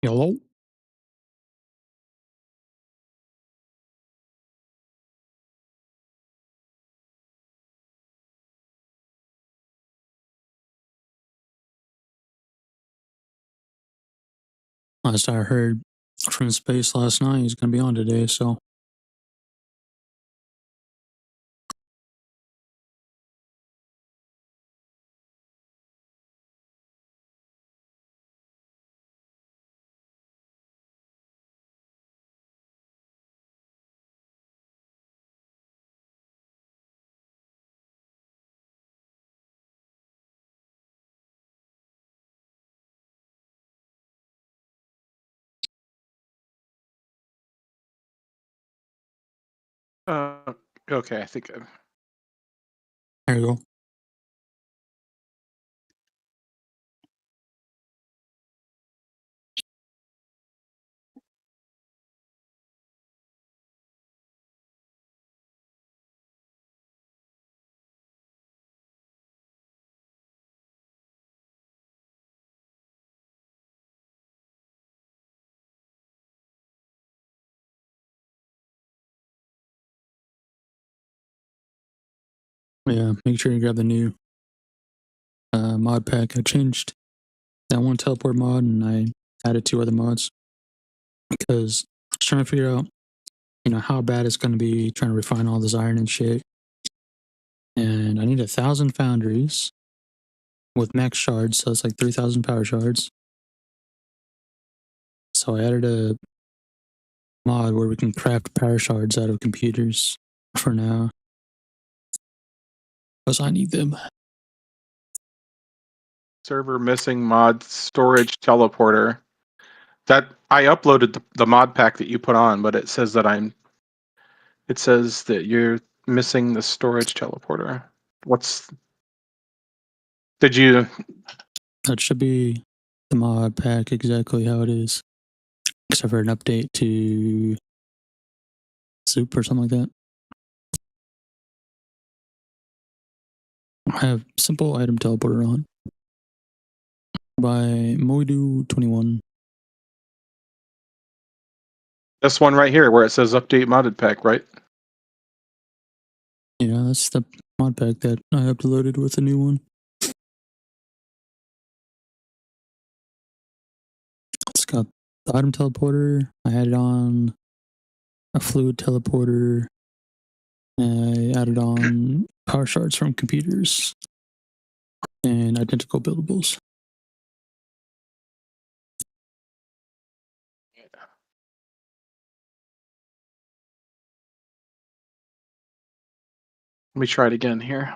Hello? Last I heard from space last night, he's going to be on today, so. Okay, I think There you go. Yeah, make sure you grab the new mod pack. I changed that one teleport mod and I added 2 other mods because I was trying to figure out, how bad it's going to be trying to refine all this iron and shit. And I need 1,000 foundries with max shards, so it's like 3,000 power shards. So I added a mod where we can craft power shards out of computers for now. Because I need them. server missing mod storage teleporter. That I uploaded the mod pack that you put on, but it says that you're missing the storage teleporter. Did you? That should be the mod pack exactly how it is. Except for an update to soup or something like that. I have simple item teleporter on by Moidu21. This one right here where it says update modded pack, right? Yeah, that's the mod pack that I uploaded with the new one. It's got the item teleporter. I added on a fluid teleporter. I added on power shards from computers and identical buildables. Let me try it again here.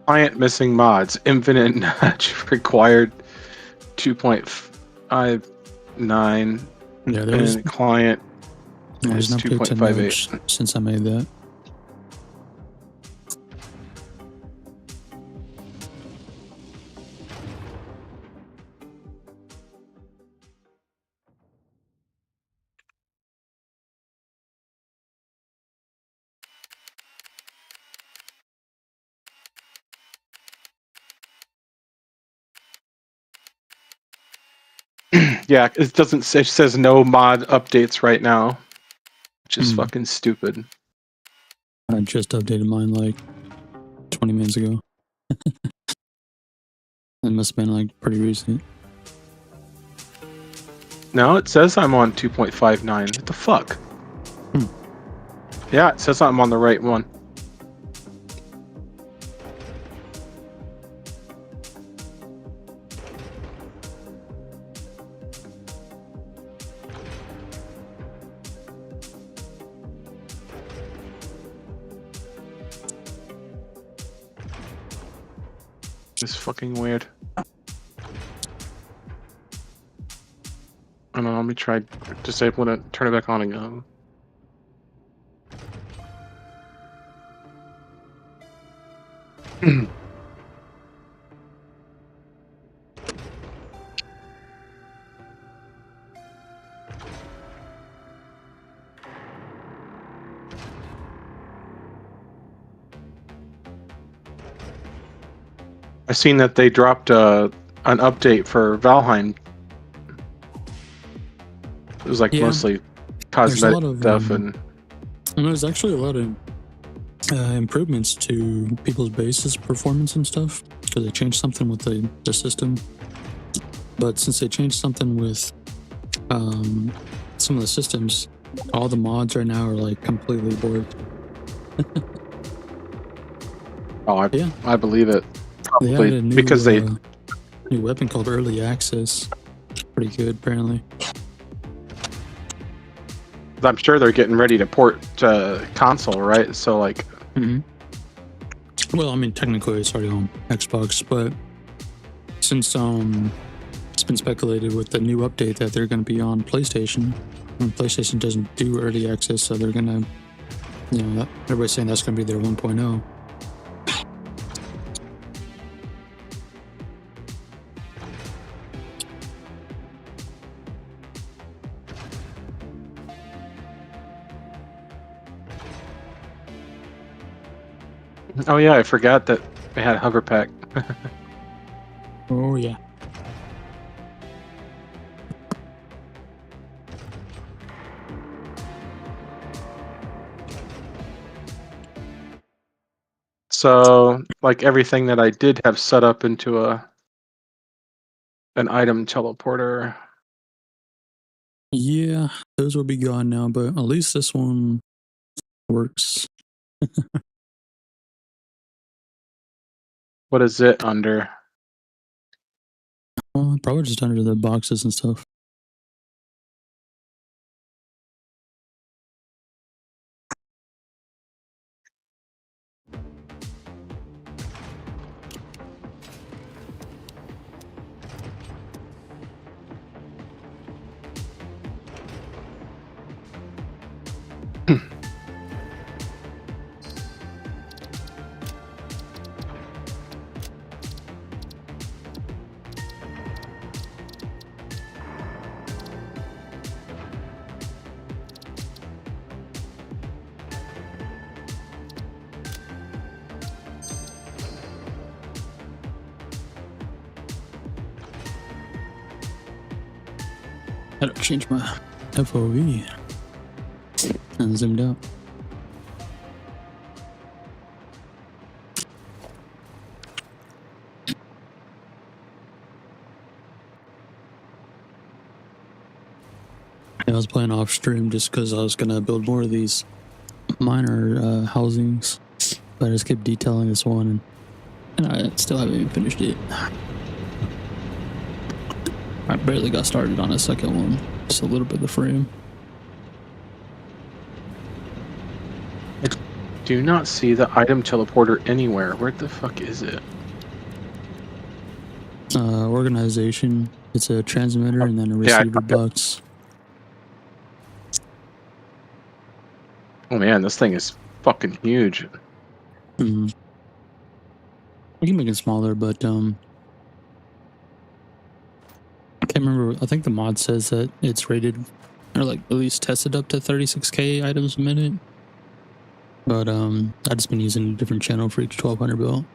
Client missing mods. Infinite notch required 2.59. Yeah, there's and client is an update to 2.58. nudge since I made that. Yeah, it doesn't say, it says no mod updates right now, which is fucking stupid. I just updated mine like 20 minutes ago. It must have been like pretty recent. No, it says I'm on 2.59. What the fuck? Hmm. Yeah, it says I'm on the right one. It's fucking weird. I don't know, let me try disabling it, turn it back on again. I seen that they dropped an update for Valheim. It was like Yeah, mostly there's a cosmetic lot of stuff and there's actually a lot of improvements to people's bases performance and stuff because they changed something with the system. But since they changed something with some of the systems, all the mods right now are like completely borked. I believe it. They Probably added a new because they new weapon called Early Access. Pretty good, apparently. I'm sure they're getting ready to port to console, right? So like, well, I mean, technically it's already on Xbox, but since it's been speculated with the new update that they're going to be on PlayStation, and PlayStation doesn't do early access, so they're going to, everybody's saying that's going to be their 1.0. oh yeah, I forgot that they had hover pack. Oh yeah. So like everything that I did have set up into an item teleporter. Yeah, those will be gone now, but at least this one works. What is it under? Probably just under the boxes and stuff. I had to change my FOV and zoomed out. I was playing off stream just because I was gonna build more of these minor housings, but I just kept detailing this one, and I still haven't even finished it. I barely got started on a second one, just a little bit of the frame. I do not see the item teleporter anywhere. Where the fuck is it? Organization. It's a transmitter and then a receiver box. Oh man, this thing is fucking huge. We can make it smaller, but I can't remember. I think the mod says that it's rated, or like at least tested up to 36k items a minute. But I just been using a different channel for each 1200 build.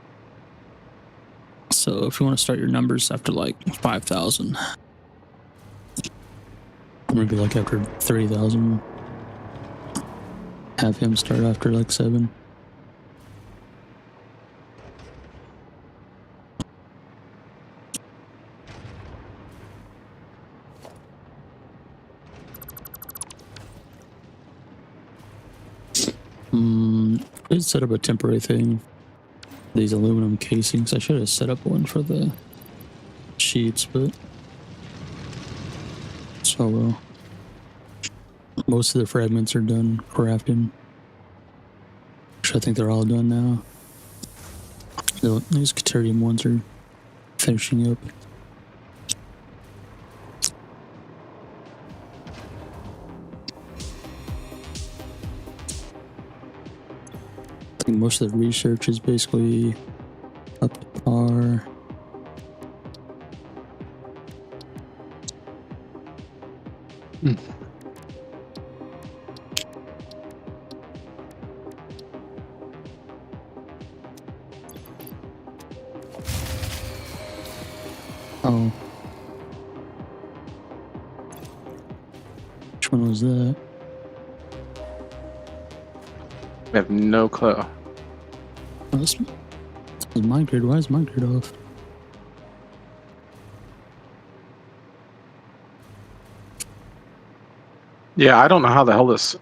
So if you want to start your numbers after like 5,000, maybe like after 30,000, have him start after like 7. did set up a temporary thing. These aluminum casings. I should have set up one for the sheets, but so well. Most of the fragments are done crafting. Which I think they're all done now. These Caterium ones are finishing up. I think most of the research is basically up to par. Oh. Which one was that? I have no clue. Oh, this is mine grid. Why is mine grid off? Yeah, I don't know how the hell this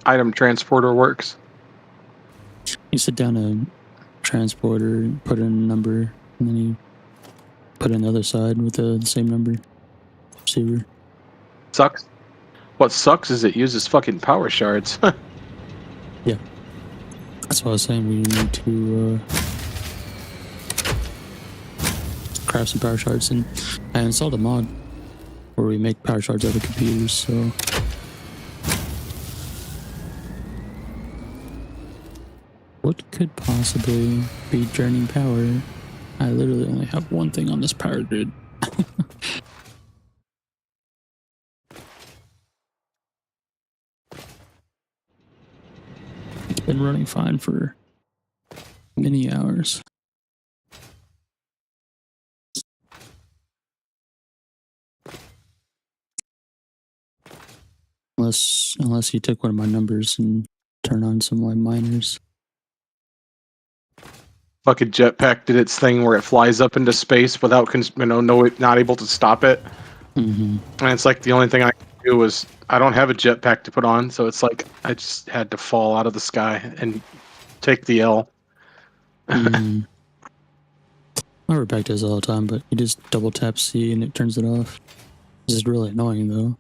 item transporter works. You sit down a transporter, put in a number, and then you put in the other side with the same number. Receiver. Sucks. What sucks is it uses fucking power shards. Yeah. That's what I was saying. We need to craft some power shards, and I installed a mod where we make power shards out of computers, so what could possibly be draining power? I literally only have one thing on this power grid. It's been running fine for many hours. Unless you took one of my numbers and turn on some like miners. Fucking jetpack did its thing where it flies up into space without, not able to stop it. Mm-hmm. And it's like the only thing I can do is I don't have a jetpack to put on, so it's like I just had to fall out of the sky and take the L. Mm. My Repack does all the time, but you just double tap C and it turns it off. This is really annoying though.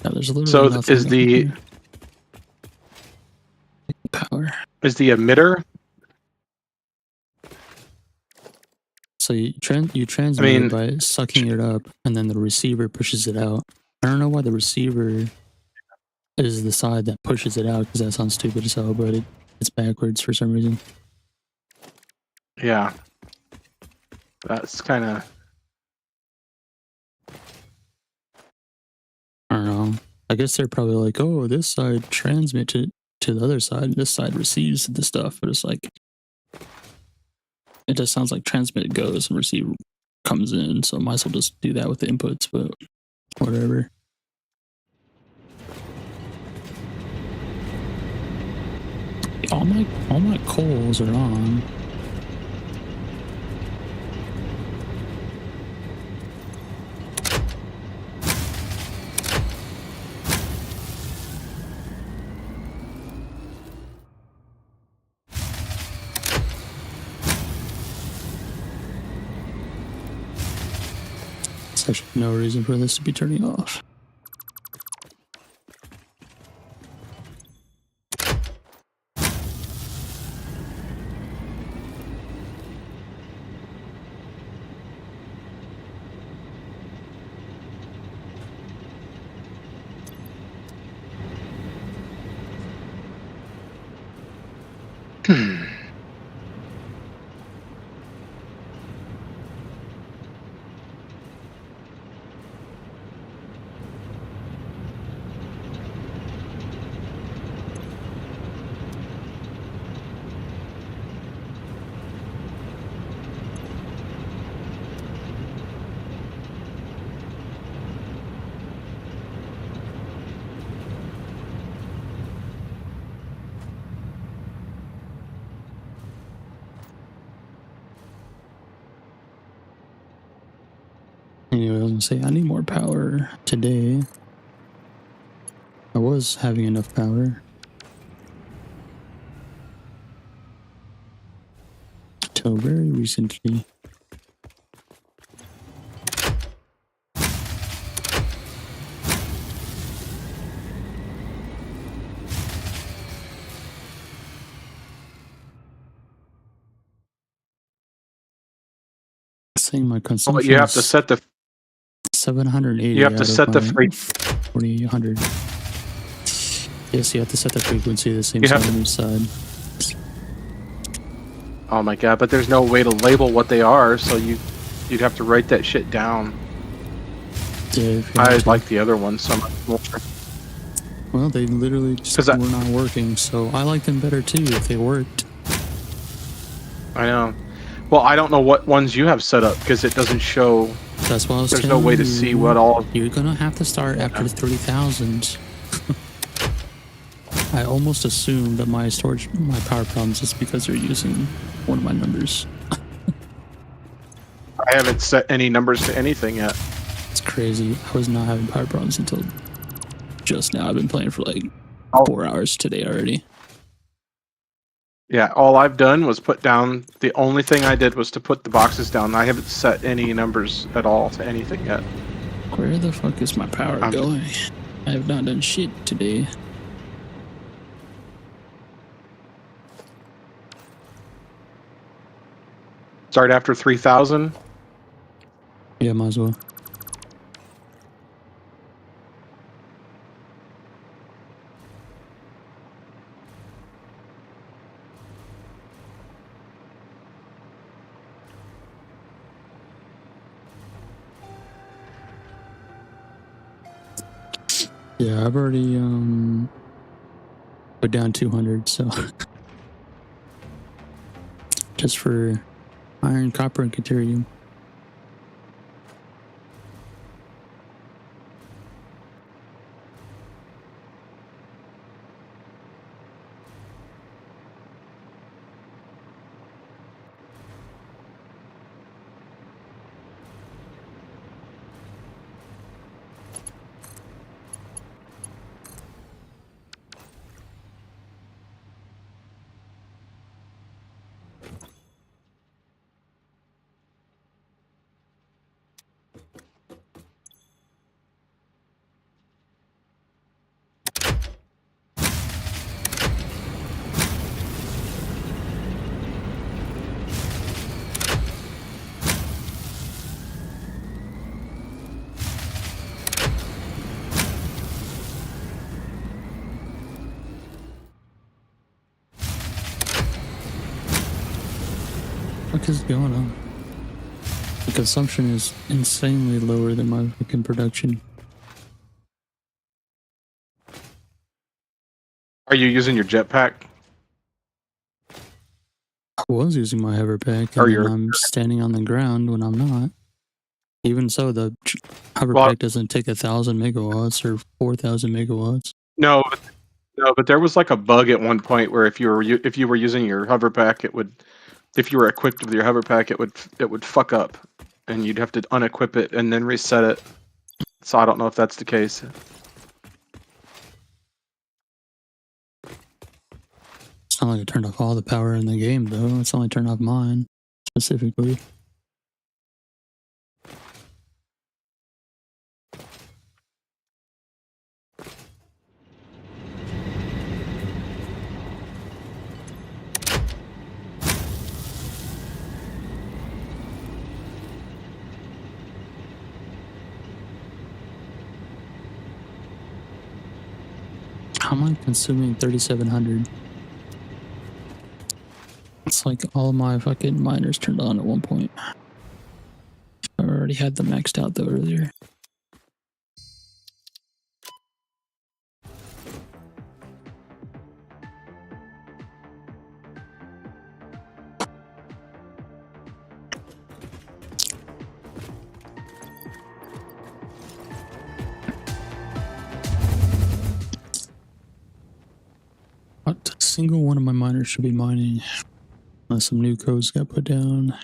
Yeah, there's literally So nothing is the power. is the emitter? So you transmit it by sucking it up, and then the receiver pushes it out. I don't know why the receiver is the side that pushes it out, because that sounds stupid as hell, but it's backwards for some reason. Yeah, that's kind of. I don't know. I guess they're probably like, oh, this side transmits it to the other side, and this side receives the stuff. But it's like, it just sounds like transmit goes and receive comes in. So might as well just do that with the inputs, but whatever. All my coals are on. There's no reason for this to be turning off. Anyway, I was gonna say I need more power today. I was having enough power until very recently. Saying my Well, consumption you have to is set the 780 you have to out of set the my free 4800. Yes, you have to set the frequency the same You have side to- on each side. Oh my god, but there's no way to label what they are, so you'd have to write that shit down. Yeah, if you I have to. like the other one so much more. Well, they literally just 'Cause were not working, so I like them better too if they worked. I know. Well, I don't know what ones you have set up because it doesn't show. That's why I was There's no telling way you. to see what all. You're gonna have to start after 30,000. I almost assumed that my power problems is because they're using one of my numbers. I haven't set any numbers to anything yet. It's crazy. I was not having power problems until just now. I've been playing for like 4 hours today already. Yeah, all I've done was put down. The only thing I did was to put the boxes down. I haven't set any numbers at all to anything yet. Where the fuck is my power going? I have not done shit today. Start after 3,000. Yeah, might as well. Yeah, I've already put down 200, so just for iron, copper, and deuterium. What is going on? The consumption is insanely lower than my fucking production. Are you using your jetpack? I was using my hover pack, Or and then your I'm standing on the ground when I'm not. Even so, the hover Well- pack doesn't take 1,000 megawatts or 4,000 megawatts. No, but there was like a bug at one point where if you were using your hover pack, it would, if you were equipped with your hover pack, it would fuck up, and you'd have to unequip it and then reset it. So I don't know if that's the case. It's not like I turned off all the power in the game, though. It's only turned off mine, specifically. How am I consuming 3,700? It's like all my fucking miners turned on at one point. I already had them maxed out, though, earlier. Not a single one of my miners should be mining unless some new codes got put down.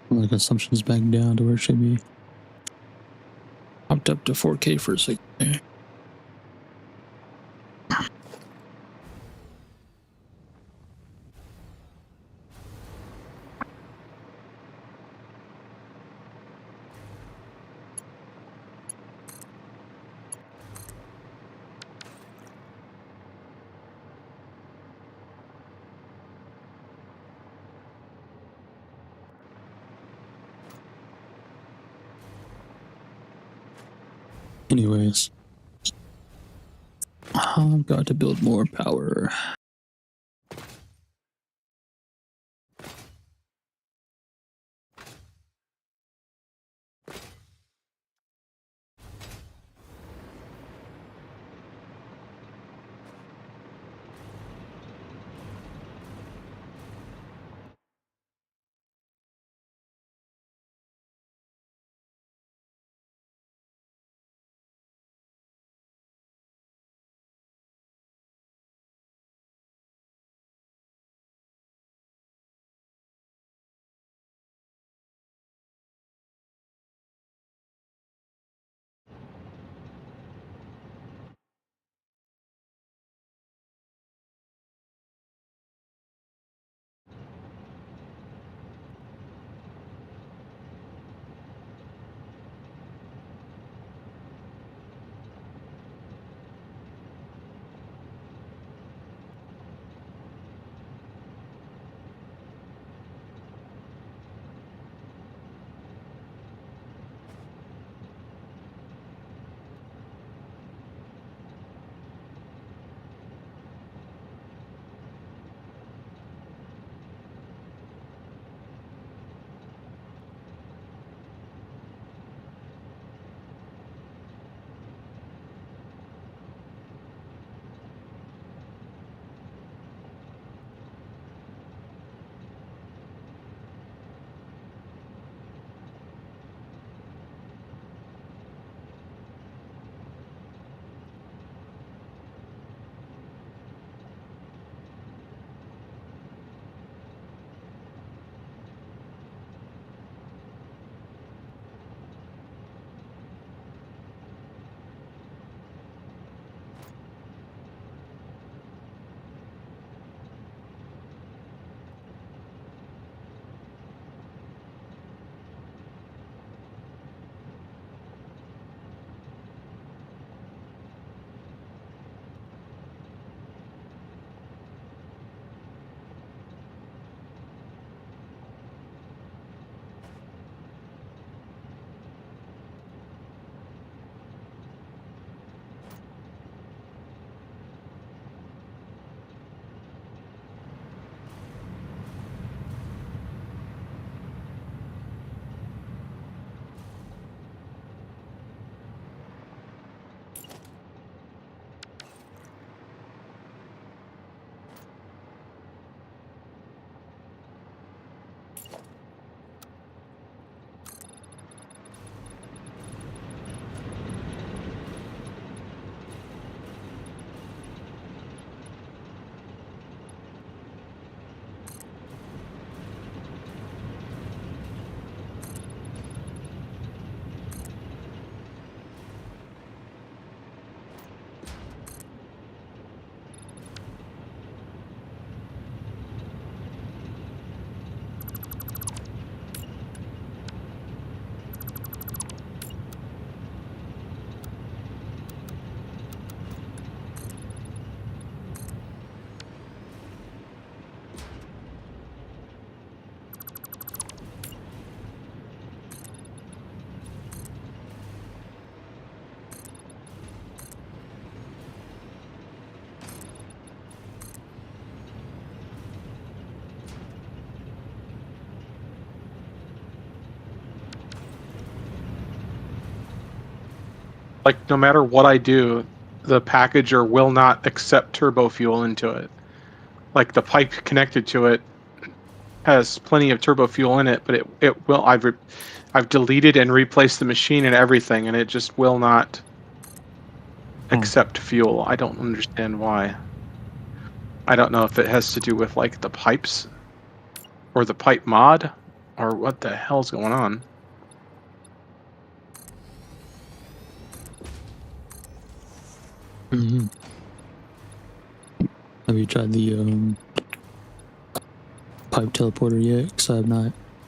My consumption's back down to where it should be. Popped up to 4K for a second there. Anyways, I've got to build more power. Like, no matter what I do, the packager will not accept turbo fuel into it. Like, the pipe connected to it has plenty of turbo fuel in it, but it will. I've deleted and replaced the machine and everything, and it just will not accept fuel. I don't understand why. I don't know if it has to do with like the pipes or the pipe mod. Or what the hell's going on? Mm-hmm. Have you tried the pipe teleporter yet? Because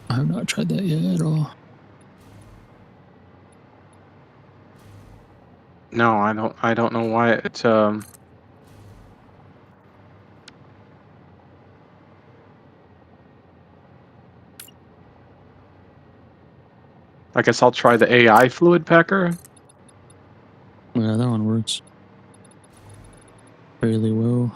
I have not tried that yet at all. No, I don't know why it I guess I'll try the AI fluid packer. Yeah, that one works fairly well.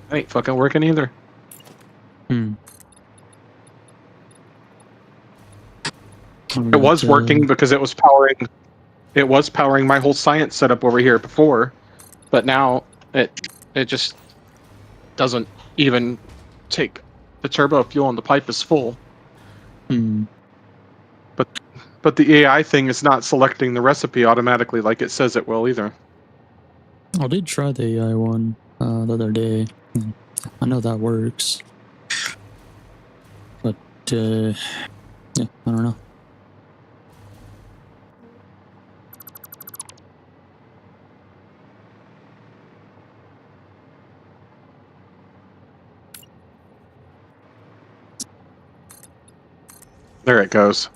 That ain't fucking working either. Hmm. It was working because it was powering my whole science setup over here before, but now it just doesn't even take the turbo fuel and the pipe is full. Hmm. But the AI thing is not selecting the recipe automatically like it says it will either. I did try the AI one the other day. I know that works, but yeah, I don't know. There it goes.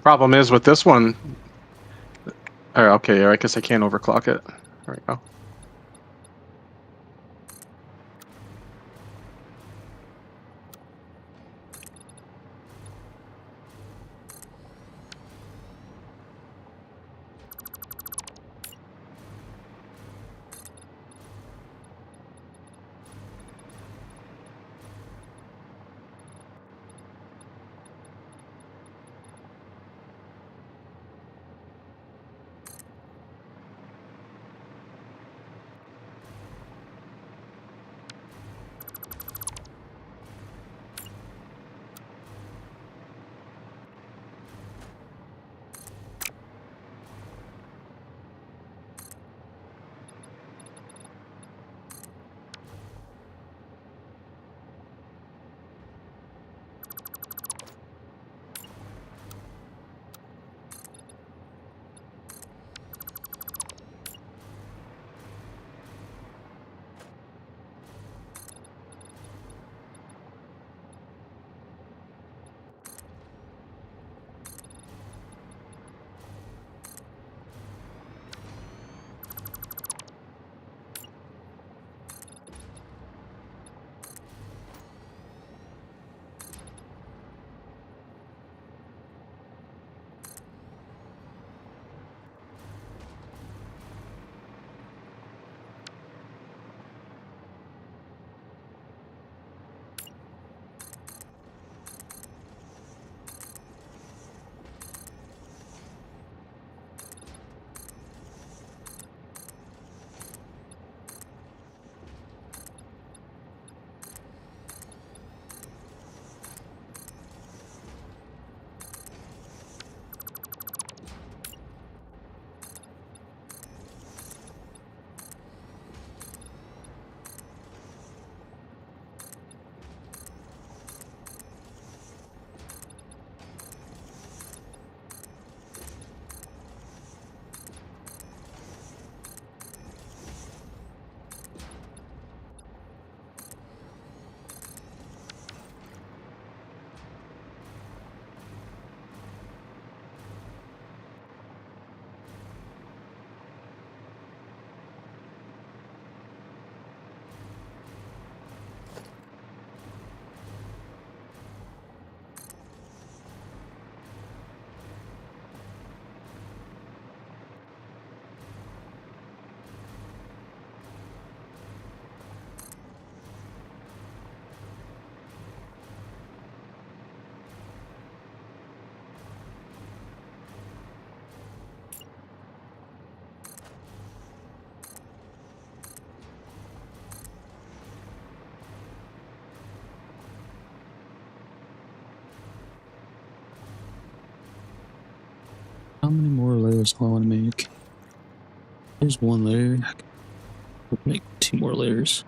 Problem is with this one. Okay, I guess I can't overclock it. There we go. How many more layers do I want to make? There's one layer. I'll make 2 more layers.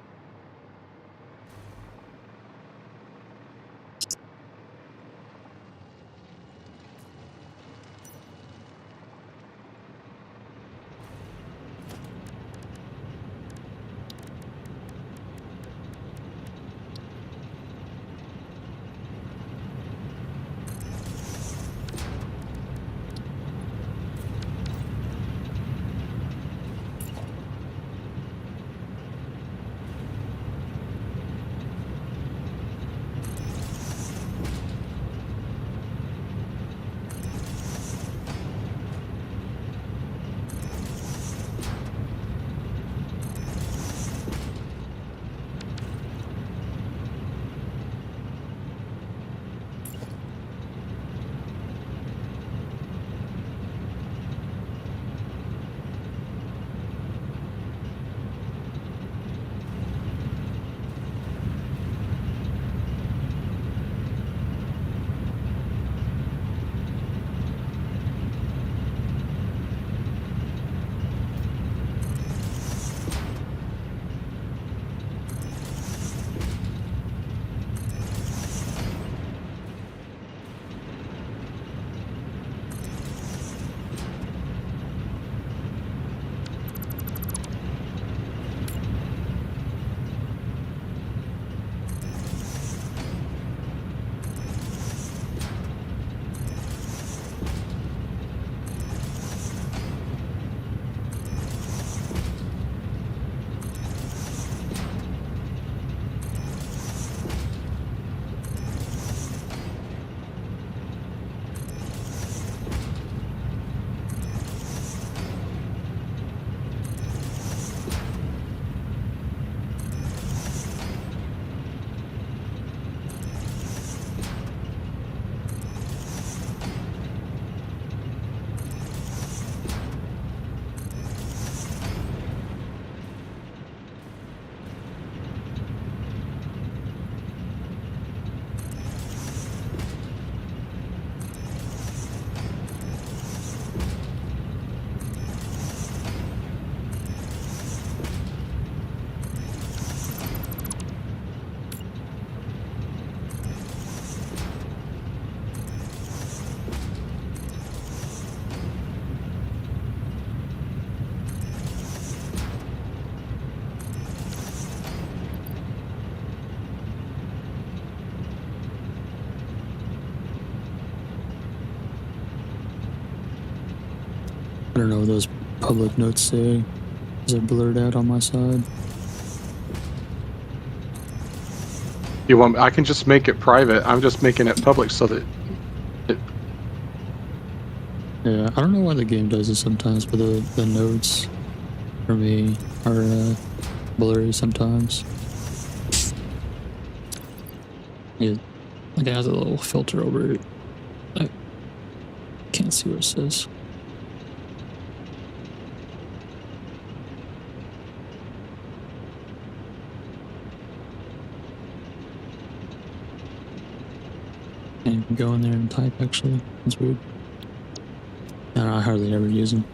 I don't know what those public notes say. Is it blurred out on my side? You want? I can just make it private. I'm just making it public so that Yeah, I don't know why the game does it sometimes, but the notes for me are blurry sometimes. Yeah, like it has a little filter over it. I can't see what it says. Can't even go in there and type, actually. That's weird. I hardly ever use them.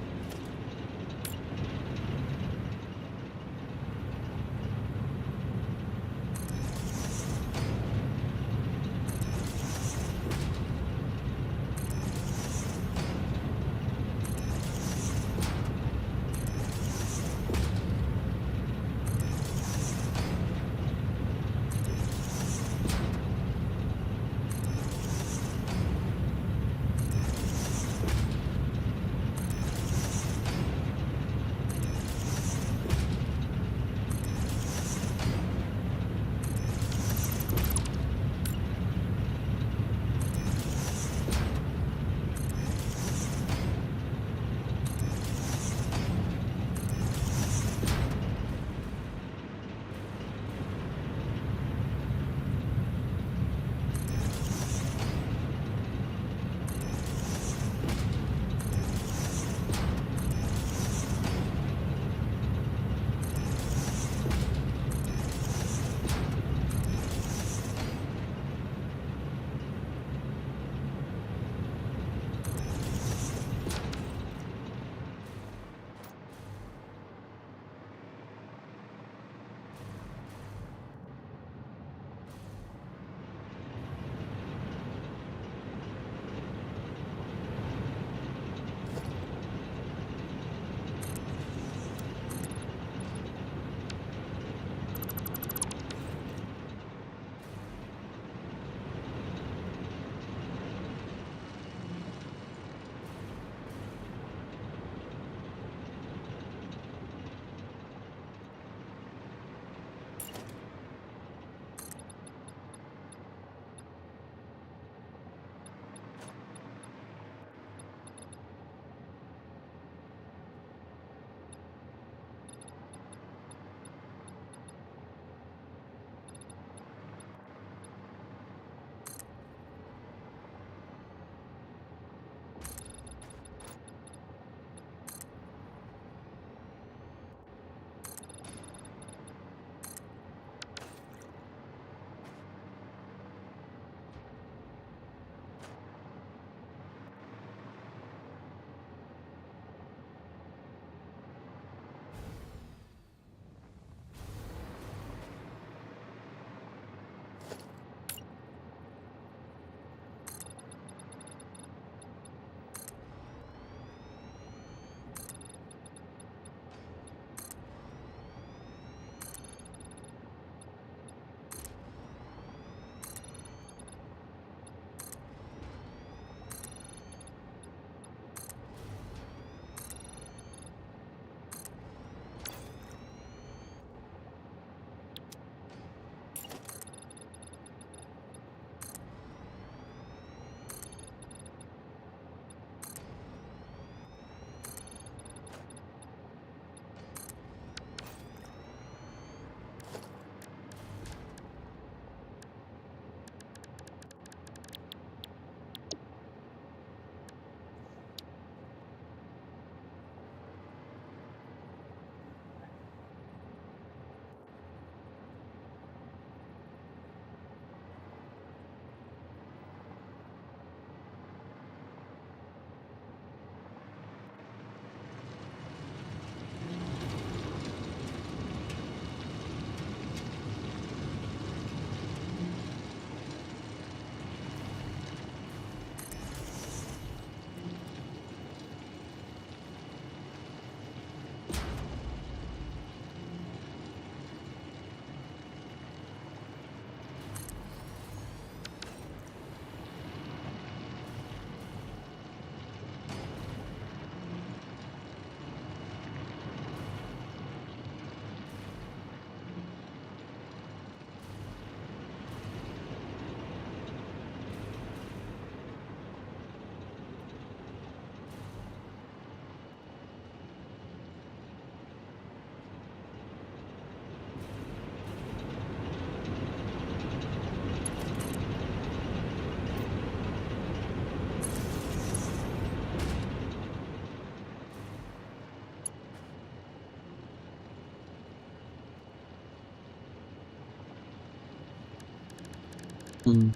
Mm.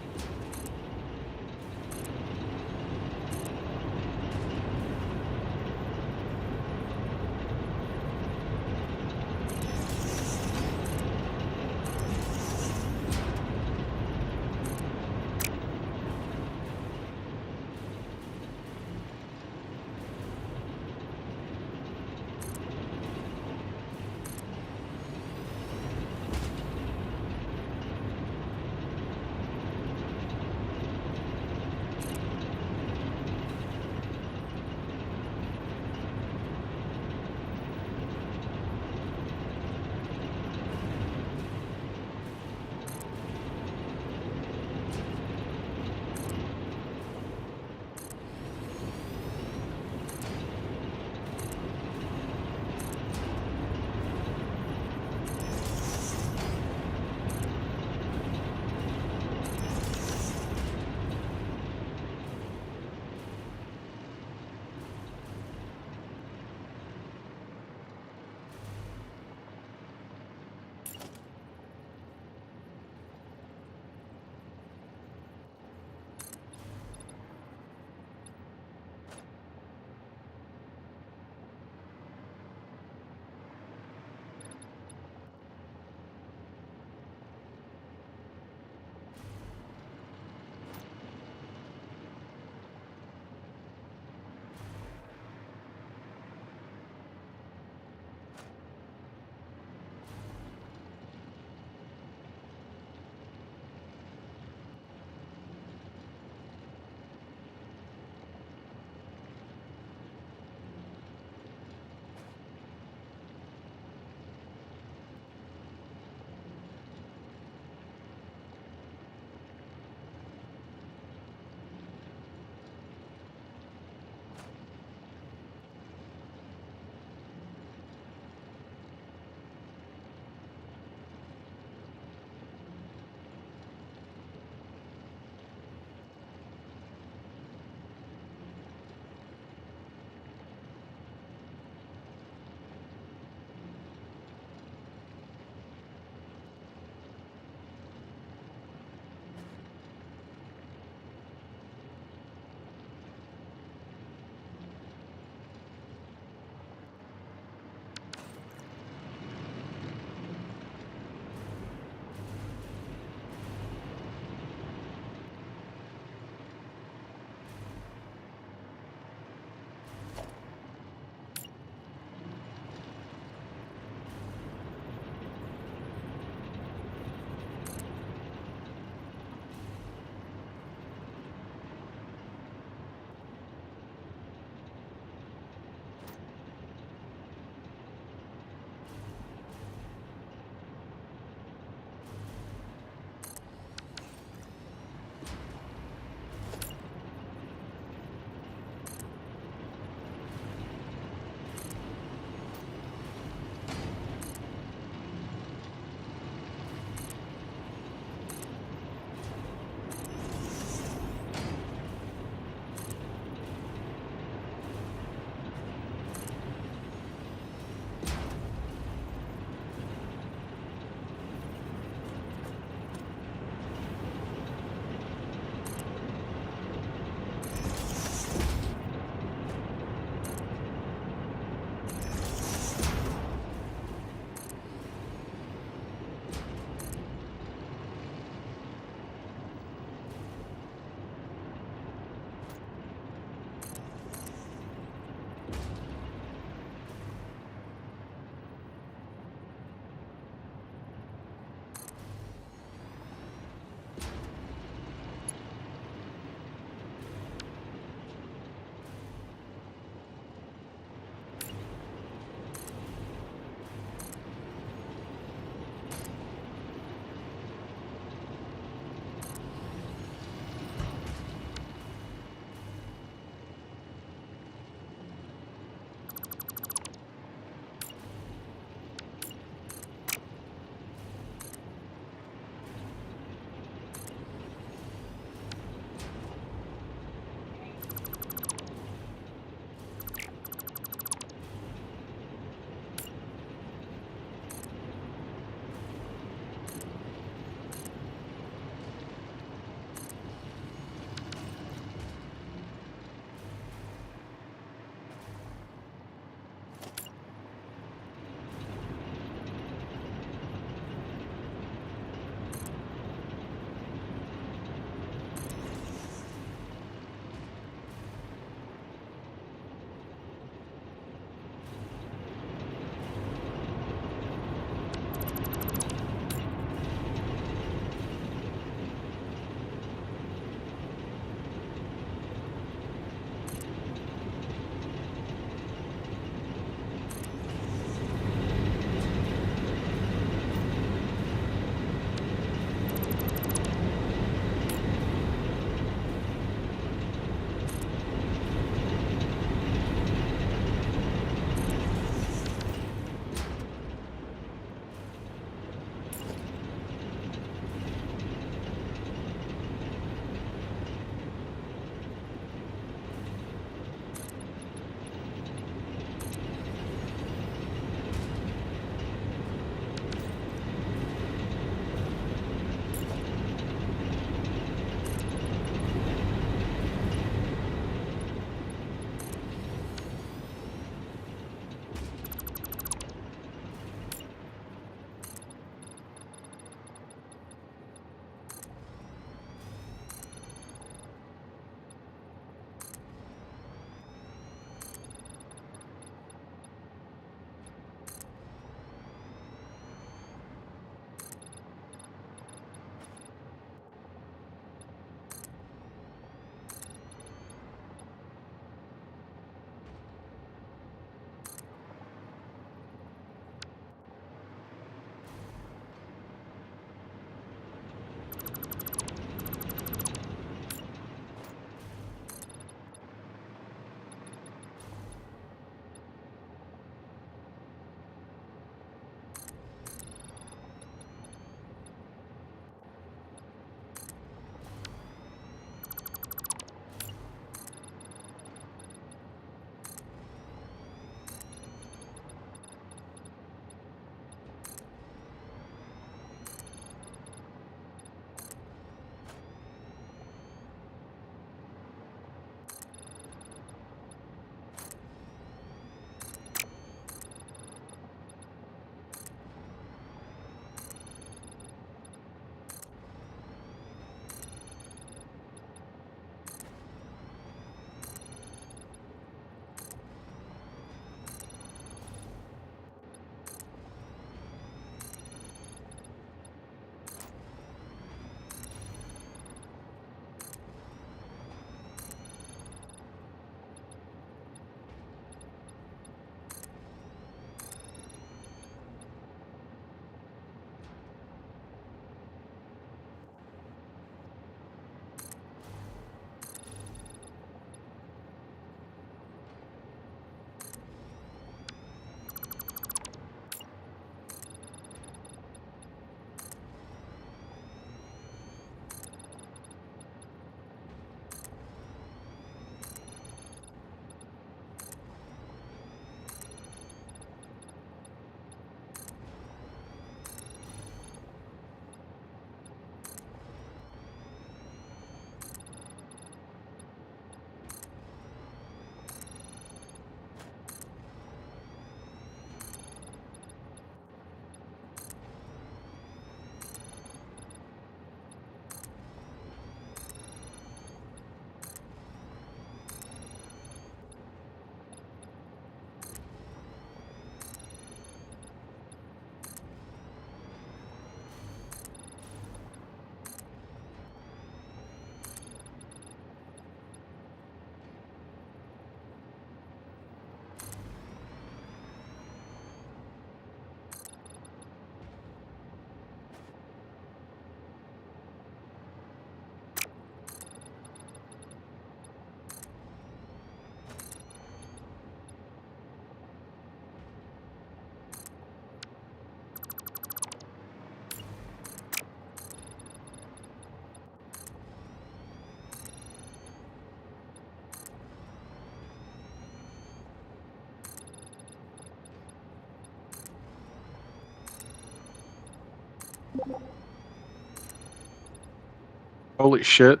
Holy shit.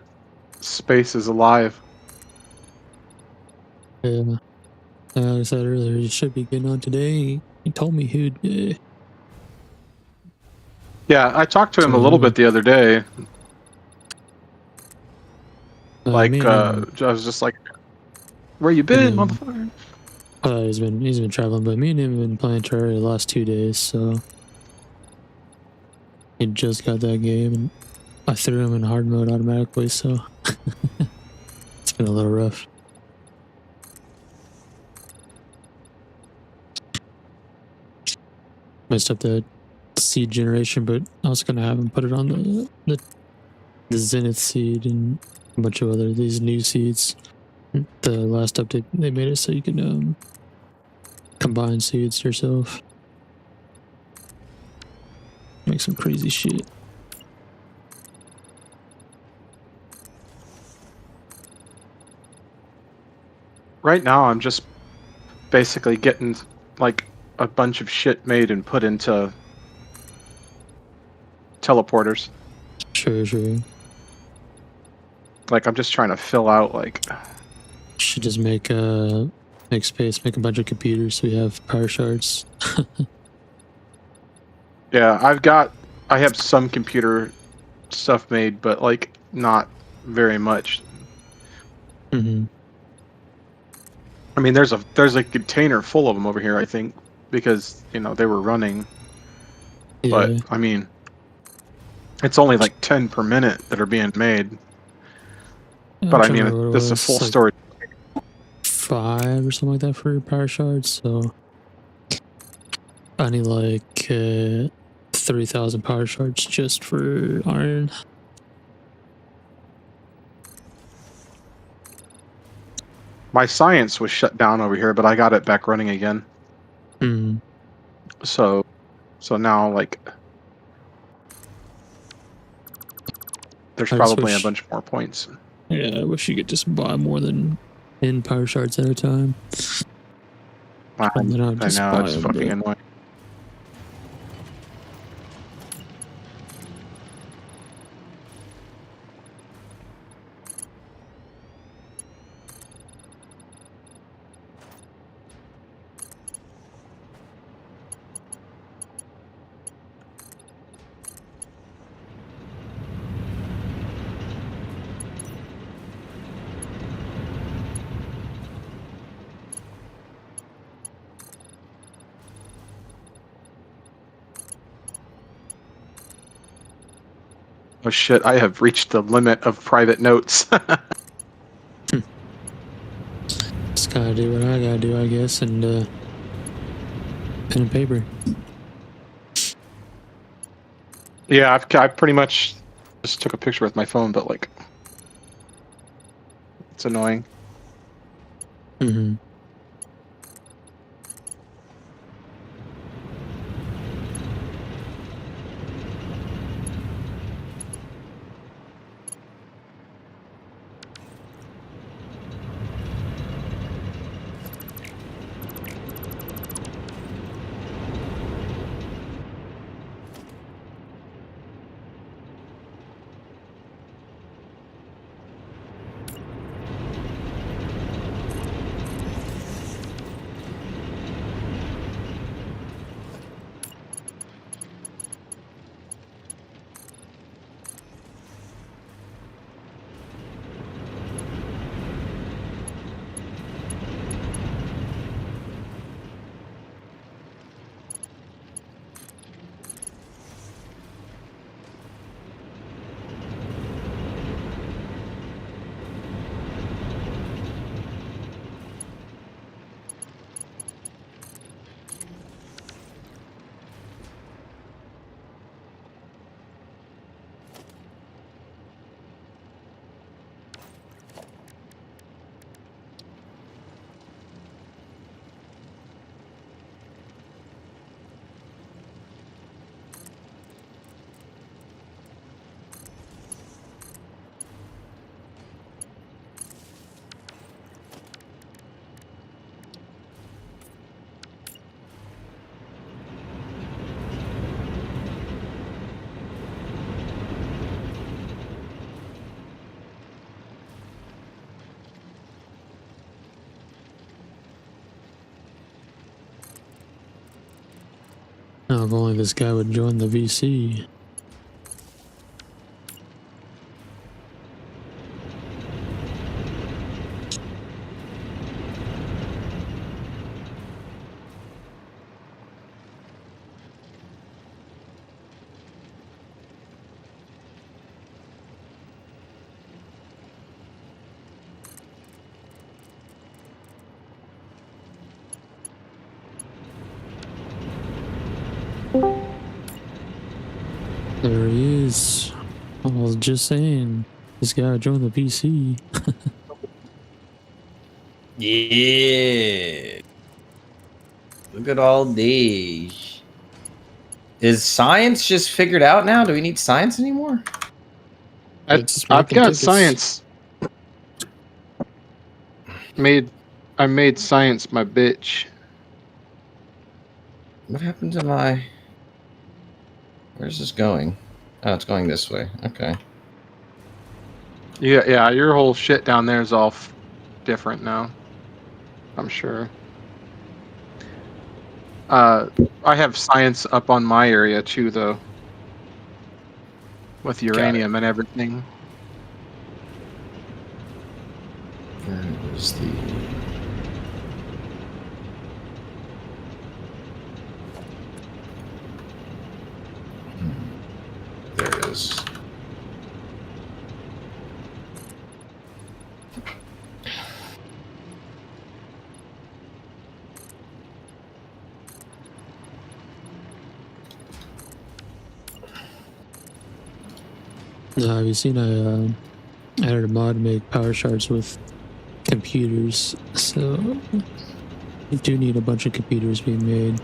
Space is alive. Yeah. Like I said earlier, you should be getting on today. He told me who'd. Yeah, I talked to him a little So, bit the other day. me Like, and him. I was just like, where you been, motherfucker? He's been traveling, but me and him have been playing Terraria the last 2 days, so he just got that game, and I threw him in hard mode automatically, so it's been a little rough. Messed up the seed generation, but I was gonna have him put it on the Zenith seed and a bunch of these new seeds. The last update they made it so you can combine seeds yourself. Make some crazy shit. Right now, I'm just basically getting like a bunch of shit made and put into teleporters. Sure. Like, I'm just trying to fill out, like... Should just make space, make a bunch of computers so we have power shards. Yeah, I have some computer stuff made, but like not very much. Mm-hmm. I mean, there's a container full of them over here, I think, because they were running. Yeah. But I mean, it's only like 10 per minute that are being made. But I mean, this is a full like storage. 5 or something like that for power shards. So I need like 3,000 power shards just for iron. My science was shut down over here, but I got it back running again. Mm. So now like there's probably a bunch more points. Yeah, I wish you could just buy more than 10 power shards at a time. I know, it's fucking annoying. Oh shit, I have reached the limit of private notes. Just gotta do what I gotta do, I guess, and pen and paper. Yeah, I pretty much just took a picture with my phone, but like, it's annoying. Mm-hmm. Oh, if only this guy would join the VC. There he is. I was just saying, this guy joined the VC. Yeah. Look at all these. Is science just figured out now? Do we need science anymore? I've got science. I made science my bitch. What happened to my... Where's this going? Oh, it's going this way. Okay. Yeah, your whole shit down there is all different now. I'm sure. I have science up on my area too, though. With uranium and everything. Where is the... There it is. Have you seen I added a mod to make power shards with computers, so you do need a bunch of computers being made.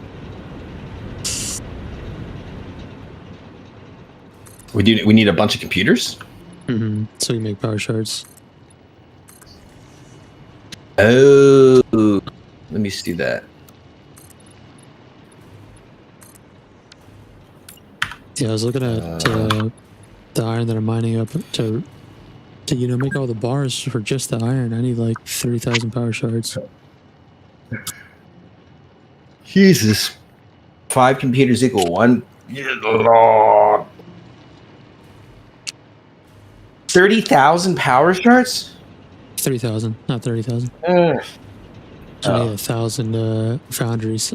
We need a bunch of computers? Mm-hmm. So you make power shards. Oh, let me see that. Yeah, I was looking at the iron that I'm mining up to make all the bars for just the iron. I need like 30,000 power shards. Jesus. 5 computers equal 1. 30,000 power shards? 30,000, not 30,000. I need 1,000 foundries.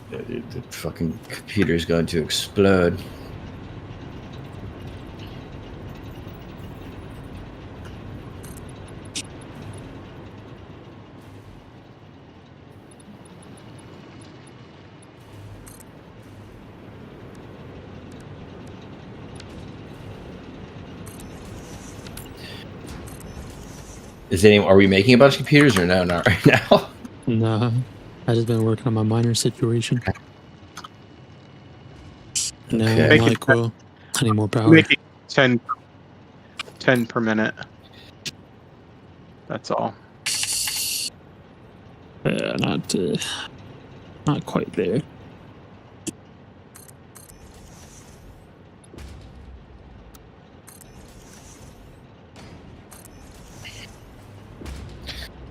The fucking computer's going to explode. Are we making a bunch of computers or no? Not right now. Nah, I just been working on my miner situation. Now I'm like, well, I need more power. Making 10 per minute. That's all. Yeah, not quite there.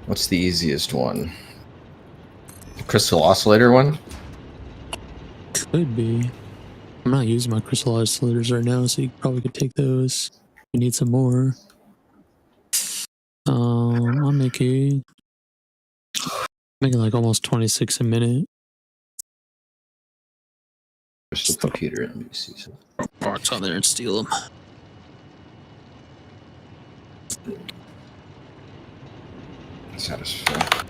What's the easiest one? The crystal oscillator one? Could be. I'm not using my crystal oscillators right now, so you probably could take those. You need some more. I'm making like almost 26 a minute. Crystal computer. Let me see some parts on there and steal them. Satisfactory.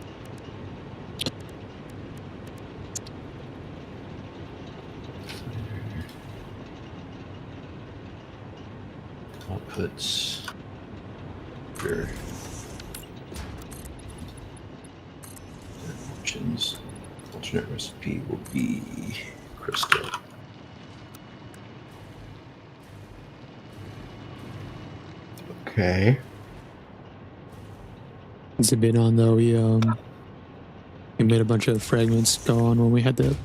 Outputs. Sure. Options. Alternate recipe will be crystal. Okay. It's a bit on though. We made a bunch of fragments go on when we had the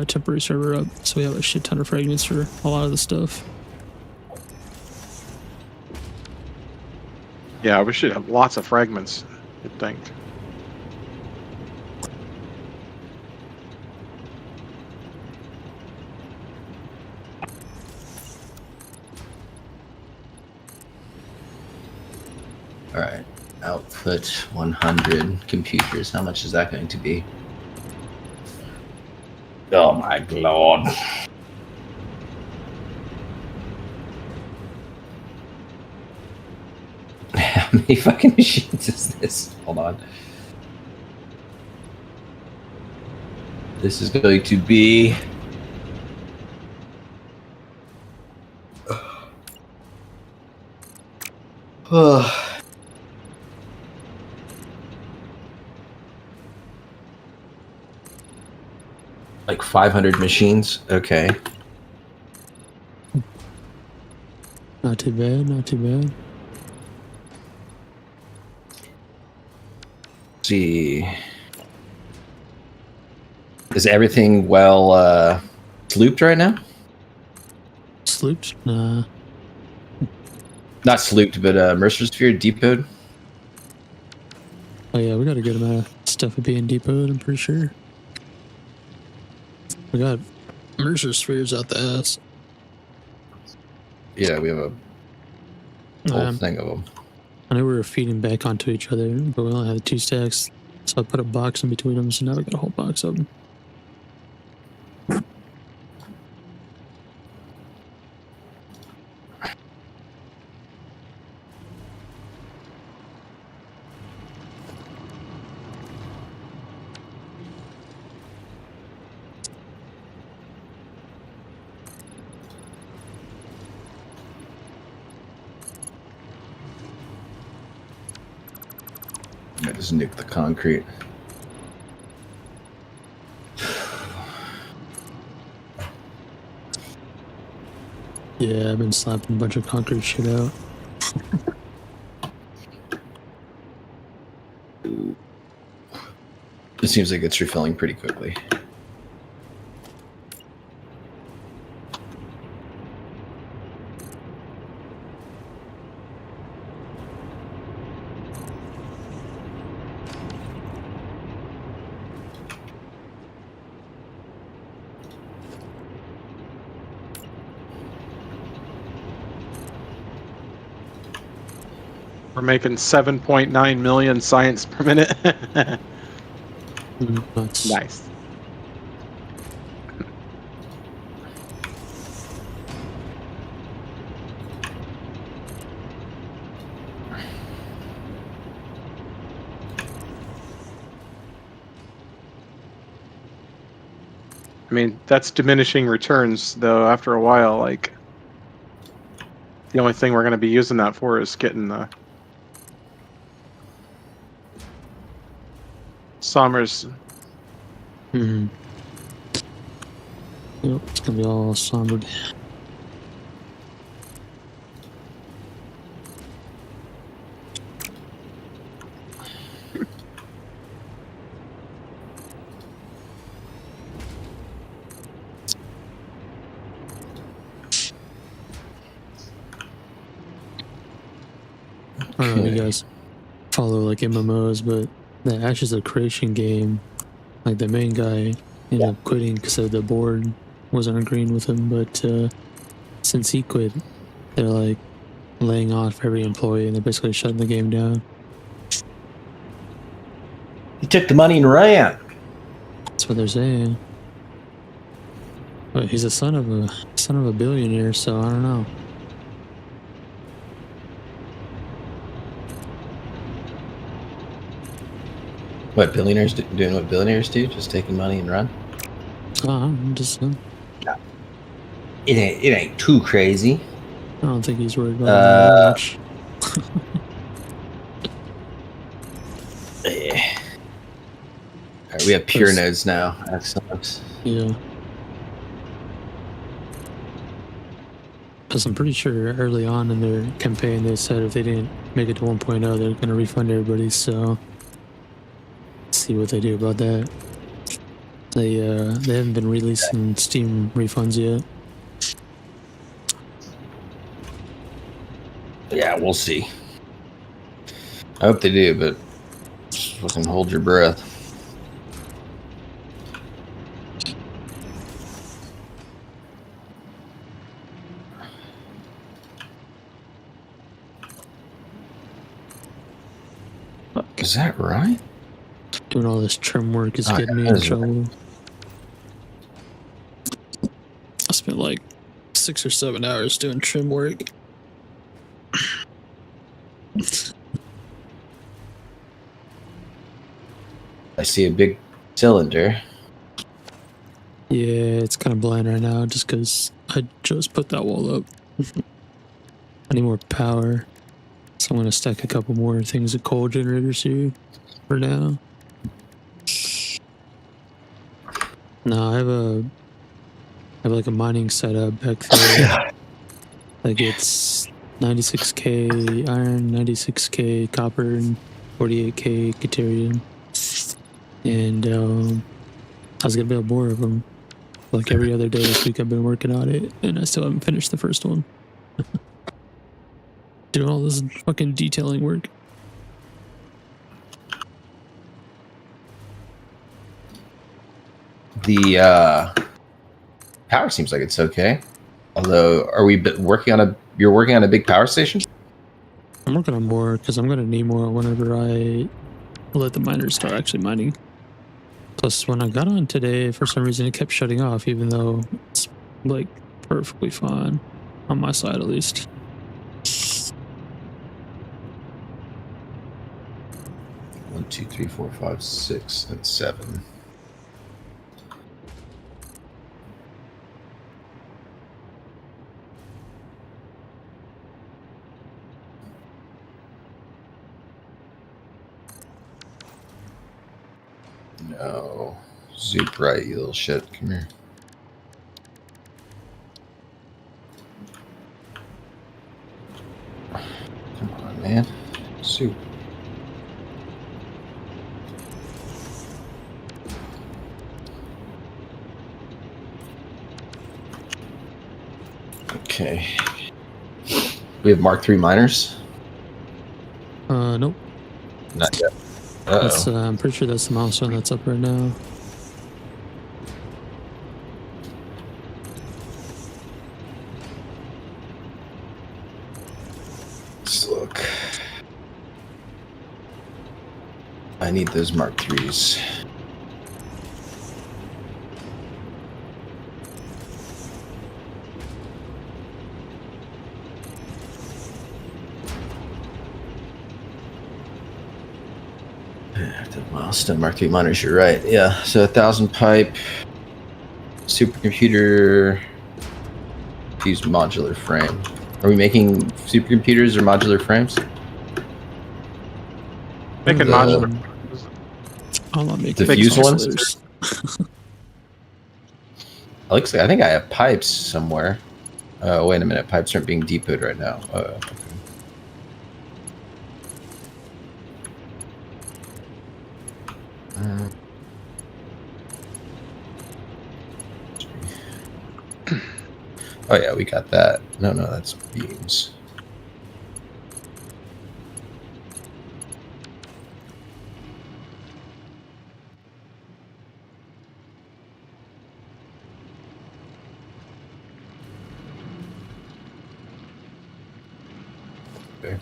temporary server up, so we have a shit ton of fragments for a lot of the stuff. Yeah, we should have lots of fragments, you'd think. All right. Output 100 computers. How much is that going to be? Oh my lord. How many fucking machines is this? Hold on. This is going to be... like 500 machines. Okay. Not too bad. Not too bad. Let's see. Is everything well slooped right now? Slooped? Nah. Not slooped, but Mercer Sphere depotted. Oh yeah, we got a good amount of stuff being depotted, I'm pretty sure. We got Mercer spheres out the ass. Yeah, we have a whole thing of them. I know we were feeding back onto each other, but we only had 2 stacks. So I put a box in between them, so now we got a whole box of them. I just nuke the concrete. Yeah, I've been slapping a bunch of concrete shit out. It seems like it's refilling pretty quickly. We're making 7.9 million science per minute. Nuts. Nice. I mean, that's diminishing returns, though, after a while. Like, the only thing we're going to be using that for is getting the Sommers. Mm-hmm. Yep, it's gonna be all sombered. I don't know if you guys follow like MMOs, but the Ashes of Creation game, like the main guy ended up quitting because the board wasn't agreeing with him. But since he quit, they're like laying off every employee and they're basically shutting the game down. He took the money and ran. That's what they're saying. But he's a son of a billionaire, so I don't know. What, billionaires doing what billionaires do? Just taking money and run? I'm just. It ain't too crazy. I don't think he's worried about it that much. Yeah. All right, we have pure nodes now. Excellent. Yeah. Because I'm pretty sure early on in their campaign they said if they didn't make it to 1.0 they're going to refund everybody, so let's see what they do about that. They haven't been releasing Steam refunds yet. Yeah, we'll see. I hope they do, but just fucking hold your breath. Is that right? Doing all this trim work is Oh, getting yeah, me that in is right. trouble. I spent like 6 or 7 hours doing trim work. I see a big cylinder. Yeah, it's kind of blind right now just because I just put that wall up. I need more power. So I'm going to stack a couple more things of coal generators here for now. No, I have like a mining setup back there. Like it's 96k iron, 96k copper, and 48k Caterian. And I was gonna build more of them. Like every other day this week, I've been working on it, and I still haven't finished the first one. Doing all this fucking detailing work. The power seems like it's okay. Although, are we working on a? You're working on a big power station? I'm working on more because I'm gonna need more whenever I let the miners start actually mining. Plus, when I got on today, for some reason it kept shutting off, even though it's like perfectly fine on my side at least. 1, 2, 3, 4, 5, 6, and 7. No. Zoop right, you little shit. Come here. Come on, man. Zoop. Okay. We have Mark III miners? Nope. Not yet. That's Uh-oh. I'm pretty sure that's the milestone that's up right now. Let's look. I need those Mark IIIs. Active milestone Mark III miners, you're right. Yeah, so 1,000 pipe, supercomputer, fused modular frame. Are we making supercomputers or modular frames? Making The- modular. I'm not making The fuse ones? oscillators. Looks like I think I have pipes somewhere. Oh, wait a minute. Pipes aren't being depoted right now. Okay. Oh yeah, we got that. No, that's beams. Okay.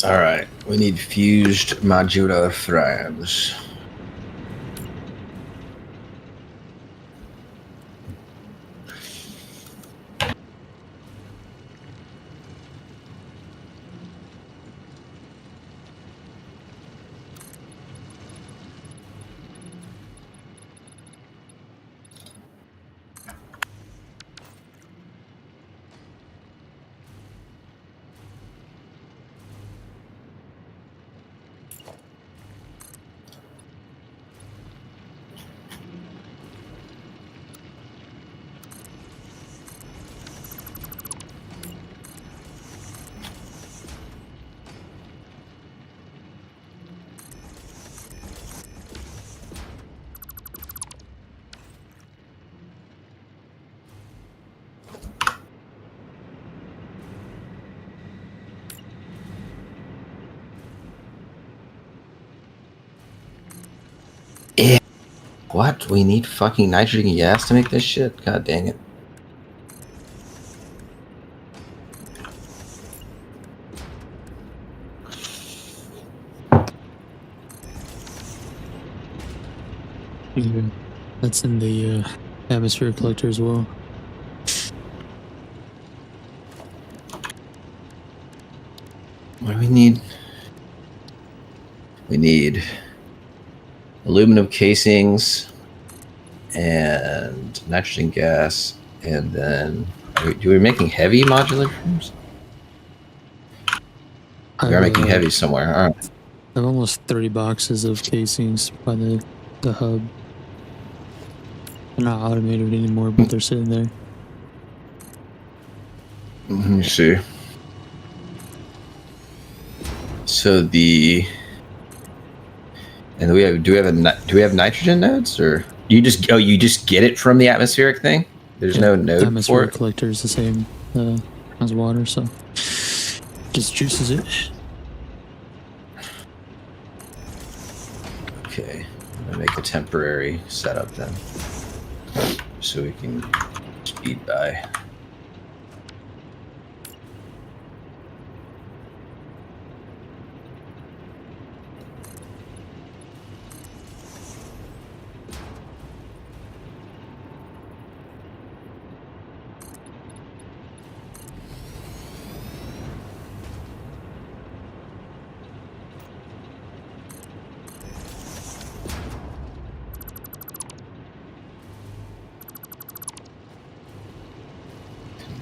All right, we need fused modular frames. Yeah. What? We need fucking nitrogen gas to make this shit? God dang it. Yeah. That's in the atmosphere collector as well. What do we need? We need aluminum casings and nitrogen gas, and then we're making heavy modular frames. We are making heavy somewhere. All right. I have almost 30 boxes of casings by the hub. They're not automated anymore, but they're sitting there. Let me see. So do we have nitrogen nodes, or you just get it from the atmospheric thing? There's no node atmosphere for it. collector is the same as water, so just juices it. Okay, I'm gonna make a temporary setup then, so we can speed by.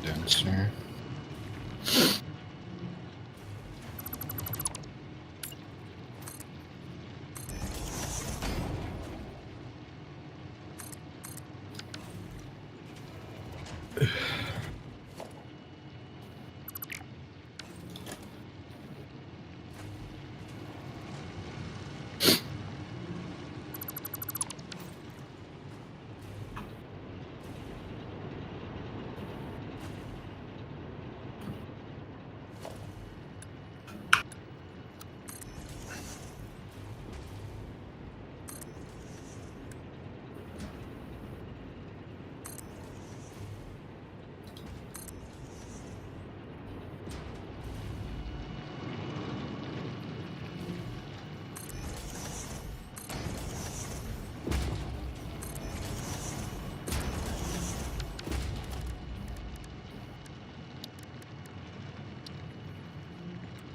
Condenser.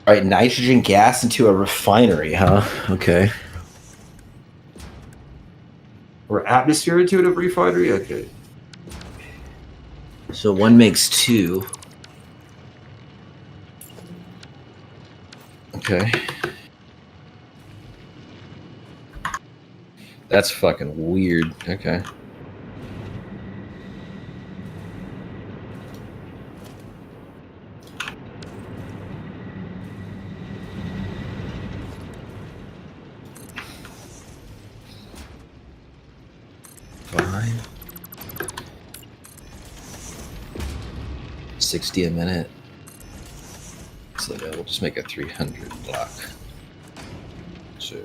All right, nitrogen gas into a refinery, huh? Okay. Or atmosphere into a refinery? Okay. So one makes two. Okay. That's fucking weird. Okay. Fine. 60 a minute. So we'll just make a 300 block. So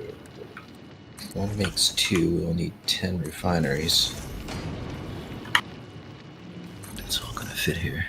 one makes two. We'll need 10 refineries. It's all gonna fit here.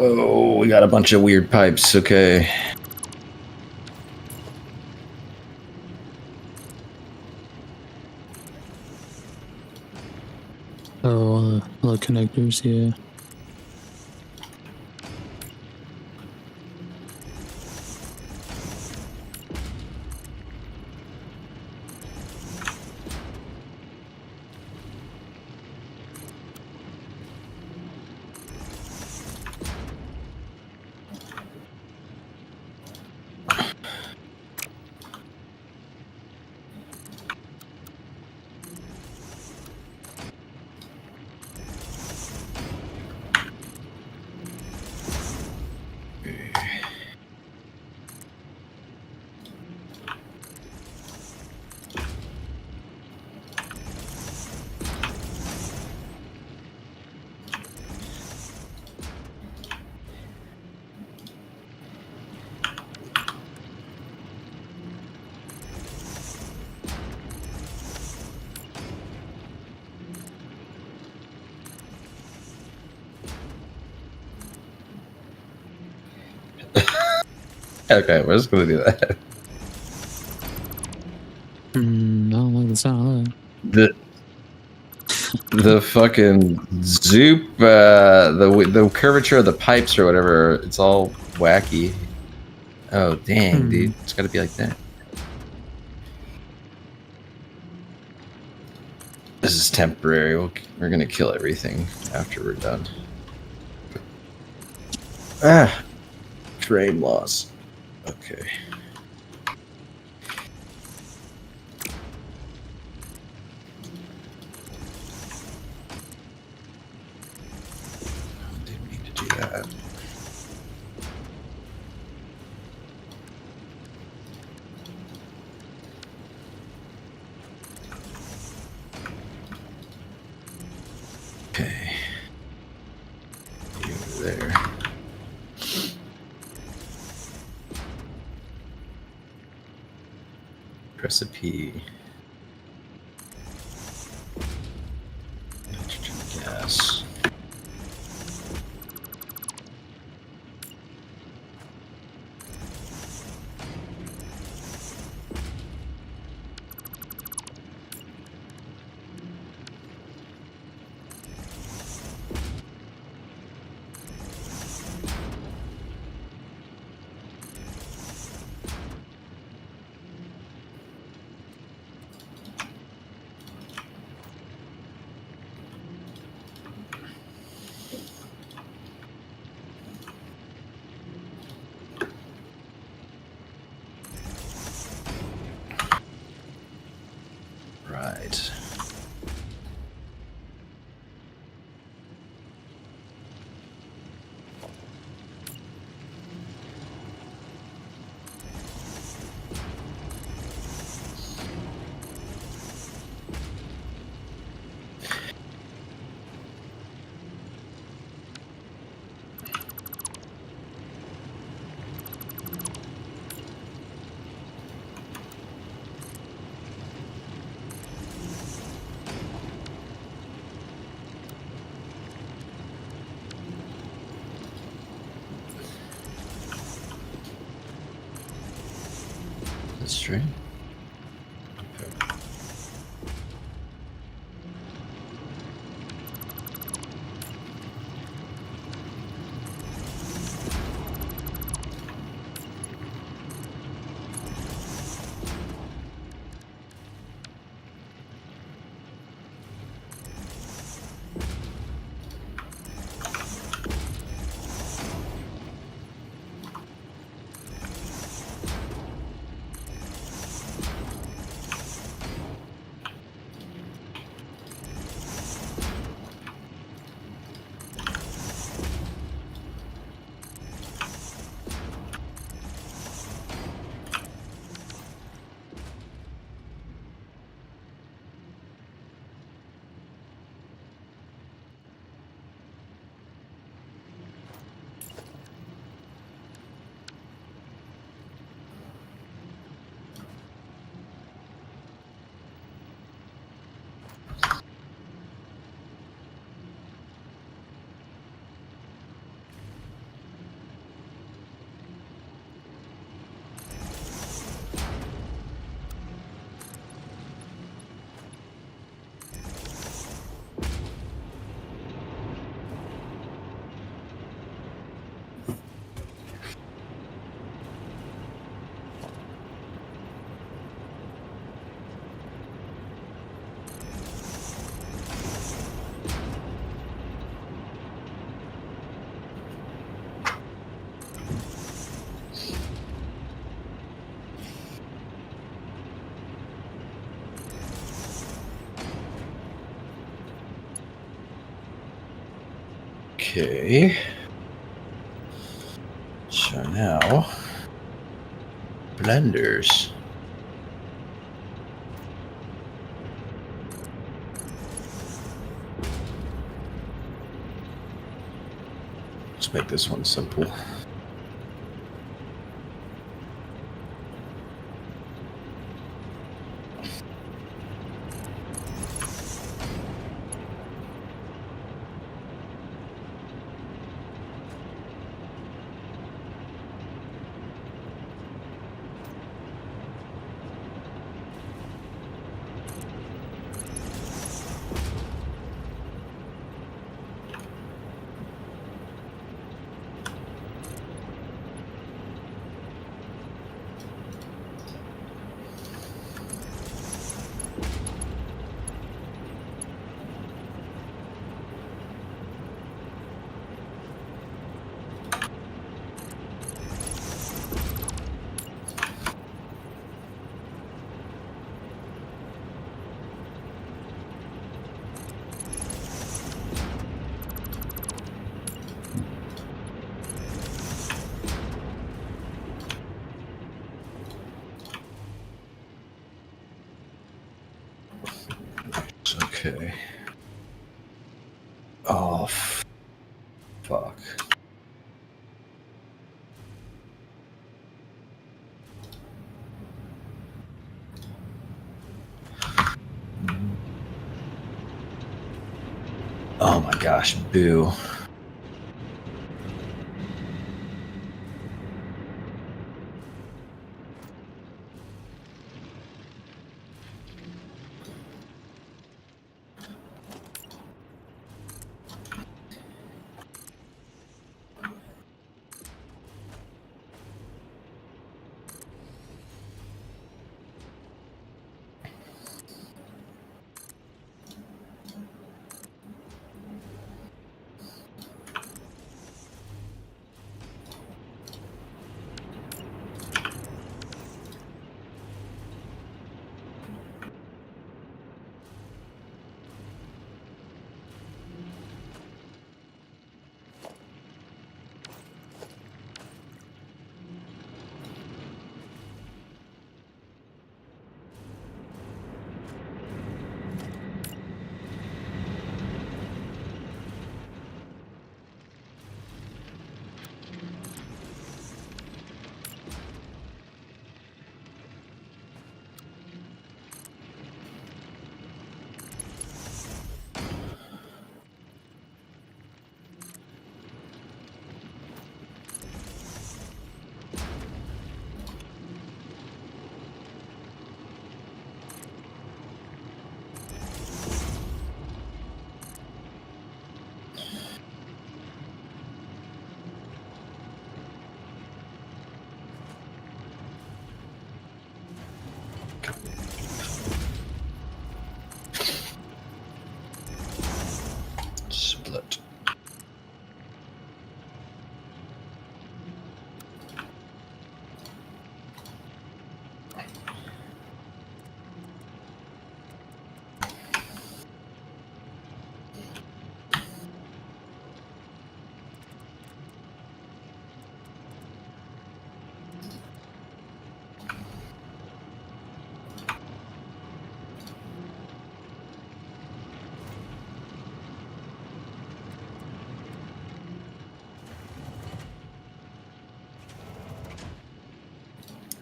Oh, we got a bunch of weird pipes. Okay. Oh, all the connectors, yeah. Okay, we're just gonna do that. I don't like the sound of The the fucking zoop, the curvature of the pipes or whatever, it's all wacky. Oh dang, dude, it's gotta be like that. This is temporary. We're gonna kill everything after we're done. Ah, frame loss. Okay. Didn't mean to do that. Okay. You over there. Recipe. Nitrogen gas. Right. That's true. Okay. Okay. So now, blenders. Let's make this one simple. Okay. Oh, fuck. Oh my gosh, boo. Split.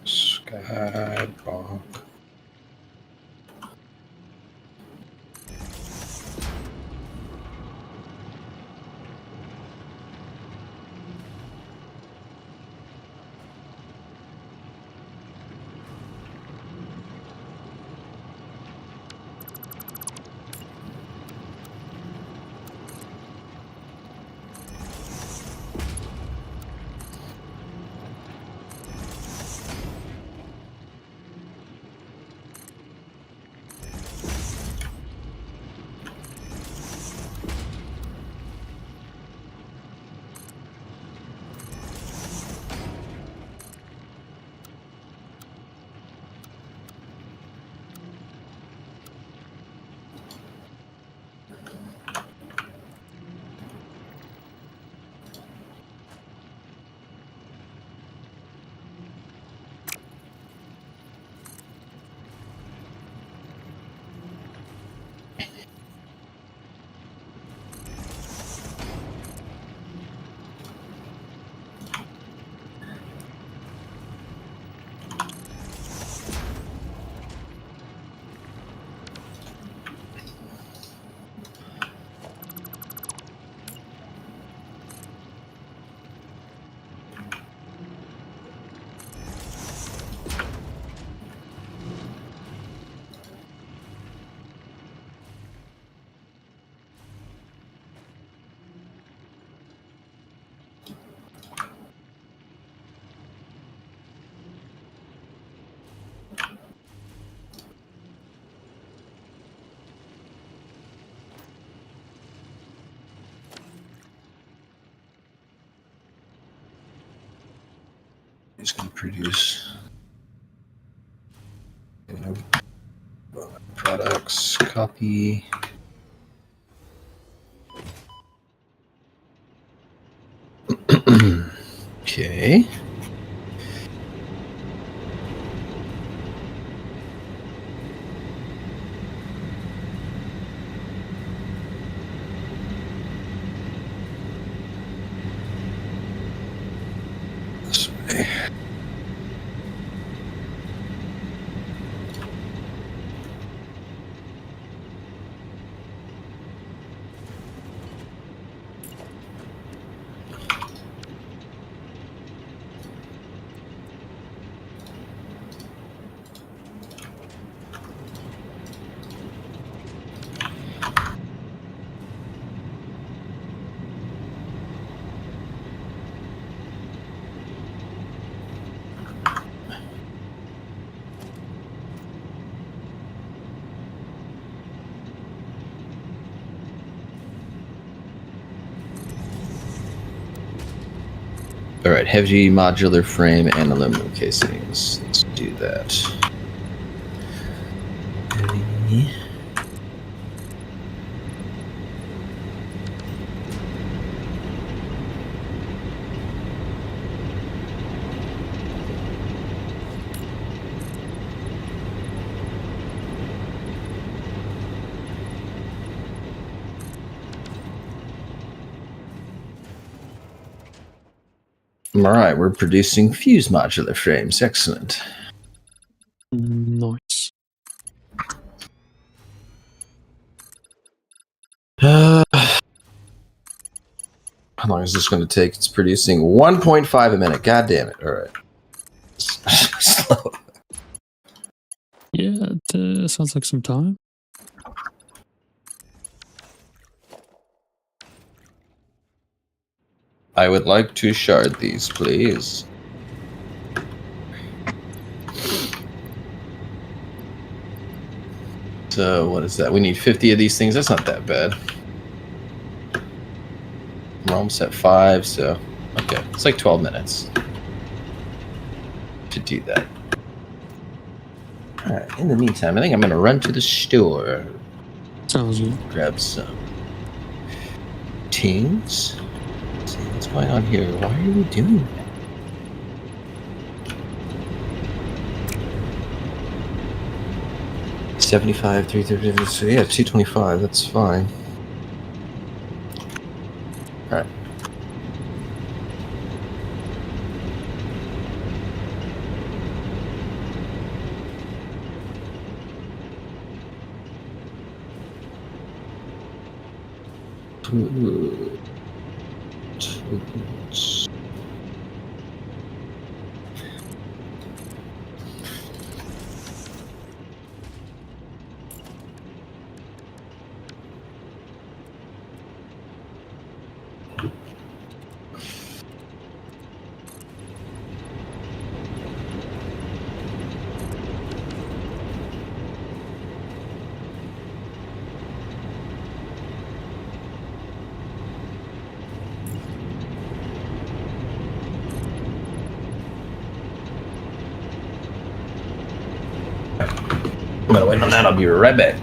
Skyblock. It's going to produce products, copy. Okay. All right, heavy modular frame and aluminum casings. Let's do that. Heavy. All right, we're producing fuse modular frames. Excellent. Nice. How long is this going to take? It's producing 1.5 a minute. God damn it. All right. Slow. Yeah, it sounds like some time. I would like to shard these, please. So, what is that? We need 50 of these things. That's not that bad. We're almost at 5, so... Okay, it's like 12 minutes to do that. Alright, in the meantime, I think I'm going to run to the store. Sounds good. Grab some things. Let's see what's going on here. Why are we doing that? $75, $330, so yeah, $225. That's fine. All right. I'm gonna wait on that. I'll be right back.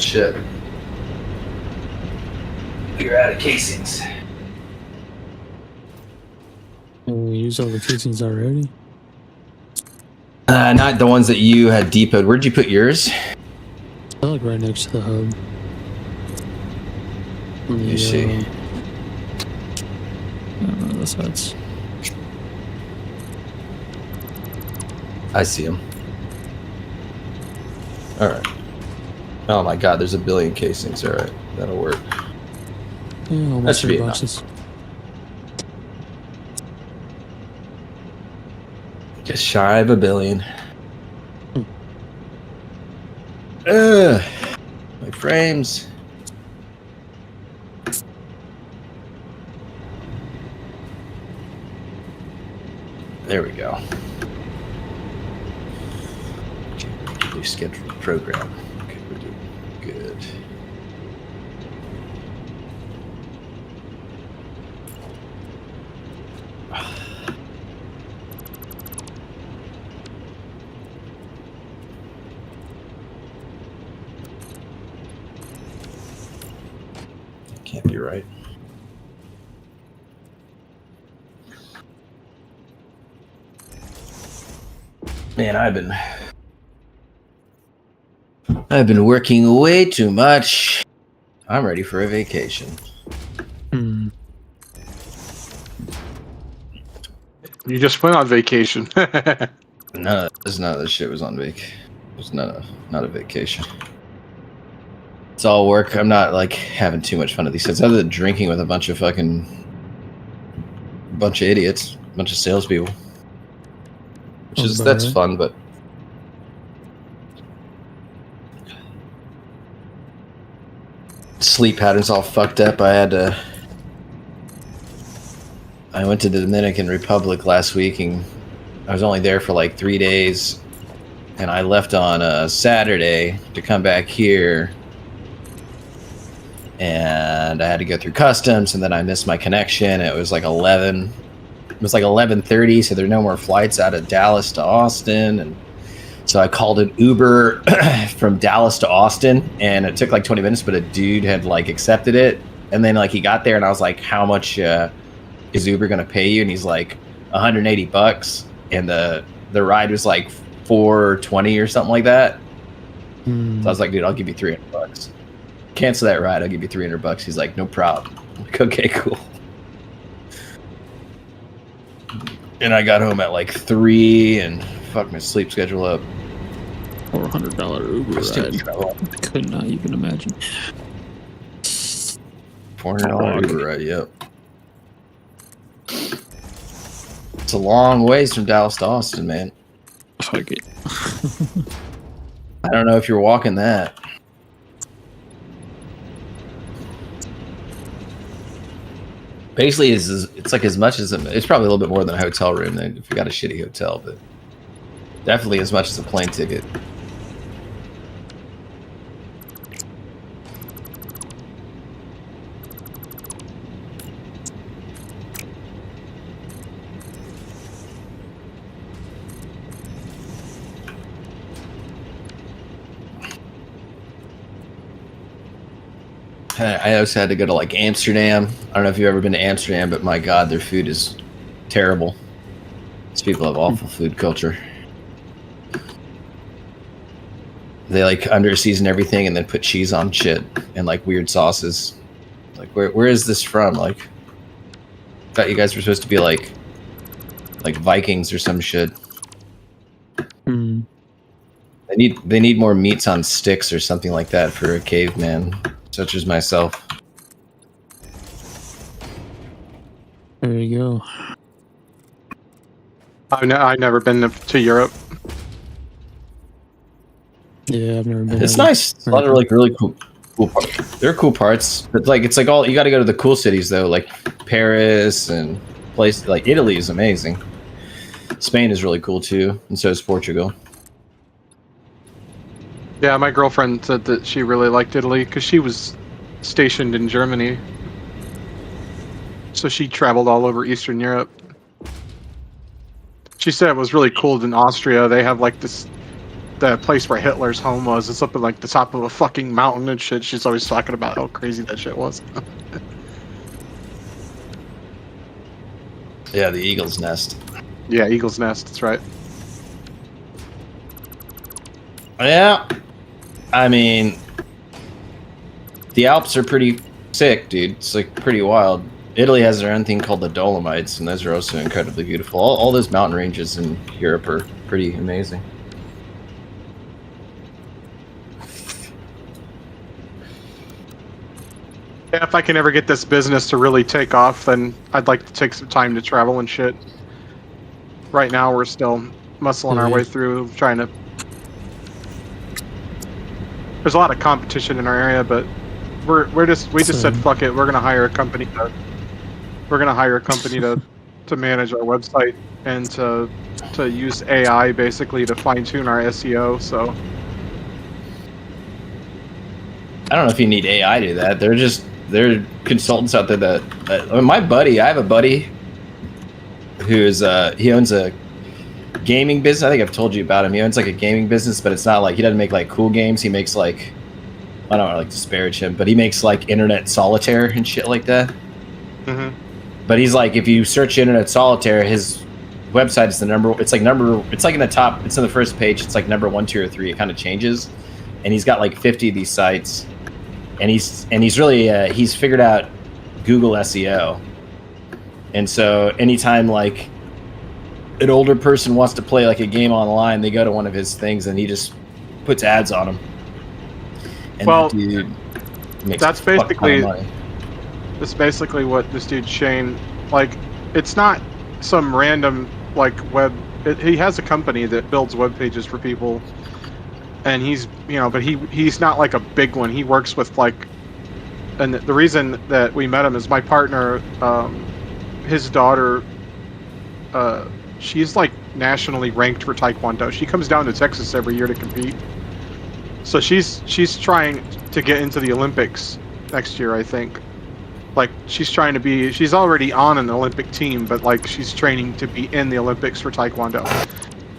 shit. You're out of casings. We use all the casings already. Not the ones that you had depoted. Where'd you put yours? I like right next to the hub. You see. The sides. I see them. All right. Oh my God, there's a billion casings. All right, that'll work. Yeah, almost That should be 3 enough. boxes. Just shy of a billion. My frames. There we go. Okay, new scheduled program. Okay, we're doing good. Can't be right. Man, I've been working way too much. I'm ready for a vacation. Hmm. You just went on vacation. None of this shit was on vac. It was not a vacation. It's all work. I'm not like having too much fun at these sets. Other than drinking with a bunch of idiots, a bunch of salespeople. That's fun, but sleep pattern's all fucked up. I went to the Dominican Republic last week, and I was only there for like 3 days, and I left on a Saturday to come back here, and I had to go through customs, and then I missed my connection. It was like 11:30, so there are no more flights out of Dallas to Austin, and so I called an Uber from Dallas to Austin, and it took like 20 minutes, but a dude had like accepted it, and then like he got there, and I was like, "How much is Uber gonna pay you?" And he's like, $180, and the ride was like $420 or something like that. So I was like, "Dude, I'll give you $300. Cancel that ride. I'll give you $300." He's like, "No problem." I'm like, "Okay, cool." And I got home at like 3 and fucked my sleep schedule up. $400 Uber ride. I could not even imagine. $400 Uber ride, yep. It's a long ways from Dallas to Austin, man. Fuck it. I don't know if you're walking that. Basically, it's like as much as it's probably a little bit more than a hotel room then if you got a shitty hotel, but definitely as much as a plane ticket. I also had to go to like Amsterdam. I don't know if you've ever been to Amsterdam, but my God, their food is terrible. These people have awful food culture. They like under season everything and then put cheese on shit and like weird sauces. Like where is this from? Like, I thought you guys were supposed to be like Vikings or some shit. Hmm. They need more meats on sticks or something like that for a caveman such as myself. There you go. I've never been to Europe. Yeah, I've never been. It's nice. It's a lot of like really cool parts. There are cool parts, but like it's like all you got to go to the cool cities though, like Paris and places like Italy is amazing. Spain is really cool too, and so is Portugal. Yeah, my girlfriend said that she really liked Italy because she was stationed in Germany. So she traveled all over Eastern Europe. She said it was really cool in Austria. They have like this the place where Hitler's home was. It's up in like the top of a fucking mountain and shit. She's always talking about how crazy that shit was. Yeah, the Eagle's Nest. Yeah, Eagle's Nest. That's right. Yeah, I mean, the Alps are pretty sick, dude. It's like pretty wild. Italy has their own thing called the Dolomites, and those are also incredibly beautiful. All those mountain ranges in Europe are pretty amazing. Yeah, if I can ever get this business to really take off, then I'd like to take some time to travel and shit. Right now, we're still muscling our way through, trying to. There's a lot of competition in our area, but we just said fuck it. We're gonna hire a company to. We're gonna hire a company to manage our website and to use AI basically to fine tune our SEO. So I don't know if you need AI to do that. There are consultants out there that I have a buddy who's he owns a gaming business. I think I've told you about him. He owns like a gaming business, but it's not like he doesn't make like cool games. He makes like, I don't want to like disparage him, but he makes like internet solitaire and shit like that. Mm-hmm. But he's like, if you search internet solitaire, his website is it's like in the top, it's in the first page. It's like number 1, 2, or 3. It kind of changes. And he's got like 50 of these sites. And he's really, he's figured out Google SEO. And so anytime like an older person wants to play like a game online, they go to one of his things and he just puts ads on them. And well, that dude makes that's a fuck ton of basically money. that's basically what this dude Shane, like, it's not some random like he has a company that builds web pages for people, and he's, you know, but he's not like a big one. He works with like, and the reason that we met him is my partner, his daughter, she's like nationally ranked for Taekwondo. She comes down to Texas every year to compete. So she's trying to get into the Olympics next year, I think. Like, she's already on an Olympic team, but like she's training to be in the Olympics for Taekwondo.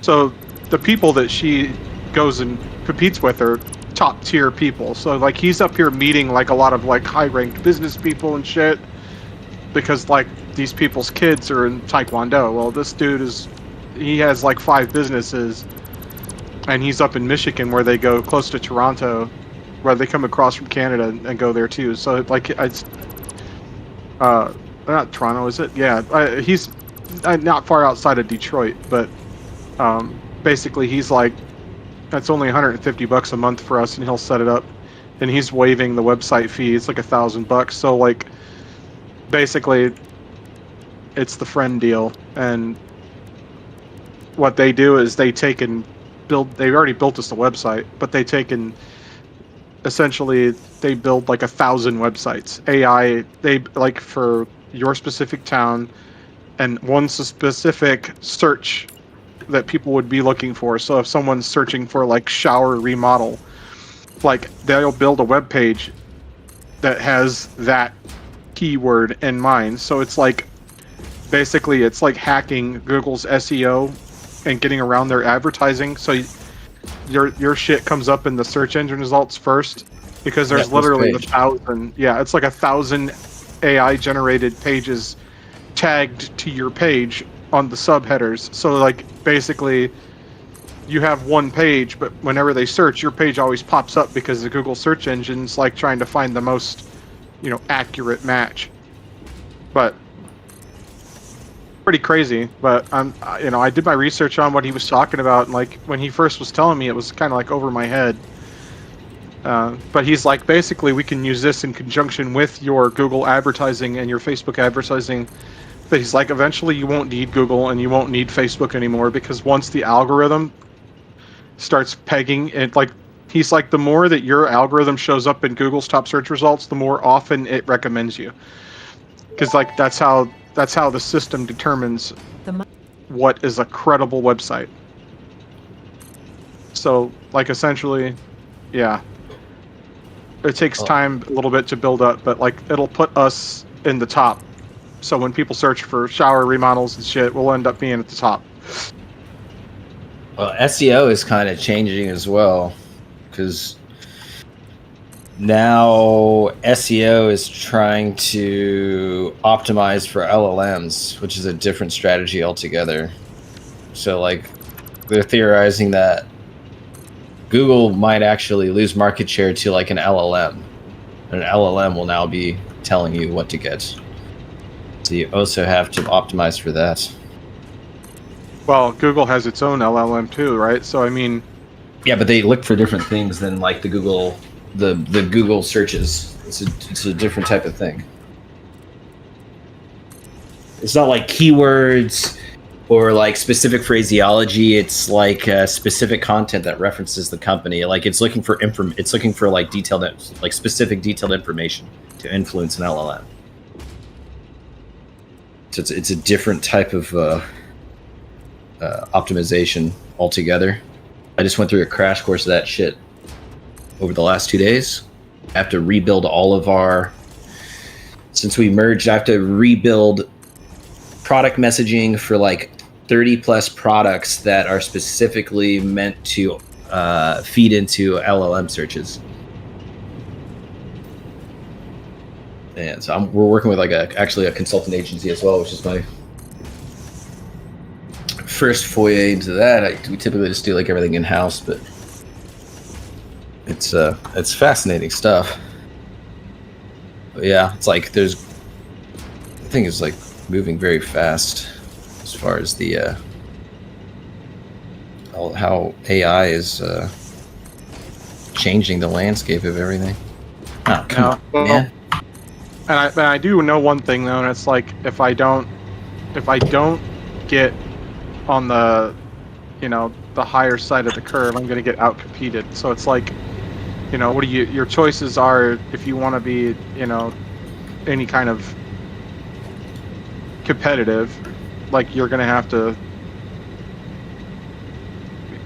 So the people that she goes and competes with are top tier people. So like he's up here meeting like a lot of like high ranked business people and shit, because like these people's kids are in Taekwondo. Well, this dude he has like 5 businesses, and he's up in Michigan where they go close to Toronto, where they come across from Canada and go there too. So like it's not Toronto, is it? Yeah, he's not far outside of Detroit, but basically he's like, that's only $150 a month for us, and he'll set it up, and he's waiving the website fee. It's like $1,000. So like basically it's the friend deal. And what they do is they take and they've already built us the website, but they take and essentially they build like 1,000 websites. AI, they like for your specific town and one specific search that people would be looking for. So if someone's searching for like shower remodel, like they'll build a web page that has that keyword in mind. So it's like basically it's like hacking Google's SEO and getting around their advertising. So your shit comes up in the search engine results first, because there's literally 1,000. Yeah, it's like 1,000 AI generated pages tagged to your page on the subheaders. So like basically you have one page, but whenever they search, your page always pops up because the Google search engine's like trying to find the most, you know, accurate match. But pretty crazy. But you know, I did my research on what he was talking about, and like when he first was telling me, it was kind of like over my head. But he's like, basically we can use this in conjunction with your Google advertising and your Facebook advertising. But he's like, eventually you won't need Google and you won't need Facebook anymore, because once the algorithm starts pegging it, like he's like, the more that your algorithm shows up in Google's top search results, the more often it recommends you, because like that's how the system determines what is a credible website. So like essentially, yeah, it takes time a little bit to build up, but like it'll put us in the top. So when people search for shower remodels and shit, we'll end up being at the top. Well, SEO is kind of changing as well, because now SEO is trying to optimize for LLMs, which is a different strategy altogether. So, like, they're theorizing that Google might actually lose market share to like an LLM. An LLM will now be telling you what to get. So you also have to optimize for that. Well, Google has its own LLM too, right? So I mean, yeah, but they look for different things than like the Google searches. It's a different type of thing. It's not like keywords or like specific phraseology. It's like specific content that references the company. Like it's looking for it's looking for like specific detailed information to influence an LLM. So it's a different type of optimization altogether. I just went through a crash course of that shit over the last 2 days. I have to rebuild all of our, since we merged, I have to rebuild product messaging for like 30 plus products that are specifically meant to feed into LLM searches. And so we're working with like actually a consultant agency as well, which is my first foray into that. We typically just do like everything in house, but it's fascinating stuff. But yeah, it's like the thing is like moving very fast as far as the how AI is changing the landscape of everything. Oh, come on, man. And I do know one thing though, and it's like if I don't get on the the higher side of the curve, I'm going to get outcompeted. So it's like, what do your choices are if you want to be, any kind of competitive, like you're going to have to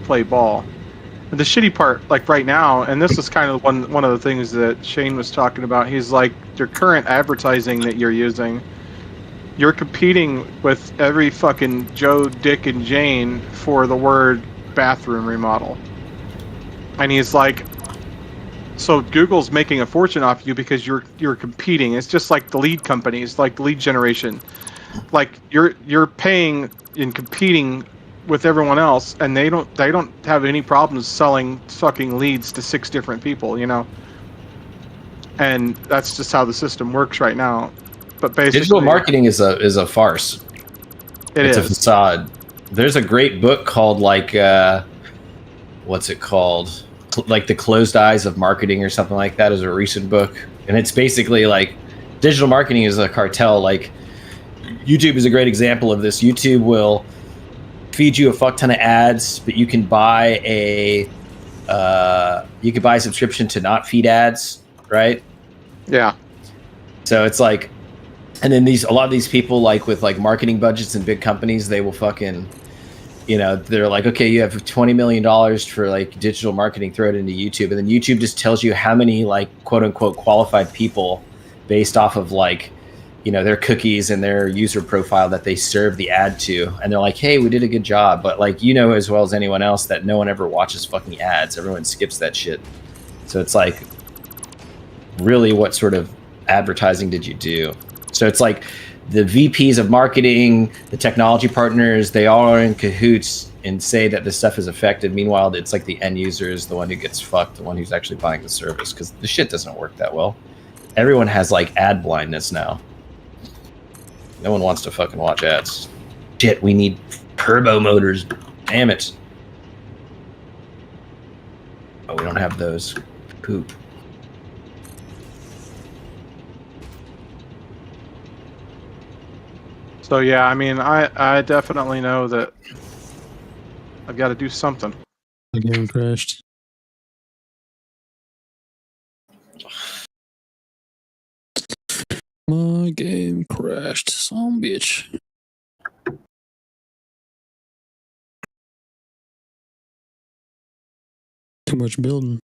play ball. And the shitty part, like right now, and this is kind of one of the things that Shane was talking about, he's like, your current advertising that you're using, you're competing with every fucking Joe, Dick, and Jane for the word bathroom remodel. And he's like, so Google's making a fortune off you because you're competing. It's just like the lead companies, like lead generation. Like you're paying and competing with everyone else, and they don't have any problems selling fucking leads to 6 different people, And that's just how the system works right now. But basically, digital marketing is a farce. It's a facade. There's a great book called like what's it called? Like The Closed Eyes of Marketing or something like that is a recent book. And it's basically like digital marketing is a cartel. Like YouTube is a great example of this. YouTube will feed you a fuck ton of ads, but you can buy a subscription to not feed ads, right? Yeah. So it's like, and then a lot of these people like with like marketing budgets and big companies, they will fucking, they're like, okay, you have $20 million for like digital marketing, throw it into YouTube. And then YouTube just tells you how many like quote unquote qualified people based off of like, their cookies and their user profile that they serve the ad to. And they're like, hey, we did a good job. But like, as well as anyone else that no one ever watches fucking ads. Everyone skips that shit. So it's like, really what sort of advertising did you do? So it's like the VPs of marketing, the technology partners, they all are in cahoots and say that this stuff is effective. Meanwhile, it's like the end user is the one who gets fucked, the one who's actually buying the service, because the shit doesn't work that well. Everyone has like ad blindness now. No one wants to fucking watch ads. Shit, we need turbo motors. Damn it. Oh, we don't have those. Poop. So yeah, I mean, I definitely know that I've got to do something. The game crashed. My game crashed. Some bitch. Too much building.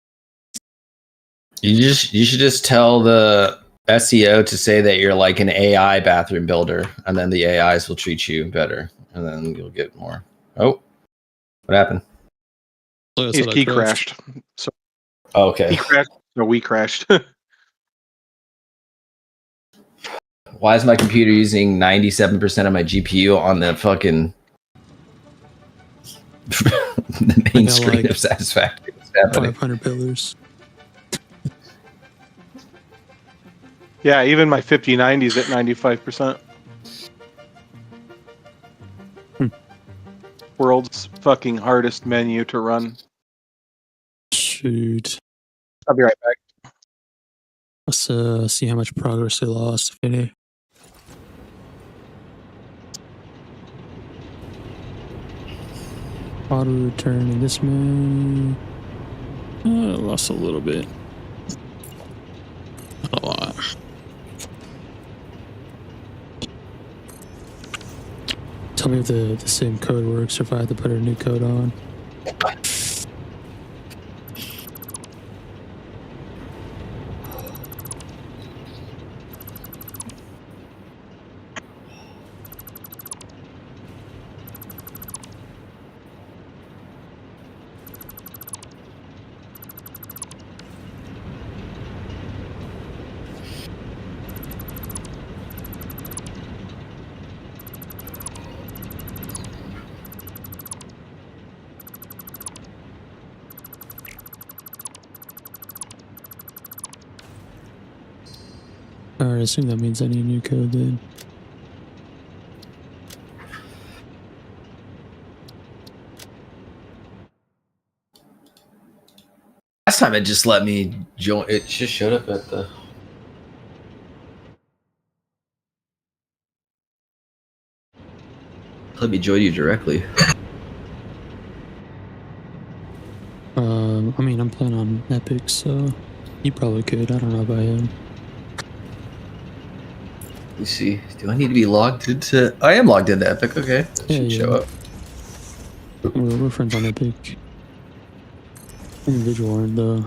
You should just tell the SEO to say that you're like an AI bathroom builder, and then the AIs will treat you better, and then you'll get more. Oh, what happened? I He said I key crashed. So Oh, okay. he crashed. No, we crashed. Why is my computer using 97% of my GPU on the fucking the main got, screen like, of Satisfactory? What's happening? 500 pillars. Yeah, even my 5090's at 95%. World's fucking hardest menu to run. Shoot. I'll be right back. Let's see how much progress they lost, if any. Auto return in this many. Lost a little bit. Not a lot. Tell me if the same code works or if I have to put a new code on. Alright, I assume that means I need a new code then. Last time it just let me join. It just showed up at the. Let me join you directly. I mean, I'm playing on Epic, so you probably could. I don't know about him. Let me see. Do I need to be logged into? I am logged into Epic. Okay, that Yeah, should yeah. show up. We're friends on Epic. Individual aren't though.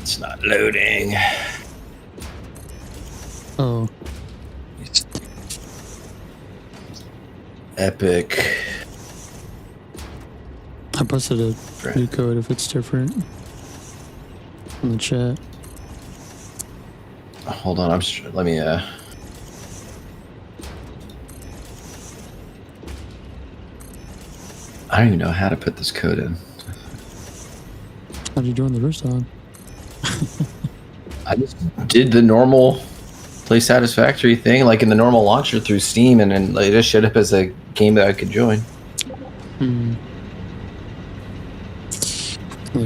It's not loading. Oh, It's Epic. I posted a new code if it's different in the chat. Hold on. Let me. I don't even know how to put this code in. How'd you join the first time? I just did the normal play Satisfactory thing, like in the normal launcher through Steam, and then it just showed up as a game that I could join. Hmm.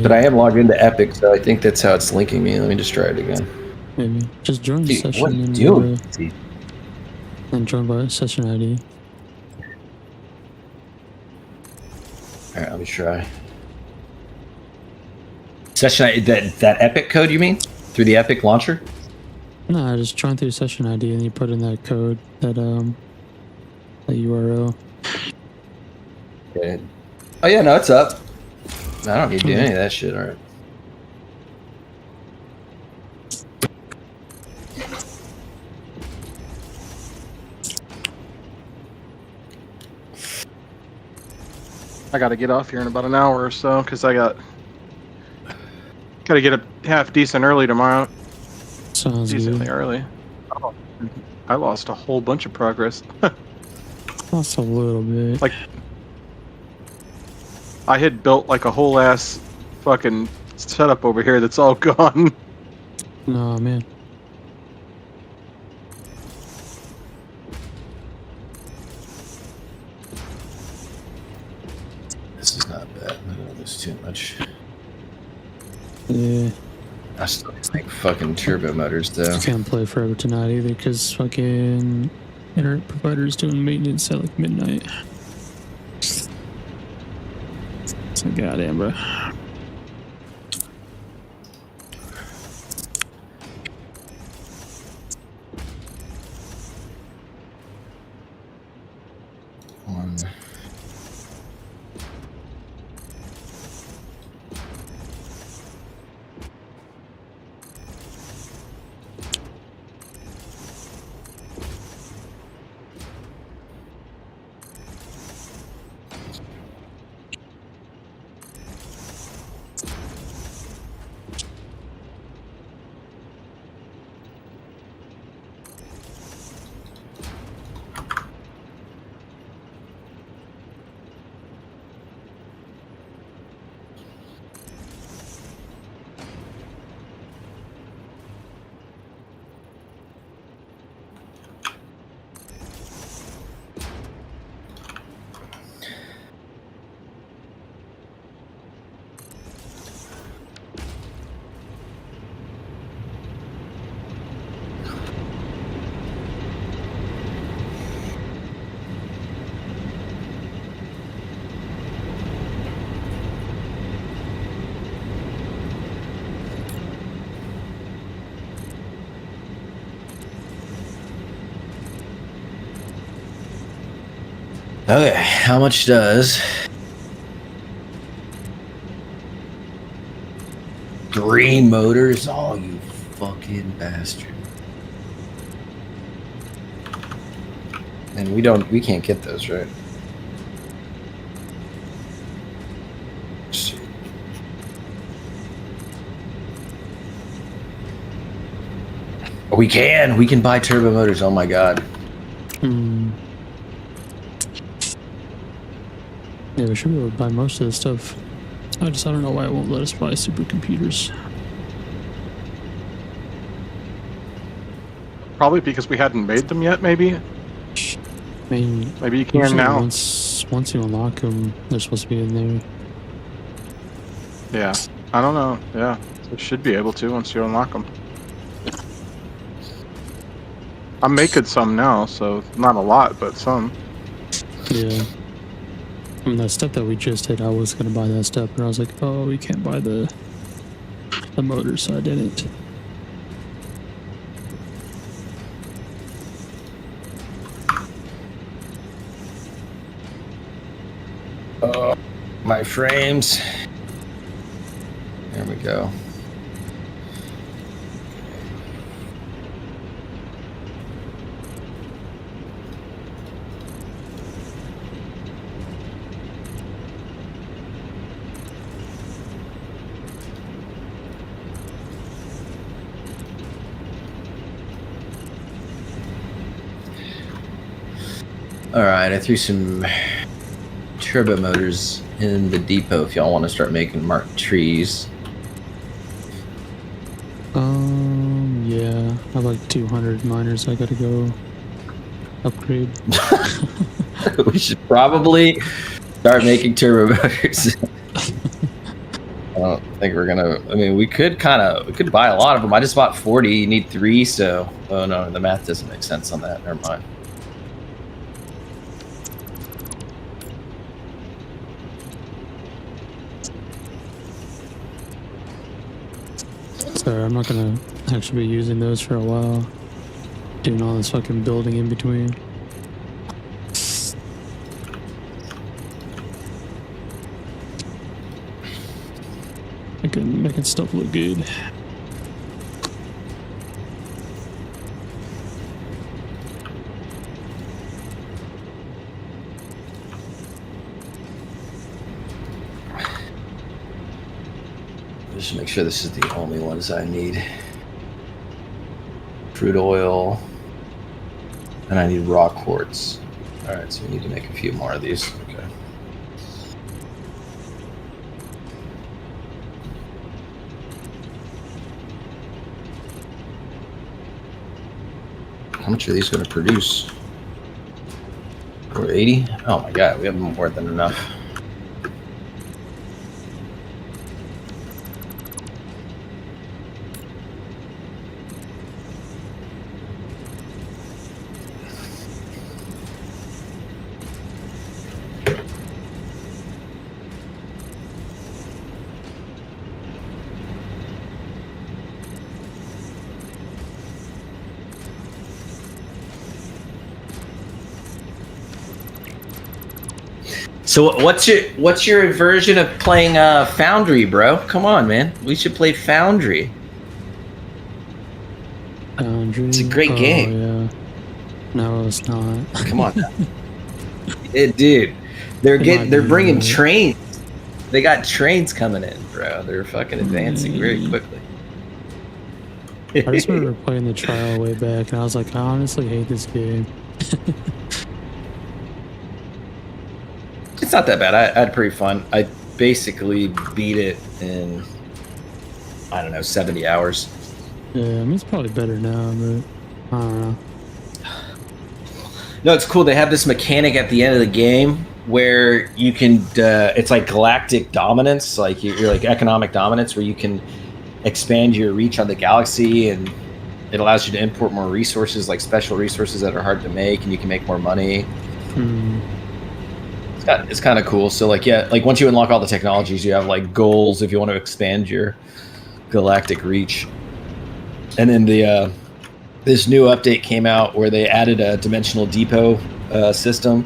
But I am logged into Epic, so I think that's how it's linking me. Let me just try it again. Maybe just join the Dude, session what are you and doing? and join by session ID. All right, let me try. Session ID, that Epic code, you mean? Through the Epic launcher? No, just join through session ID and you put in that code, that URL. Okay. Oh yeah, no, it's up. I don't need to do any of that shit. All right. I got to get off here in about an hour or so because I got to get up half decent early tomorrow. Sounds Decently good. early. Oh, I lost a whole bunch of progress. Lost a little bit. Like, I had built like a whole ass fucking setup over here that's all gone. No, man. This is not bad. I don't lose too much. Yeah. I still think fucking turbo motors though. Can't play forever tonight either because fucking internet providers doing maintenance at like midnight. So goddamn, bro. One. Okay, how much does 3 motors? Oh, you fucking bastard. And we can't get those, right? Shit. Oh, we can buy turbo motors. Oh my god. Yeah, we should be able to buy most of this stuff. I don't know why it won't let us buy supercomputers. Probably because we hadn't made them yet, maybe? I mean, Maybe you can usually now. Once you unlock them, they're supposed to be in there. Yeah. I don't know. Yeah. You should be able to once you unlock them. I'm making some now, so not a lot, but some. Yeah. I mean, that step that we just hit, I was going to buy that step, and I was like, oh, we can't buy the motor, so I didn't. Oh, my frames. There we go. All right, I threw some turbo motors in the depot if y'all want to start making marked trees. Yeah, I have like 200 miners I gotta go upgrade. We should probably start making turbo motors. I don't think we're gonna. I mean, we could buy a lot of them. I just bought 40. You need 3, so oh no, the math doesn't make sense on that. Never mind. Sorry, I'm not gonna actually be using those for a while. Doing all this fucking building in between. Making stuff look good. Just make sure this is the only ones I need. Fruit oil. And I need raw quartz. Alright, so we need to make a few more of these. Okay. How much are these going to produce? Or 80? Oh my god, we have more than enough. So what's your version of playing Foundry, bro? Come on, man. We should play Foundry. Foundry. It's a great game. Yeah. No, it's not. Come on. Dude, they're bringing trains. They got trains coming in, bro. They're fucking advancing very quickly. I just remember playing the trial way back, and I was like, I honestly hate this game. It's not that bad. I had pretty fun. I basically beat it in, I don't know, 70 hours. Yeah, I mean, it's probably better now, but I don't know. No, it's cool. They have this mechanic at the end of the game where you can, it's like galactic dominance, like you're like economic dominance, where you can expand your reach on the galaxy, and it allows you to import more resources, like special resources that are hard to make, and you can make more money. It's kind of cool. So like, yeah, like once you unlock all the technologies, you have like goals if you want to expand your galactic reach. And then the this new update came out where they added a dimensional depot system.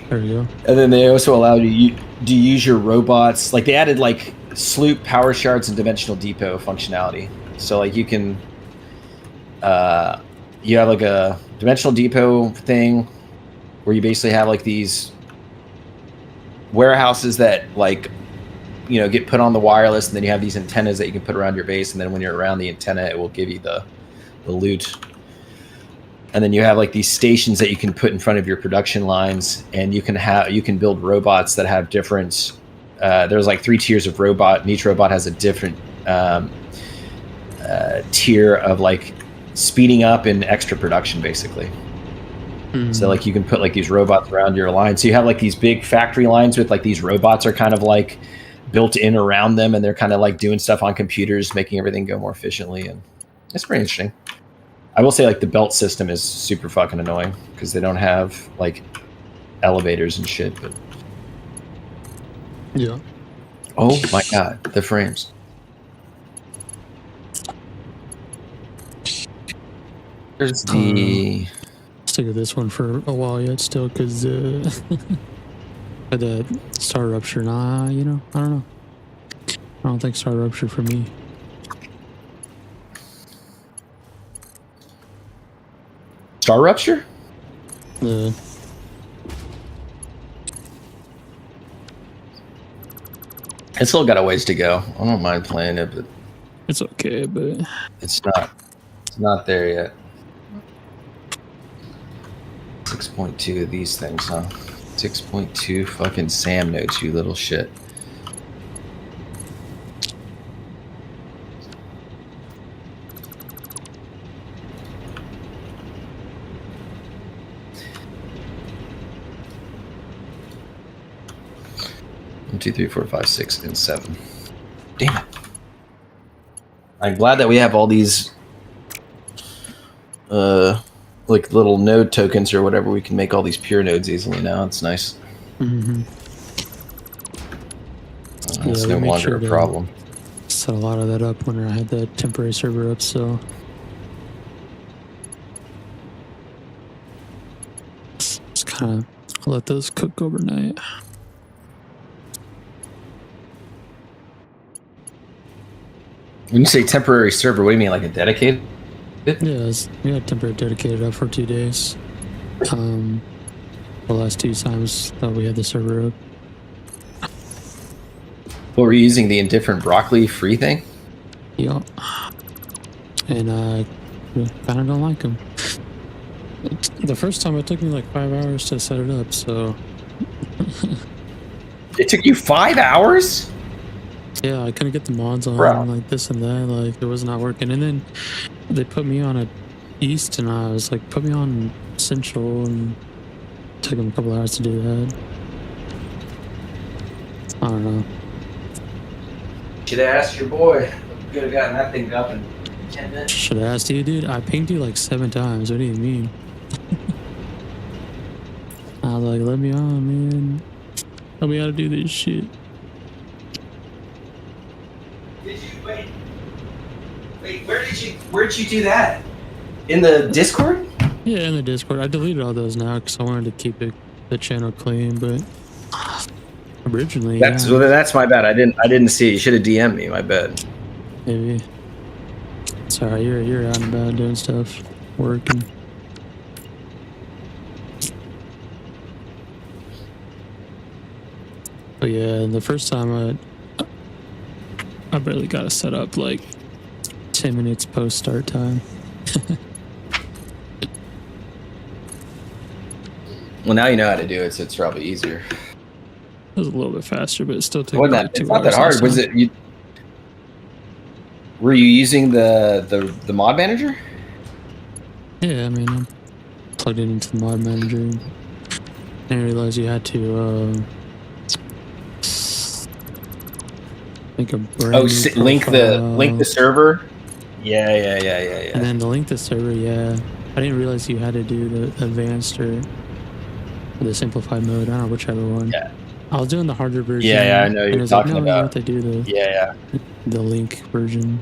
There you go. And then they also allowed you to use your robots. Like they added like sloop, power shards, and dimensional depot functionality. So like you can, you have like a dimensional depot thing where you basically have like these warehouses that like, you know, get put on the wireless, and then you have these antennas that you can put around your base, and then when you're around the antenna, it will give you the loot. And then you have like these stations that you can put in front of your production lines, and you can build robots that have different there's like 3 tiers of robot, and each robot has a different tier of like speeding up and extra production, basically. So like you can put like these robots around your line. So you have like these big factory lines with like these robots are kind of like built in around them, and they're kind of like doing stuff on computers, making everything go more efficiently. And it's pretty interesting. I will say like the belt system is super fucking annoying because they don't have like elevators and shit. But yeah. Oh my god, the frames. There's the Stick with this one for a while yet still, because the Star Rupture, you know, I don't know. I don't think Star Rupture for me. Star Rupture? The It's still got a ways to go. I don't mind playing it, but it's okay, but it's not there yet. 6.2 of these things, huh? 6.2 fucking SAM nodes, you little shit. One, 2, 3, 4, 5, 6, and 7. Damn it. I'm glad that we have all these like little node tokens or whatever. We can make all these pure nodes easily now. It's nice. It's no longer a problem. Set a lot of that up when I had the temporary server up, so just kind of let those cook overnight. When you say temporary server, what do you mean, like a dedicated? Yeah, we had temporary dedicated up for 2 days. The last 2 times that we had the server up. What were you using, the indifferent broccoli free thing? Yeah. And I kind of don't like them. The first time it took me like 5 hours to set it up, so. It took you 5 hours? Yeah, I couldn't get the mods on, like this and that, like it was not working. And then they put me on a East, and I was like, put me on Central, and it took them a couple hours to do that. I don't know. Should have asked your boy. Could have gotten that thing up in 10 minutes. Should have asked you, dude. I pinged you like 7 times. What do you mean? I was like, let me on, man. Tell me how to do this shit. Did you wait, where'd you do that? In the Discord? Yeah, in the Discord. I deleted all those now because I wanted to keep the channel clean, but Originally, That's yeah, well, that's my bad. I didn't see it. You should have DM'd me. My bad. maybe. Sorry, you're out and about doing stuff, working. But yeah, the first time I barely got it set up like 10 minutes post start time. Well, now you know how to do it, so it's probably easier. It was a little bit faster, but it still took Well, like 2 it's not that hours hard. Was it? Were you using the mod manager? Yeah, I mean, I plugged it into the mod manager. I didn't realize you had to make a brand new link profile. the server. Yeah. And then to link the server, yeah. I didn't realize you had to do the advanced or the simplified mode. I don't know, whichever one. Yeah. I was doing the harder version. Yeah, I know you're talking like, no, about. you have to do the link version.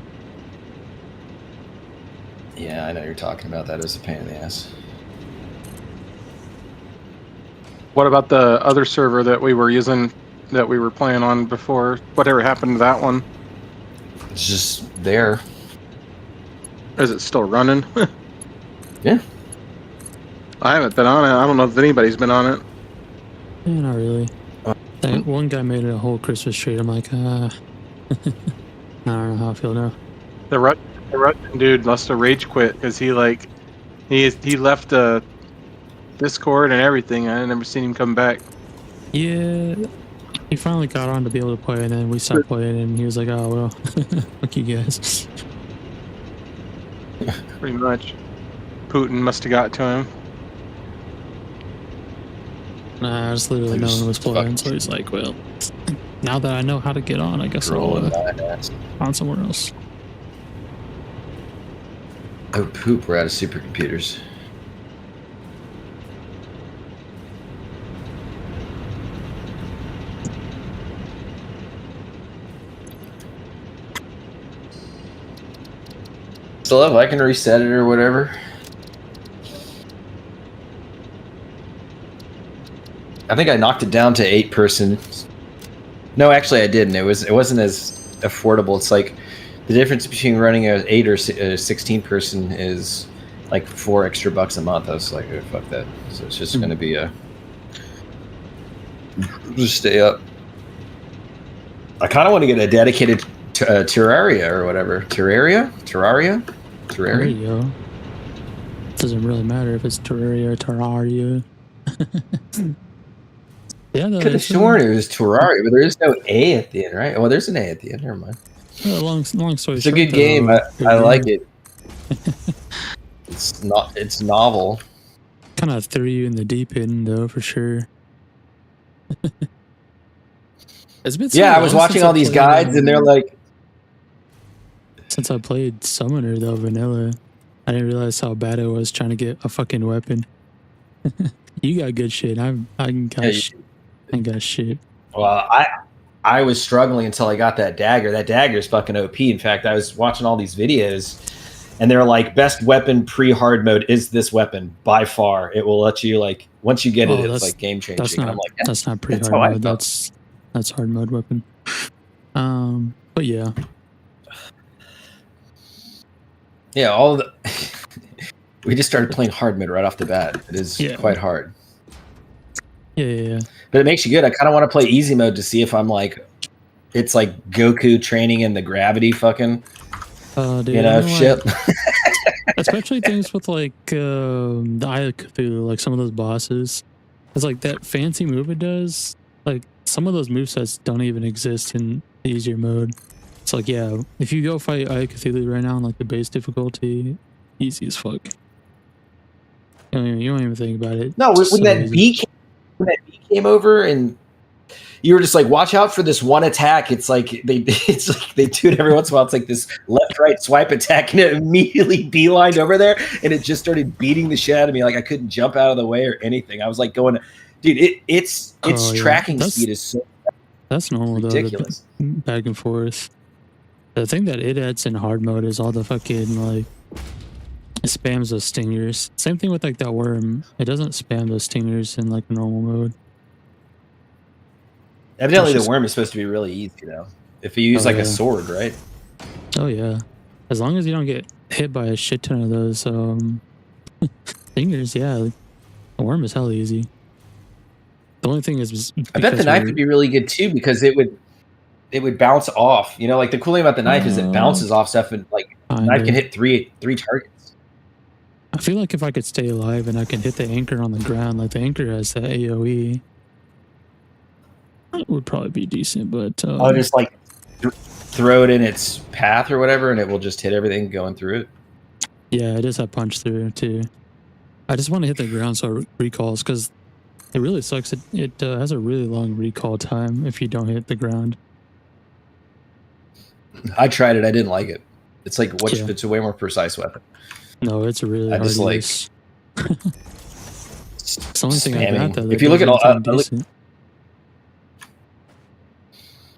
Yeah, I know you're talking about. That is a pain in the ass. What about the other server that we were using, that we were playing on before? Whatever happened to that one? It's just there. Is it still running? Yeah. I haven't been on it. I don't know if anybody's been on it. Yeah, not really. One guy made it a whole Christmas tree. I'm like, I don't know how I feel now. The Russian dude must have rage quit because he left Discord and everything. I never seen him come back. Yeah, he finally got on to be able to play, and then we stopped playing, and he was like, "Oh well, fuck you guys." Pretty much. Putin must have got to him. Nah, I just literally no one was playing, so he's like, "Well, now that I know how to get on, I guess I'll on somewhere else." Oh poop! We're out of supercomputers. Still up, I can reset it or whatever. I think I knocked it down to 8-person. No, actually I didn't. It wasn't as affordable. It's like the difference between running an 8 or 16-person is like $4 extra a month. I was like, oh, fuck that. So it's just going to be just stay up. I kind of want to get a dedicated Terraria or whatever. Terraria. There you go. Doesn't really matter if it's Terraria or Terraria. Yeah, could have sworn it was Terraria, but there is no A at the end, right? Well, there's an A at the end. Never mind. Long story short, it's a good game. I like it. It's novel. Kind of threw you in the deep end, though, for sure. It's been so I was watching all these guides, and they're like, since I played Summoner, though, vanilla, I didn't realize how bad it was trying to get a fucking weapon. You got good shit. I ain't got shit. Well, I was struggling until I got that dagger. That dagger is fucking OP. In fact, I was watching all these videos, and they're like, best weapon pre-hard mode is this weapon by far. It will let you, like, once you get it, it's like game changing. That's not, I'm like, that's not pre-hard mode. That's hard mode weapon. But yeah. Yeah, all the we just started playing hard mode right off the bat. It is quite hard. Yeah. But it makes you good. I kind of want to play easy mode to see if I'm like, it's like Goku training in the gravity fucking, dude, shit. Especially things with like the Eye of Cthulhu, like some of those bosses. It's like that fancy move it does. Like some of those movesets don't even exist in the easier mode. It's like, yeah, if you go fight Eye of Cthulhu right now on like the base difficulty, easy as fuck. You don't even think about it. No, when that bee came over and you were just like, watch out for this one attack. It's like they do it every once in a while. It's like this left-right swipe attack, and it immediately beelined over there, and it just started beating the shit out of me. Like I couldn't jump out of the way or anything. I was like going, dude, its tracking speed is so normal, ridiculous. Though, back and forth. The thing that it adds in hard mode is all the fucking like it spams those stingers. Same thing with like that worm. It doesn't spam those stingers in like normal mode. Evidently, That's the worm is supposed to be really easy, though. If you use a sword, right? Oh yeah, as long as you don't get hit by a shit ton of those fingers, yeah, the worm is hell easy. The only thing is, I bet the knife would be really good too because it would bounce off. You know, like the cool thing about the knife is it bounces off stuff, and like the knife can hit three targets. I feel like if I could stay alive and I can hit the anchor on the ground, like the anchor has the AOE, it would probably be decent. But I'll just like throw it in its path or whatever, and it will just hit everything going through it. Yeah, it does have punch through too. I just want to hit the ground so it recalls, because it really sucks. It has a really long recall time if you don't hit the ground. I tried it. I didn't like it. It's like it's a way more precise weapon. No, it's a really hard use. It's the only thing I got though. If you look at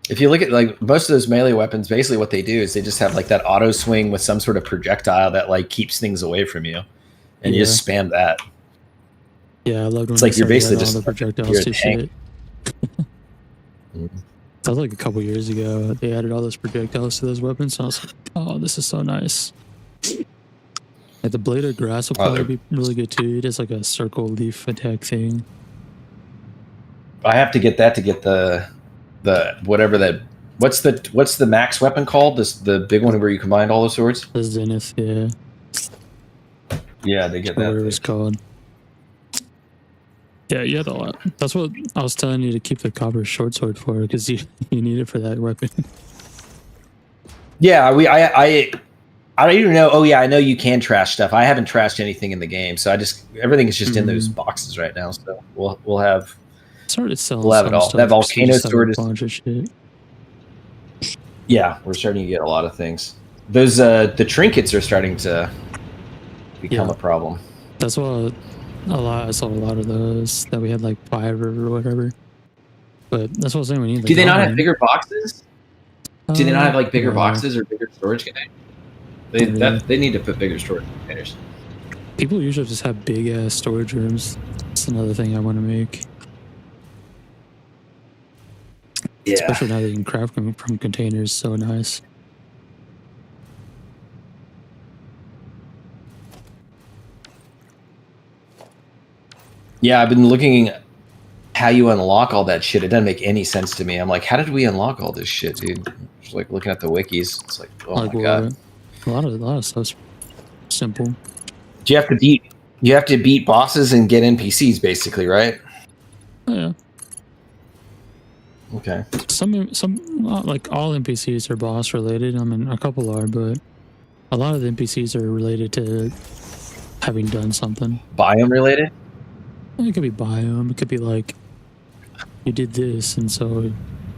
if you look at like most of those melee weapons, basically what they do is they just have like that auto swing with some sort of projectile that like keeps things away from you, and you just spam that. Yeah, I loved when it's like you're basically just the projectiles to shit. That was like a couple years ago. They added all those projectiles to those weapons. So I was like, oh, this is so nice. Like the blade of grass will probably be really good too. It is like a circle leaf attack thing. I have to get that to get the whatever that. What's the max weapon called? The big one where you combined all the swords. The Zenith, yeah. Yeah, they get that. Whatever it's called. Yeah, you had a lot. That's what I was telling you to keep the copper short sword for, because you need it for that weapon. Yeah, I don't even know. Oh yeah, I know you can trash stuff. I haven't trashed anything in the game, so everything is just in those boxes right now. So we'll have. Started selling. We'll have it all. That volcano sword is. Yeah, we're starting to get a lot of things. Those the trinkets are starting to become a problem. That's why I saw a lot of those that we had like 5 or whatever. But that's what I was saying. We need. Do they not have bigger boxes? Do they not have like bigger boxes or bigger storage containers? They need to put bigger storage containers. People usually just have big ass storage rooms. That's another thing I want to make. Yeah. Especially now that you can craft them from containers, so nice. Yeah, I've been looking how you unlock all that shit. It doesn't make any sense to me. I'm like, how did we unlock all this shit, dude? Just like looking at the wikis. It's like, oh my god. A lot of stuff's simple. Do you have to beat bosses and get NPCs basically, right? Oh, yeah. Okay. Some like all NPCs are boss related. I mean, a couple are, but a lot of the NPCs are related to having done something. Biome related? It could be biome. It could be like you did this, and so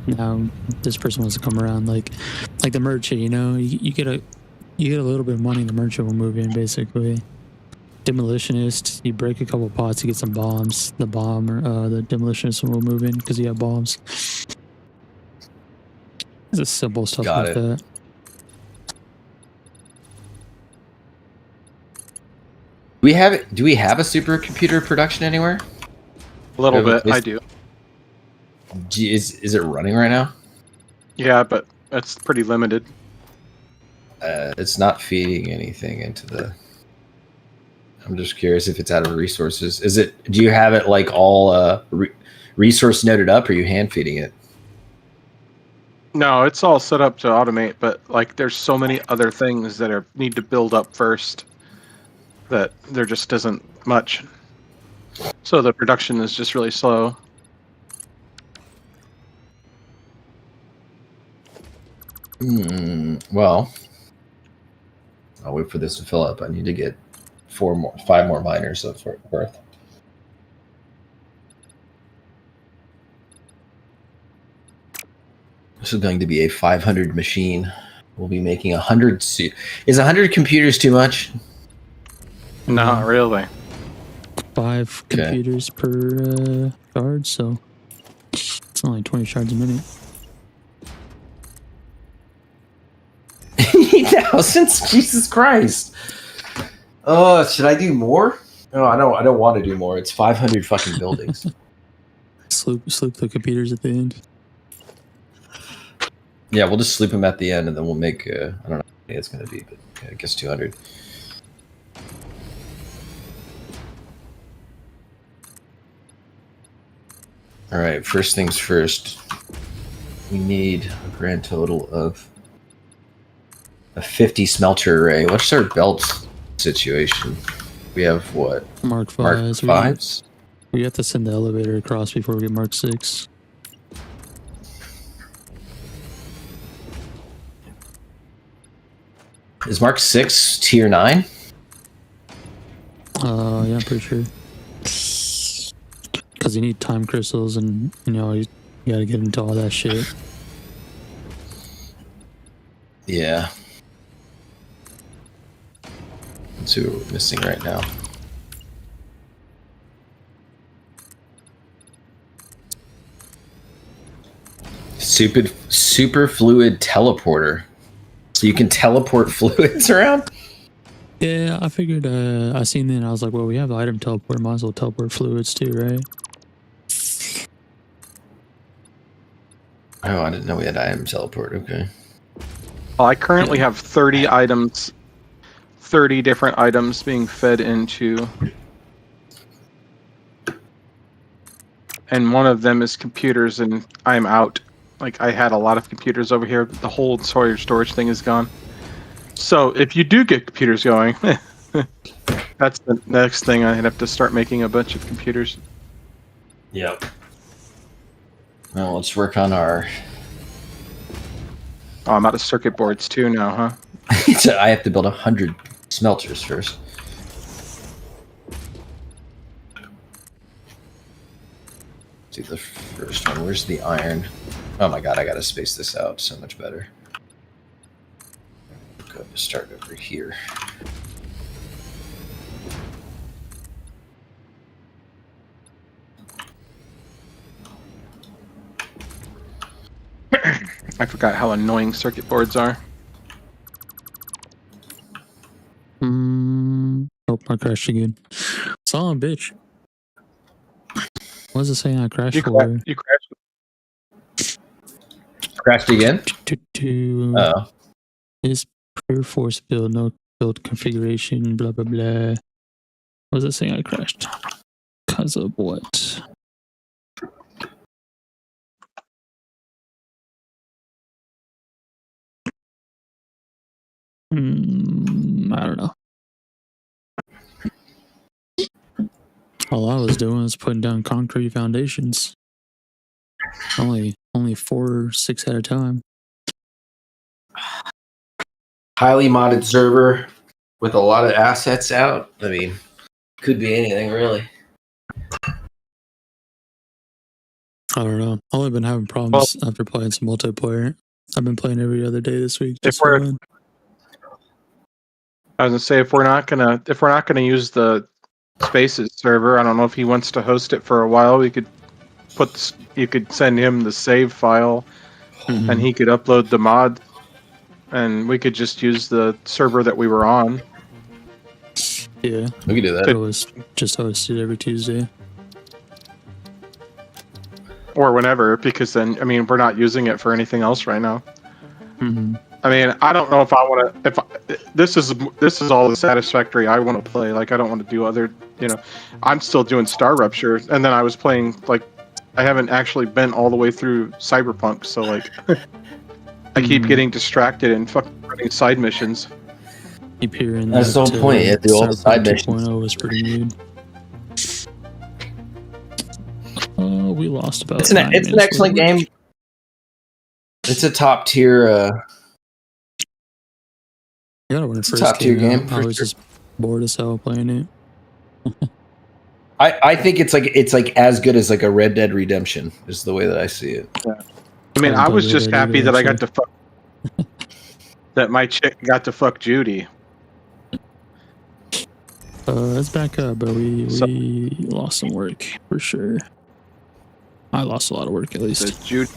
now this person wants to come around. Like the merchant, you know, you get a little bit of money. The merchant will move in basically. Demolitionist, you break a couple pots, you get some bombs. The demolitionist will move in because you have bombs. It's just simple stuff like that. Do we have a supercomputer production anywhere? A little bit, I do. Is it running right now? Yeah, but it's pretty limited. It's not feeding anything into the. I'm just curious if it's out of resources. Do you have it like all resource noted up, or are you hand feeding it? No, it's all set up to automate, but like there's so many other things that need to build up first that there just isn't much. So the production is just really slow. Well, I'll wait for this to fill up. I need to get 5 more miners of worth. This is going to be a 500 machine. We'll be making 100. Is 100 computers too much? Not really. 5 computers per shard, so it's only 20 shards a minute. 8,000? Jesus Christ! Oh, should I do more? No, I don't want to do more. It's 500 fucking buildings. Sloop the computers at the end. Yeah, we'll just sleep them at the end, and then we'll make. I don't know how many it's going to be, but I guess 200. All right. First things first. We need a grand total of a 50 smelter array. What's our belt situation? We have what? Mark 5s. Mark 5s? We have to send the elevator across before we get Mark 6. Is Mark 6 tier 9? Yeah, I'm pretty sure. Because you need time crystals and, you gotta get into all that shit. Yeah. That's who we're missing right now. Super fluid teleporter. So you can teleport fluids around? Yeah, I figured, I seen that and I was like, well, we have the item teleport, might as well teleport fluids too, right? Oh, I didn't know we had item teleport. Okay. Well, I currently have 30 items, 30 different items being fed into, and one of them is computers, and I'm out. Like, I had a lot of computers over here. The whole Sawyer storage thing is gone. So if you do get computers going, that's the next thing. I'd have to start making a bunch of computers. Yep. Well, let's work on our... Oh, I'm out of circuit boards too now, huh? So I have to build 100 smelters first. Do the first one. Where's the iron? Oh my god, I gotta space this out so much better. Go to start over here. I forgot how annoying circuit boards are. Oh, I crashed again. Son of a bitch. What was it saying I crashed for? You crashed. Crashed again? Oh. Is pure force build, no build configuration, blah blah blah. What was it saying I crashed? Because of what? I don't know. All I was doing was putting down concrete foundations. Only 4 or 6 at a time. Highly modded server with a lot of assets out. I mean, could be anything really. I don't know. I've only been having problems after playing some multiplayer. I've been playing every other day this week. Just I was gonna say if we're not gonna use the Spaces server, I don't know if he wants to host it for a while. You could send him the save file, and he could upload the mod, and we could just use the server that we were on. Yeah, we could do that. It was just hosted every Tuesday. Or whenever, because then, I mean, we're not using it for anything else right now. I mean, I don't know if I want to. This is all the satisfactory I want to play. Like, I don't want to do other. I'm still doing Star Rupture, and then I was playing like, I haven't actually been all the way through Cyberpunk, so like, I keep getting distracted and fucking running side missions. Keep hearing that's the whole point. You do all the side missions. 2.0 was pretty good. We lost about. It's an excellent game. It's a top tier. Yeah, when it first top tier game. I was just bored as hell playing it. I think it's like as good as like a Red Dead Redemption is the way that I see it. Yeah. I mean, I was just happy that I got to fuck. That my chick got to fuck Judy. Let's back up, but we lost some work for sure. I lost a lot of work at least. Judy.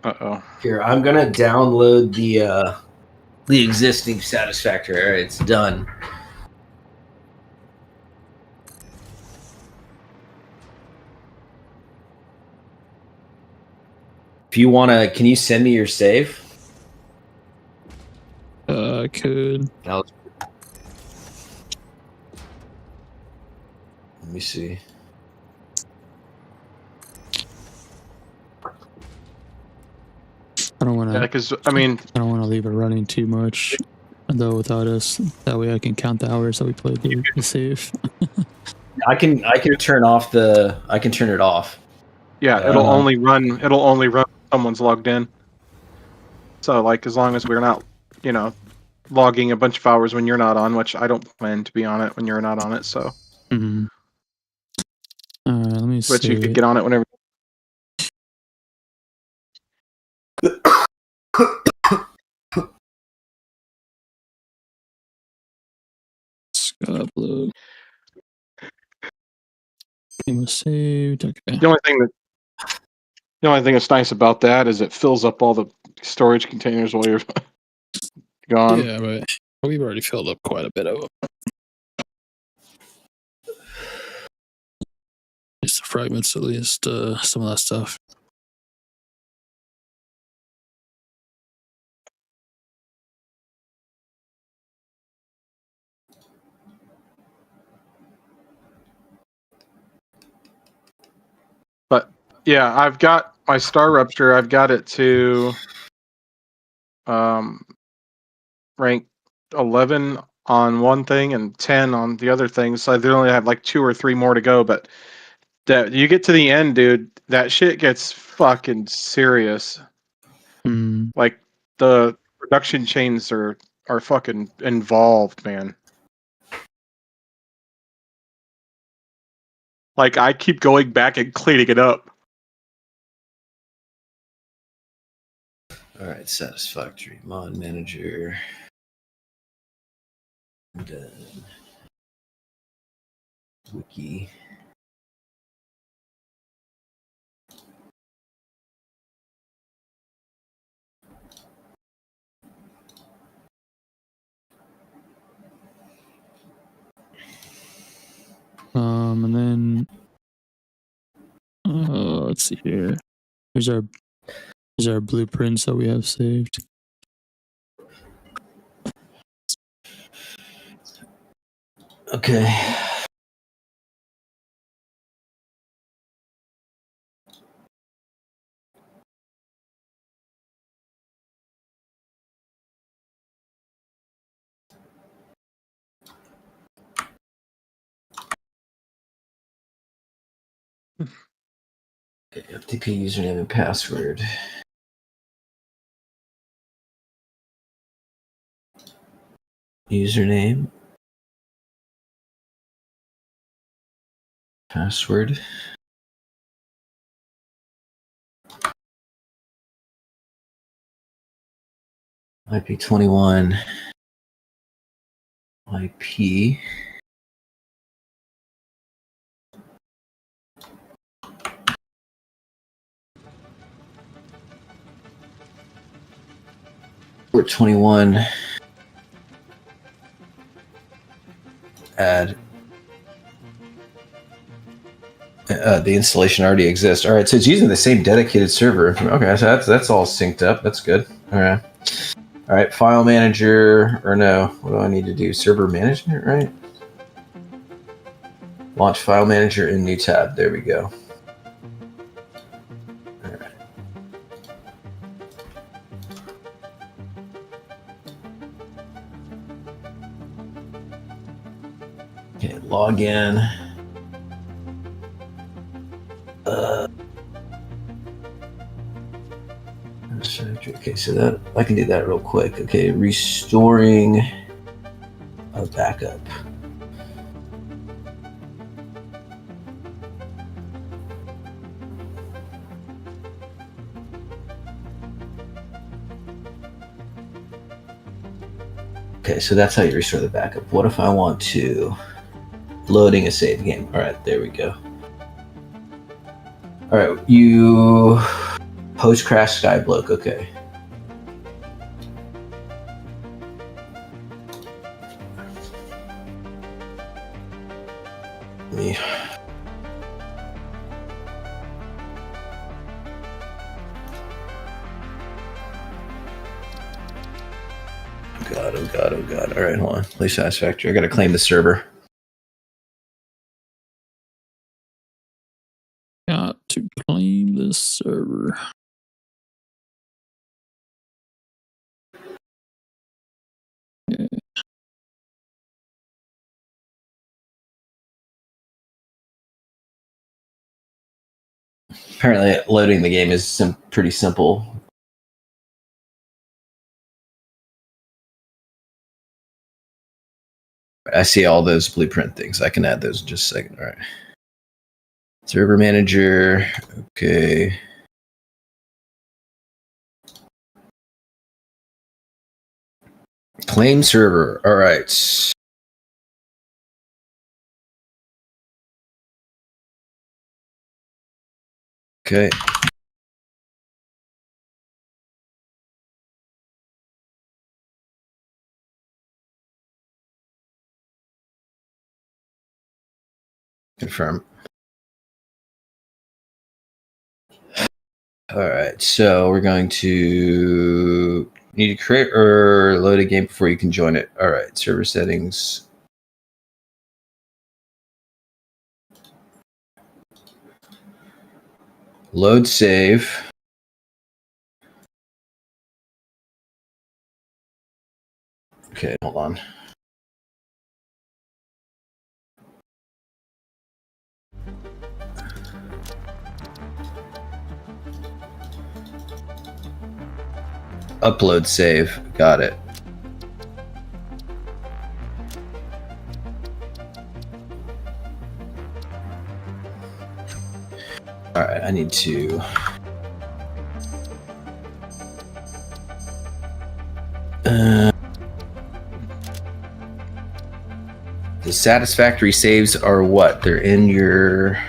Uh-oh. Here, I'm gonna download the existing Satisfactory. All right, it's done. If you wanna, can you send me your save? I could. Let me see. I don't want Yeah, to. because I mean, I don't want to leave it running too much, though, without us. That way, I can count the hours that we played the save. I can turn off the. I can turn it off. yeah, it'll only run. It'll only run if someone's logged in. So like, as long as we're not, logging a bunch of hours when you're not on, which I don't plan to be on it when you're not on it. So. Mm-hmm. All right, let me see. But you could get on it whenever. Upload. Game was saved. Okay. The only thing that's nice about that is it fills up all the storage containers while you're gone. Yeah, but we've already filled up quite a bit of them. Just the fragments, at least some of that stuff. But yeah, I've got my Star Rupture. I've got it to rank 11 on one thing and 10 on the other thing. So I only have like 2 or 3 more to go. But that you get to the end, dude, that shit gets fucking serious. Mm. Like the production chains are fucking involved, man. Like I keep going back and cleaning it up. All right, satisfactory mod manager. Done. Wiki. And then let's see here. Here's our blueprints that we have saved. Okay. FTP username and password. Username. Password. IP21. IP. Port 21. Add. The installation already exists. All right, so it's using the same dedicated server. Okay, so that's all synced up. That's good. All right. File manager, or no? What do I need to do? Server management, right? Launch file manager in new tab. There we go. All right. Okay, log in. Okay, so that I can do that real quick. Okay, restoring a backup. Okay, so that's how you restore the backup. What if I want to loading a save game? All right, there we go. All right, you post crash skyblock. Okay. Me. god, oh god. Alright, hold on. Play satisfactory. I gotta claim the server. Got to claim this server. Yeah. Apparently, loading the game is pretty simple. I see all those blueprint things. I can add those in just a second. All right. Server manager. Okay. Claim server. All right. Okay. Confirm. All right. So we're going to need to create or load a game before you can join it. All right. Server settings. Load save. Okay, hold on. Upload save. Got it. All right, I need to. The satisfactory saves are what? They're in your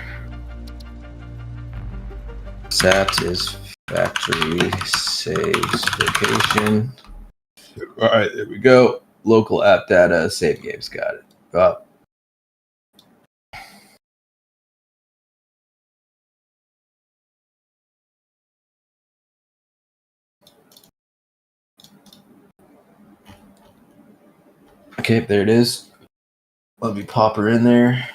satisfactory saves location. All right, there we go. Local app data, save games. Got it. Oh. Okay, there it is. Let me pop her in there.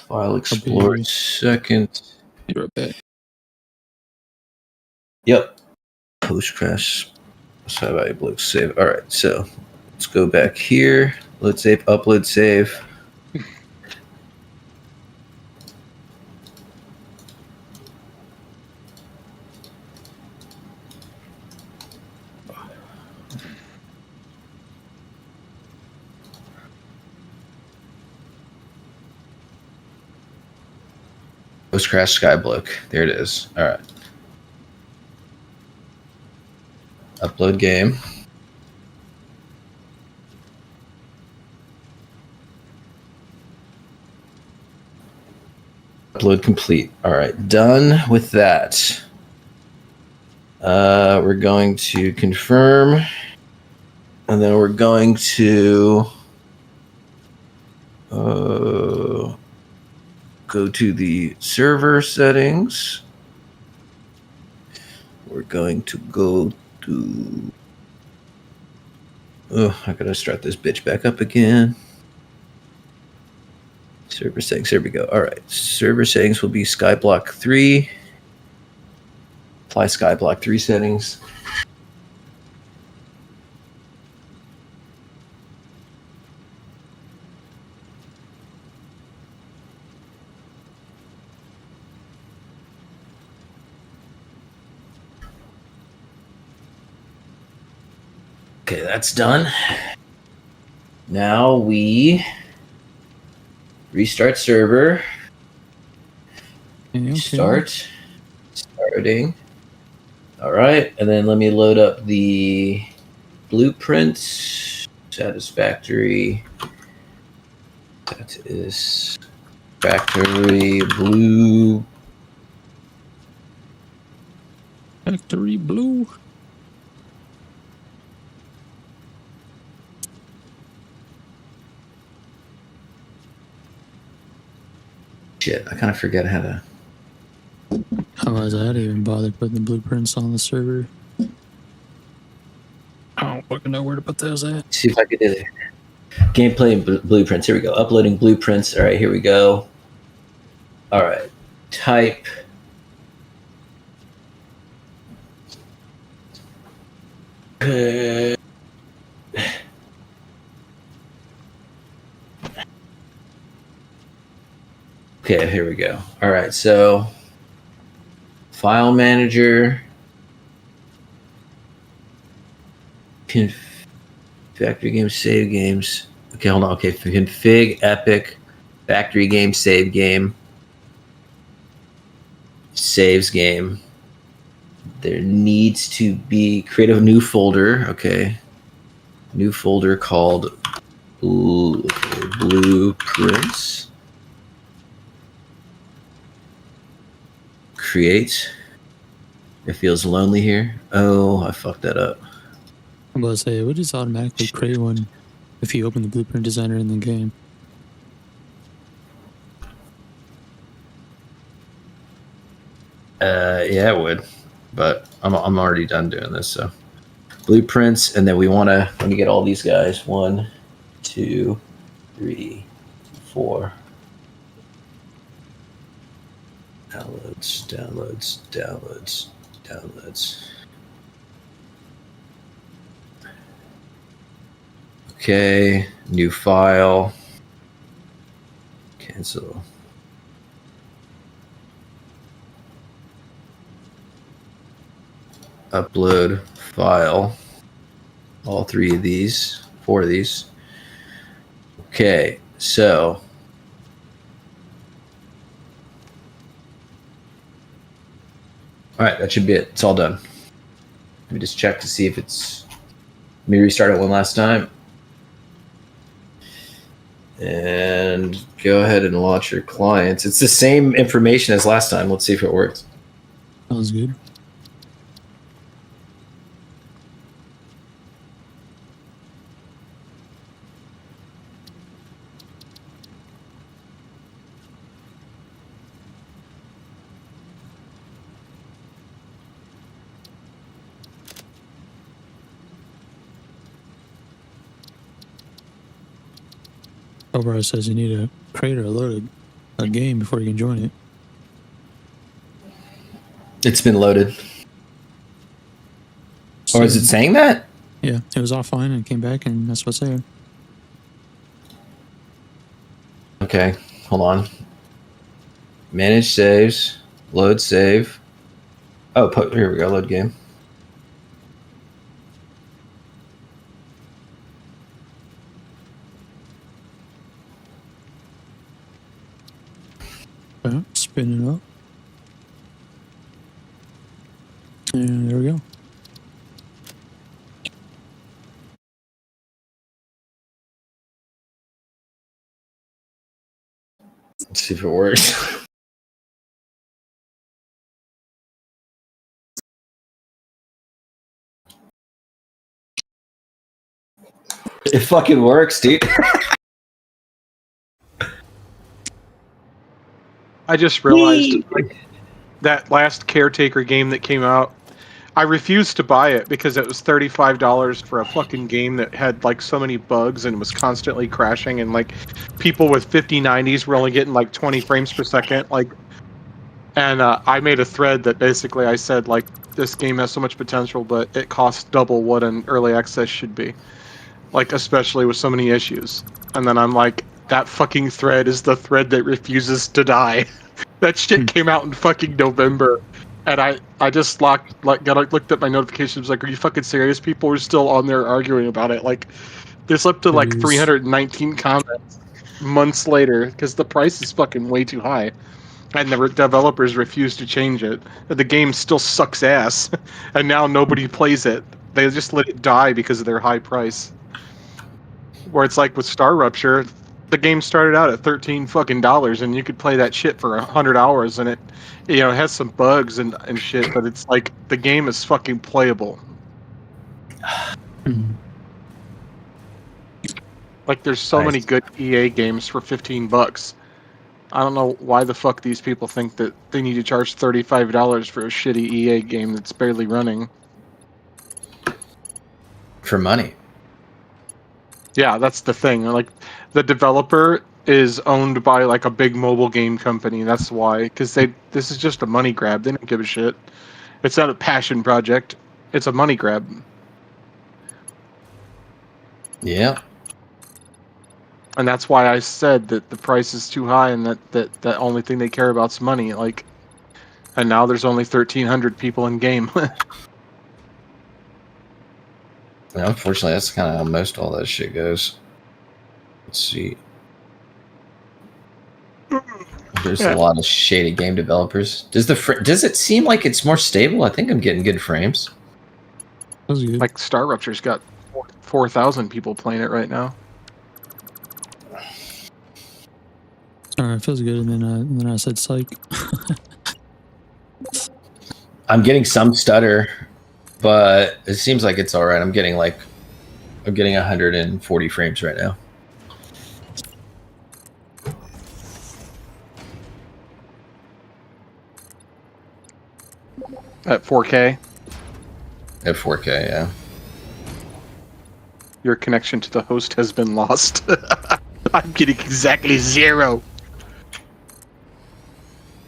File Explorer second. Be right back. Yep. Post crash. Block save. All right, so let's go back here. Load save, upload save. Post crash skyblock. There it is. All right. Upload game. Upload complete. All right, done with that. We're going to confirm, and then we're going to go to the server settings. We're going to go to. Oh, I gotta start this bitch back up again. Server settings. There we go. All right. Server settings will be skyblock 3. Apply skyblock 3 settings. Okay, that's done. Now we restart server. Okay. Starting. All right, and then let me load up the blueprints. Satisfactory. That is factory blue. Factory blue. Shit, I kind of forget how to. Otherwise, I'd even bother putting the blueprints on the server. fucking know where to put those at. See if I can do it. Gameplay and blueprints. Here we go. Uploading blueprints. All right, here we go. All right. Type. Okay, here we go. All right, so file manager, factory games, save games. Okay, hold on. Okay, config, epic, factory game, save game, saves game. There needs to be create a new folder. Okay, new folder called blueprints. Create. It feels lonely here. Oh, I fucked that up. I'm about to say, it would just automatically create one if you open the blueprint designer in the game. Yeah, it would, but I'm already done doing this. So blueprints, and then we want to let me get all these guys. 1, 2, 3, 4. Downloads. Okay, new file. Cancel. Upload file. All 3 of these, 4 of these. Okay, so all right, that should be it. It's all done. Let me just check to see if it's. Let me restart it one last time. And go ahead and launch your clients. It's the same information as last time. Let's see if it works. Sounds good. Overall says you need to create or load a game before you can join it. It's been loaded. Or is it saying that? Yeah, it was offline and came back, and that's what's there. Okay, hold on. Manage saves, load save. Oh, here we go, load game. Spin it up. And there we go. Let's see if it works. It fucking works, dude. I just realized that last Caretaker game that came out, I refused to buy it because it was $35 for a fucking game that had like so many bugs and was constantly crashing, and like people with 5090s were only getting like 20 frames per second. And I made a thread that basically I said like this game has so much potential, but it costs double what an early access should be, like especially with so many issues. And then I'm like, that fucking thread is the thread that refuses to die. That shit came out in fucking November, and I just looked at my notifications, like, are you fucking serious? People were still on there arguing about it. Like, there's up to like 319 comments months later because the price is fucking way too high, and the developers refuse to change it. The game still sucks ass, and now nobody plays it. They just let it die because of their high price. Where it's like with Star Rupture, the game started out at $13 fucking, and you could play that shit for 100 hours, and it has some bugs and shit, but it's like the game is fucking playable. Like there's so many good EA games for $15. I don't know why the fuck these people think that they need to charge $35 for a shitty EA game that's barely running. for money. Yeah, that's the thing. Like, the developer is owned by like a big mobile game company. That's why, because this is just a money grab. They don't give a shit. It's not a passion project. It's a money grab. Yeah. And that's why I said that the price is too high, and that the only thing they care about is money. Like, and now there's only 1,300 people in game. And unfortunately, that's kind of how most all that shit goes. Let's see. There's a lot of shady game developers. Does it seem like it's more stable? I think I'm getting good frames. That's good. Like, Star Rupture's got 4,000 people playing it right now. Sorry, it feels good, and then I said psych. I'm getting some stutter, but it seems like it's all right. I'm getting 140 frames right now. At 4K? At 4K, yeah. Your connection to the host has been lost. I'm getting exactly 0.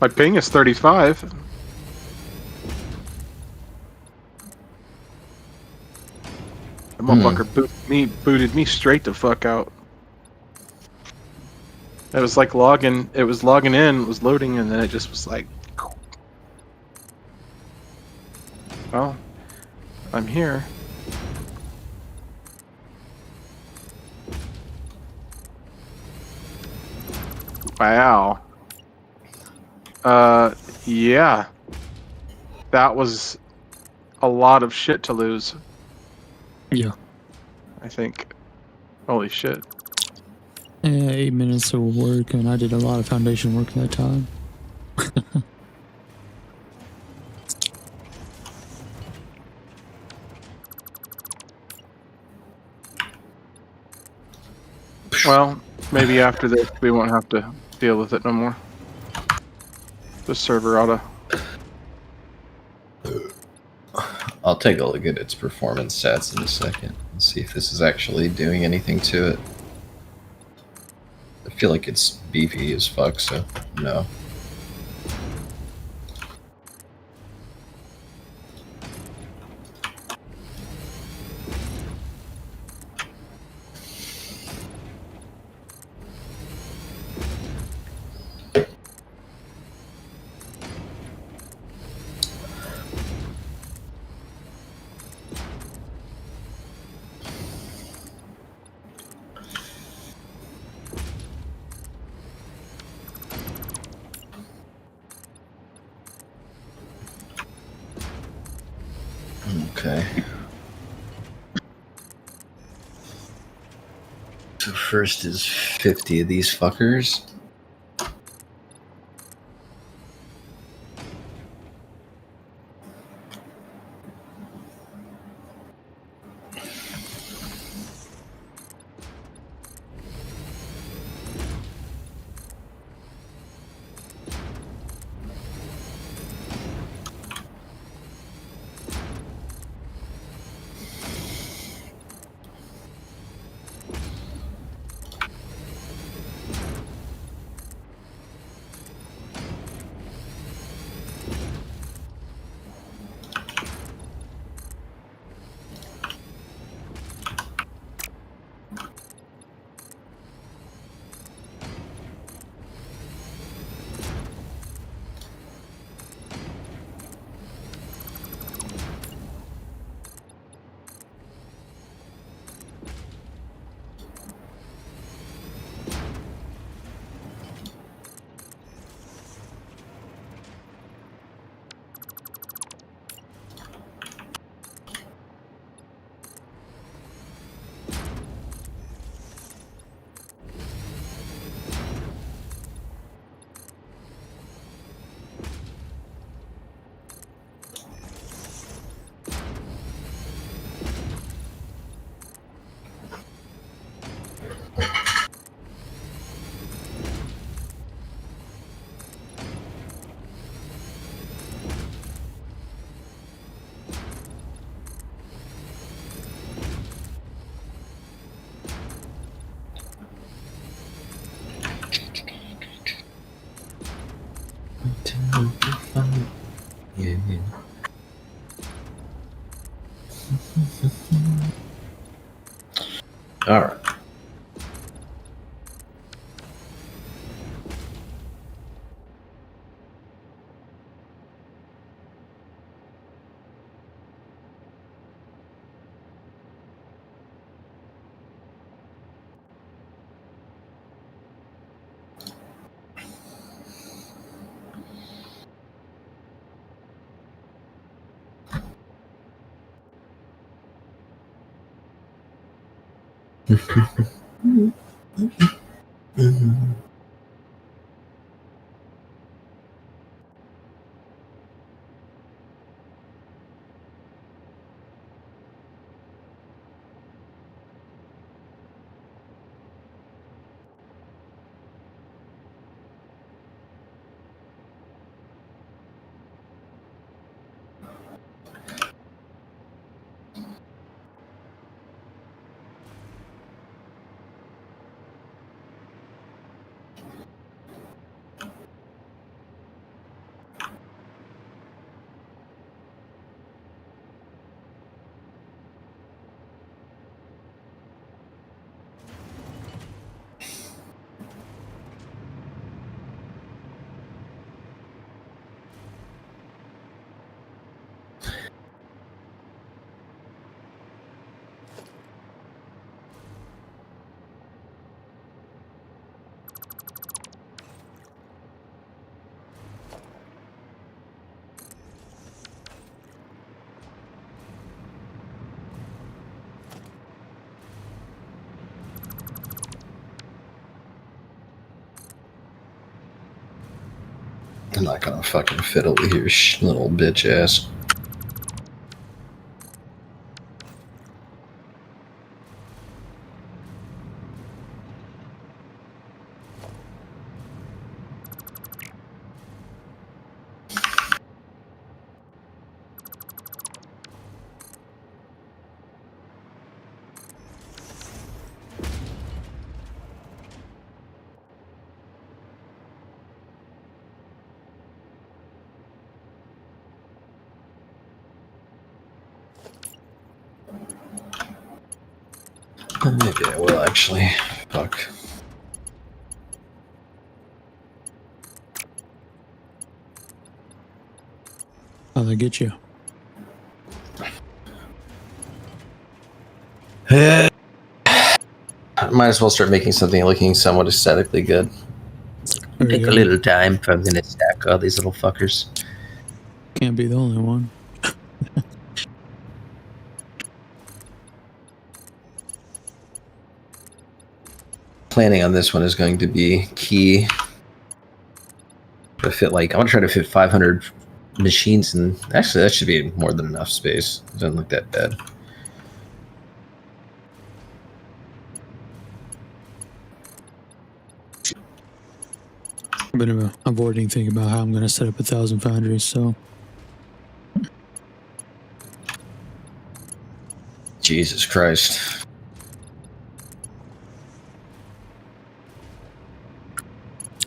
My ping is 35. The motherfucker booted me straight the fuck out. It was like logging in, it was loading, and then it just was like, well, I'm here. Wow. Yeah. That was a lot of shit to lose, Yeah. I think. Holy shit. Yeah, 8 minutes of work, and I did a lot of foundation work in that time. Well, maybe after this we won't have to deal with it no more. The server oughta. I'll take a look at its performance stats in a second and see if this is actually doing anything to it. I feel like it's beefy as fuck, so no. Okay. So first is 50 of these fuckers. All right. I'm not gonna fucking fiddle with your little bitch ass. Maybe I will actually. Fuck. How'd they get you? Might as well start making something looking somewhat aesthetically good. There you Take a go. little time if I'm gonna stack all these little fuckers. Can't be the only one. Planning on this one is going to be key. To fit like I want to try to fit 500 machines, and actually that should be more than enough space. It doesn't look that bad. I've been avoiding thinking about how I'm going to set up 1,000 foundries, so Jesus Christ.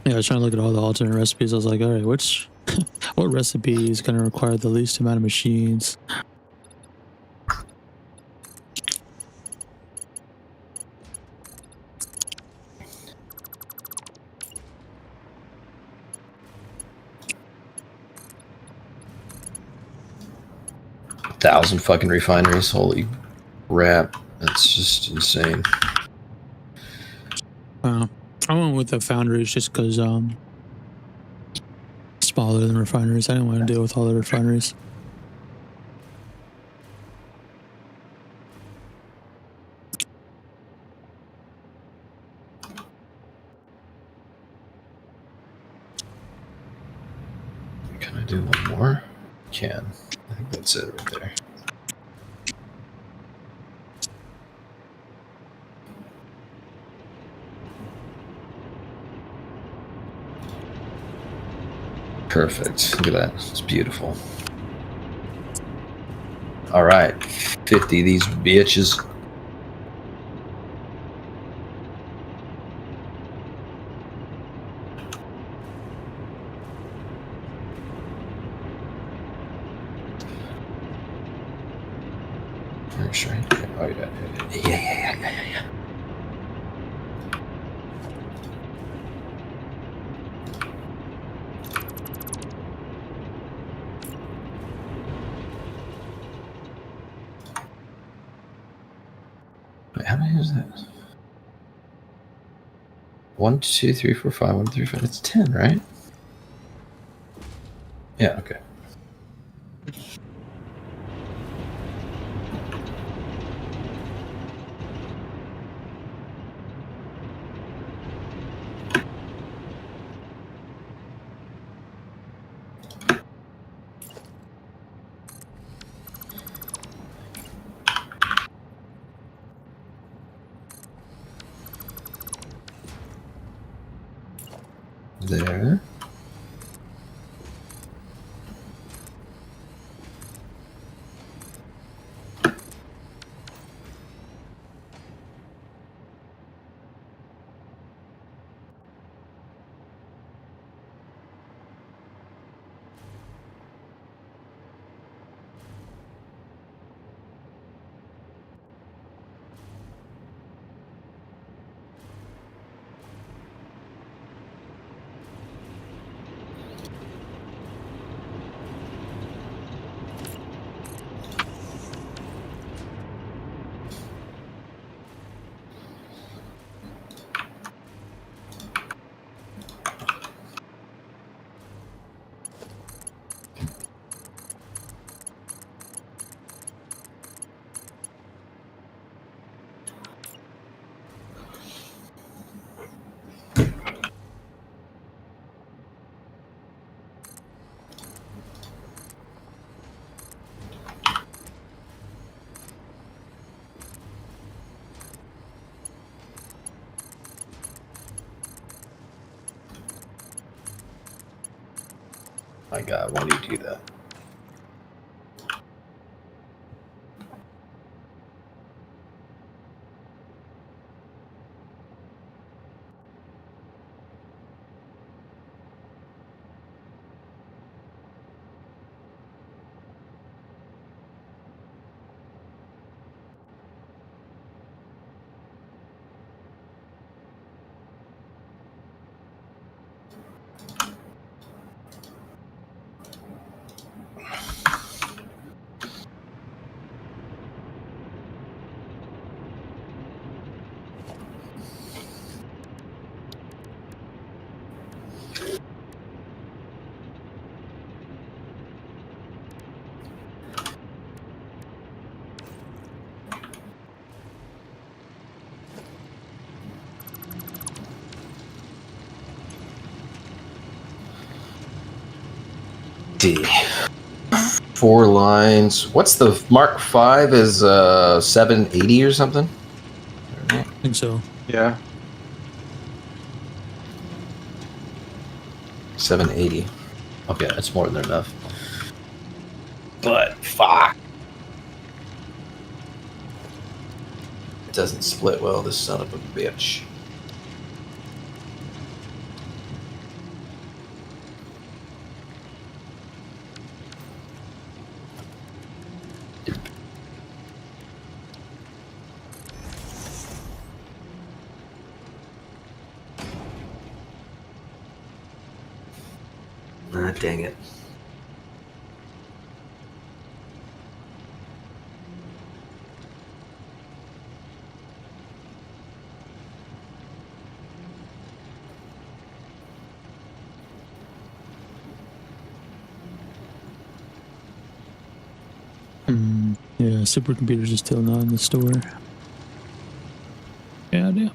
yeah, I was trying to look at all the alternate recipes. I was like, all right, what recipe is going to require the least amount of machines? Thousand fucking refineries. Holy crap. That's just insane. I went with the foundries just because smaller than refineries. I didn't want to deal with all the refineries. Can I do one more? Can. I think that's it right there. Perfect. Look at that. It's beautiful. All right. 50 these bitches. Sure. Oh, yeah. Wait, how many is that? 1, 2, 3, 4, 5. 1, 2, 3, 4. It's 10, right? Yeah. Okay. There. My God, why do you do that? D. 4 lines. What's the Mark 5 is 780 or something? I think so. Yeah. 780. Okay, that's more than enough. But fuck. It doesn't split well, this son of a bitch. Ah, dang it. Yeah, supercomputers are still not in the store. Yeah, I do.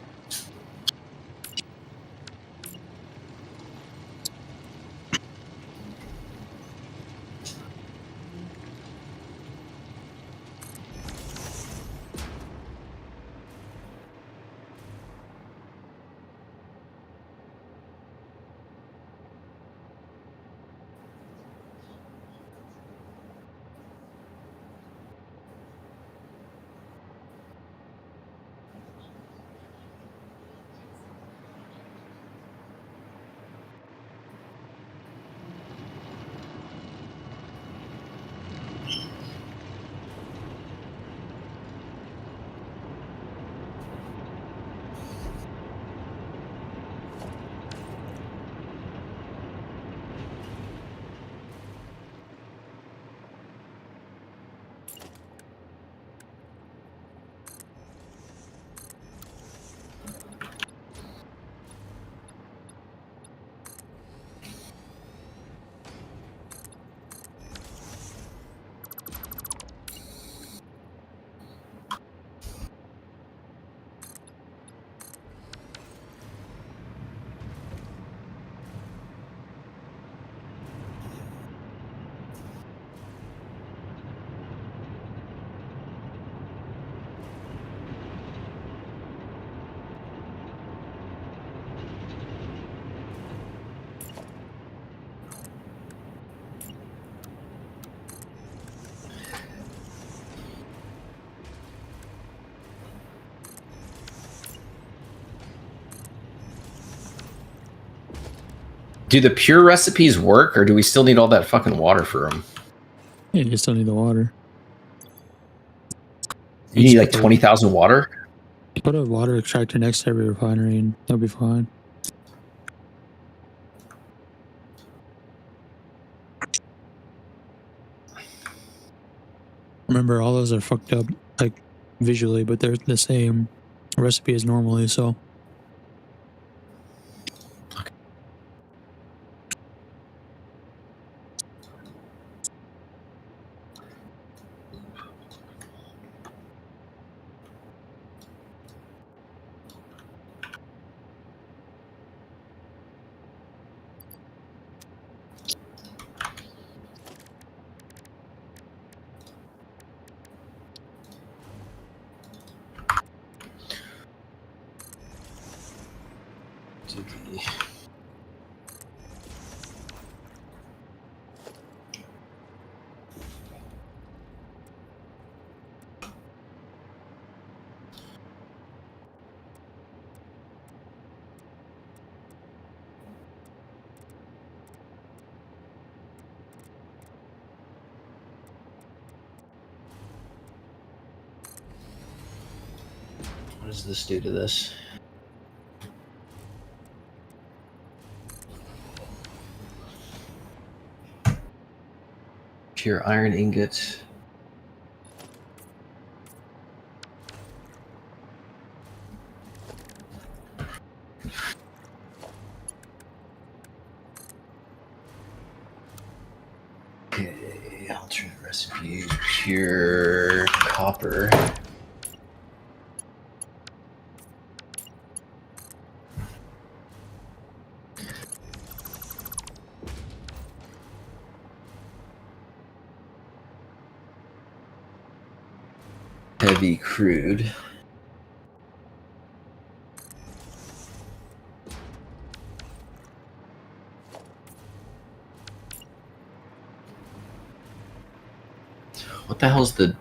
Do the pure recipes work, or do we still need all that fucking water for them? Yeah, you still need the water. You need like 20,000 water? Put a water extractor next to every refinery and they'll be fine. Remember, all those are fucked up, like, visually, but they're the same recipe as normally, so. What does this do to this? Pure iron ingot. Okay, alternate recipe, pure copper. Heavy crude. What the hell's the...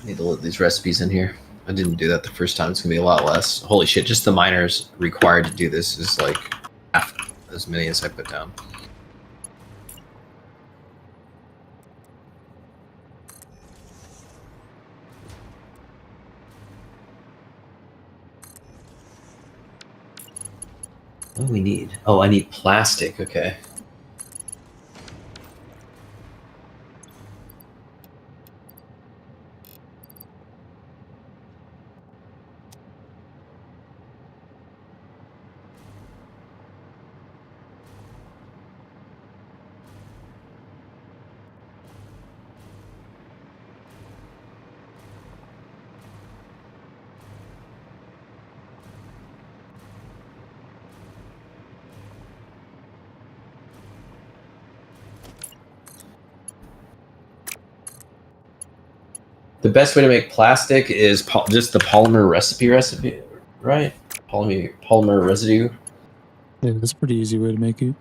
I need to load these recipes in here. I didn't do that the first time. It's gonna be a lot less. Holy shit, just the miners required to do this is like half as many as I put down. What do we need? Oh, I need plastic. Okay. The best way to make plastic is just the polymer recipe, right? Polymer residue. Yeah, that's a pretty easy way to make it.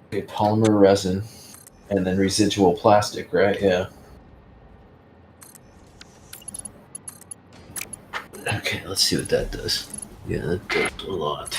Okay, polymer resin, and then residual plastic, right? Yeah. Okay, let's see what that does. Yeah, that does a lot.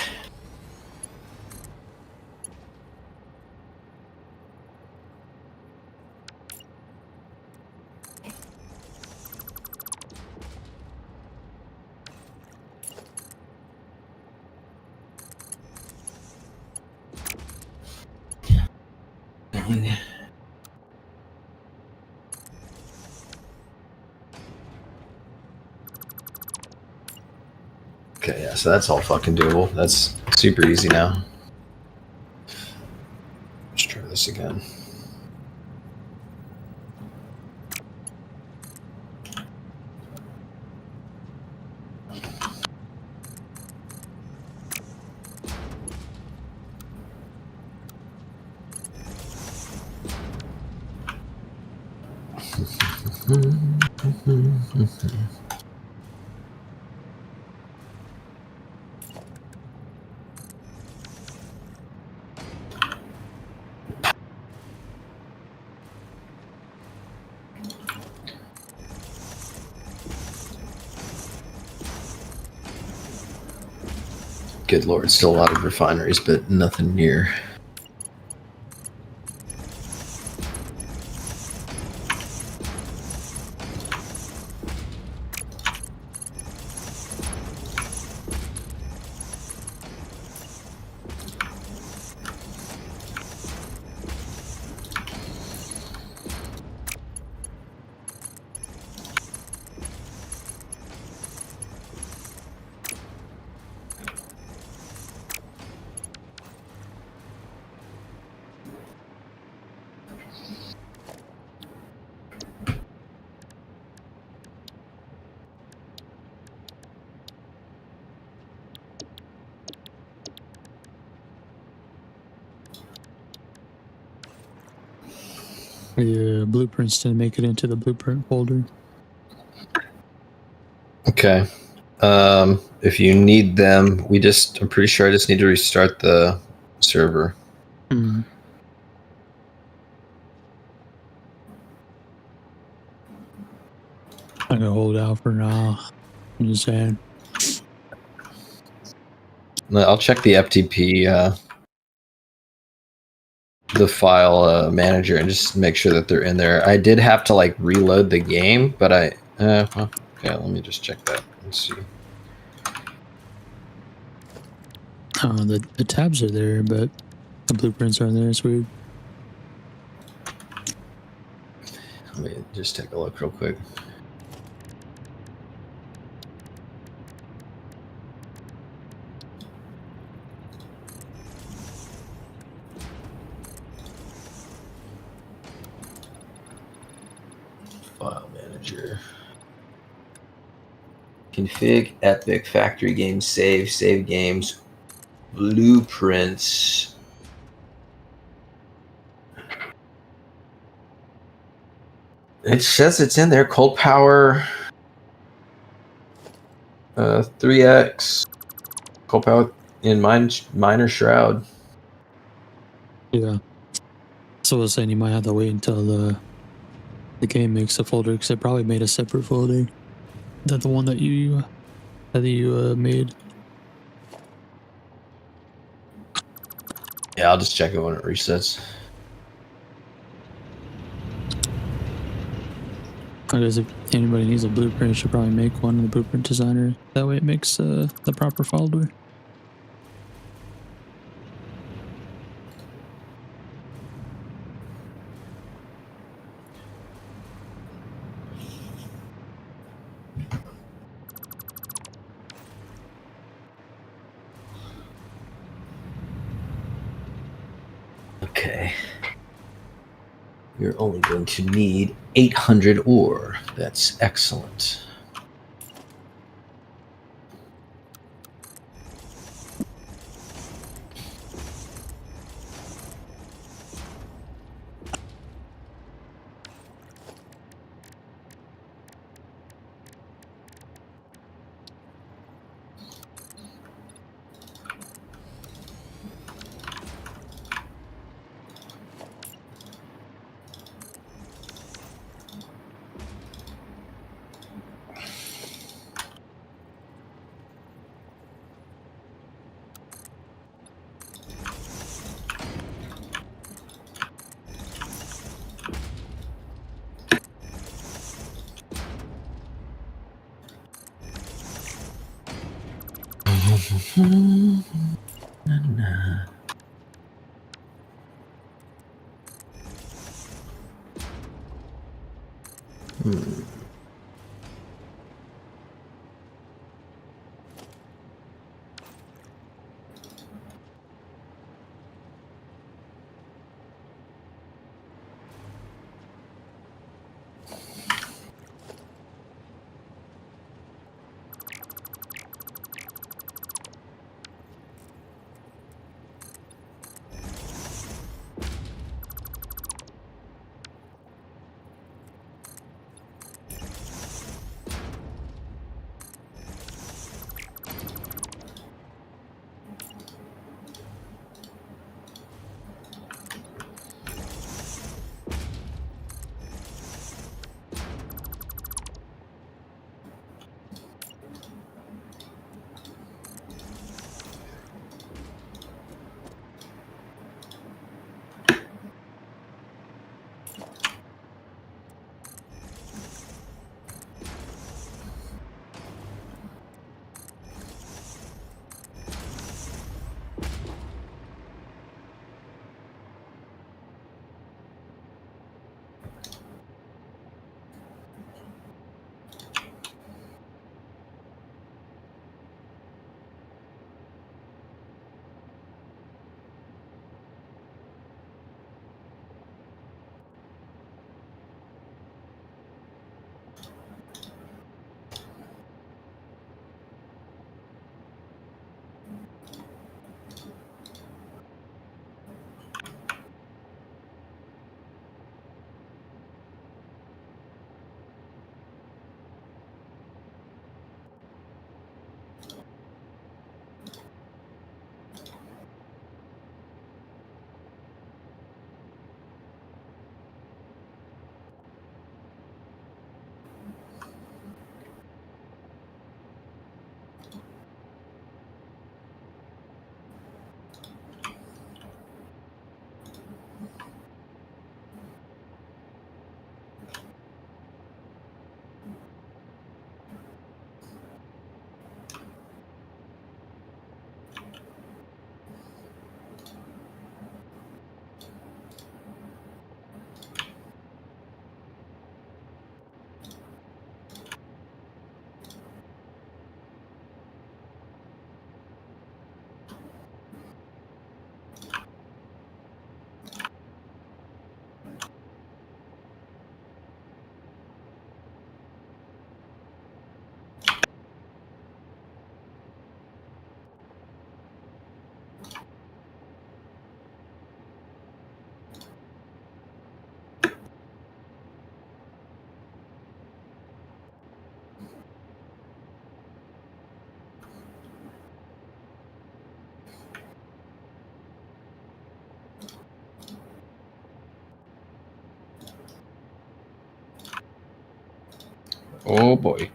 Okay, yeah, so that's all fucking doable. That's super easy now. Let's try this again. good lord, still a lot of refineries, but nothing near. The blueprints didn't make it into the blueprint folder. Okay. If you need them, I'm pretty sure I just need to restart the server. Hmm. I'm gonna hold out for now. I'm just saying. I'll check the FTP, the file manager, and just make sure that they're in there. I did have to like reload the game, but well, okay, let me just check that and see. The tabs are there, but the blueprints aren't there. It's weird. Let me just take a look real quick. File manager. Config, Epic, factory games, save games, blueprints. It says it's in there. Cold Power 3X. Cold Power in Minor Shroud. Yeah. So I was saying you might have to wait until the game makes a folder, because it probably made a separate folder. Is that the one that you made? Yeah, I'll just check it when it resets. I guess if anybody needs a blueprint, you should probably make one in the blueprint designer. That way it makes the proper folder. Okay. You're only going to need 800 ore. That's excellent. Oh boy.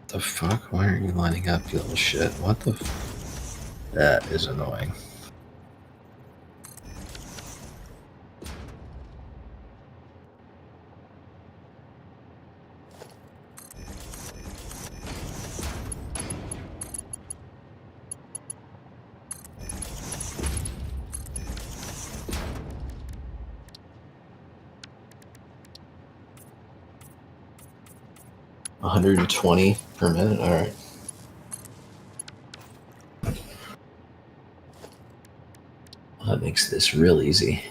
The fuck? Why aren't you lining up, you little shit? What the That is annoying. $120 per minute? Alright. That makes this real easy.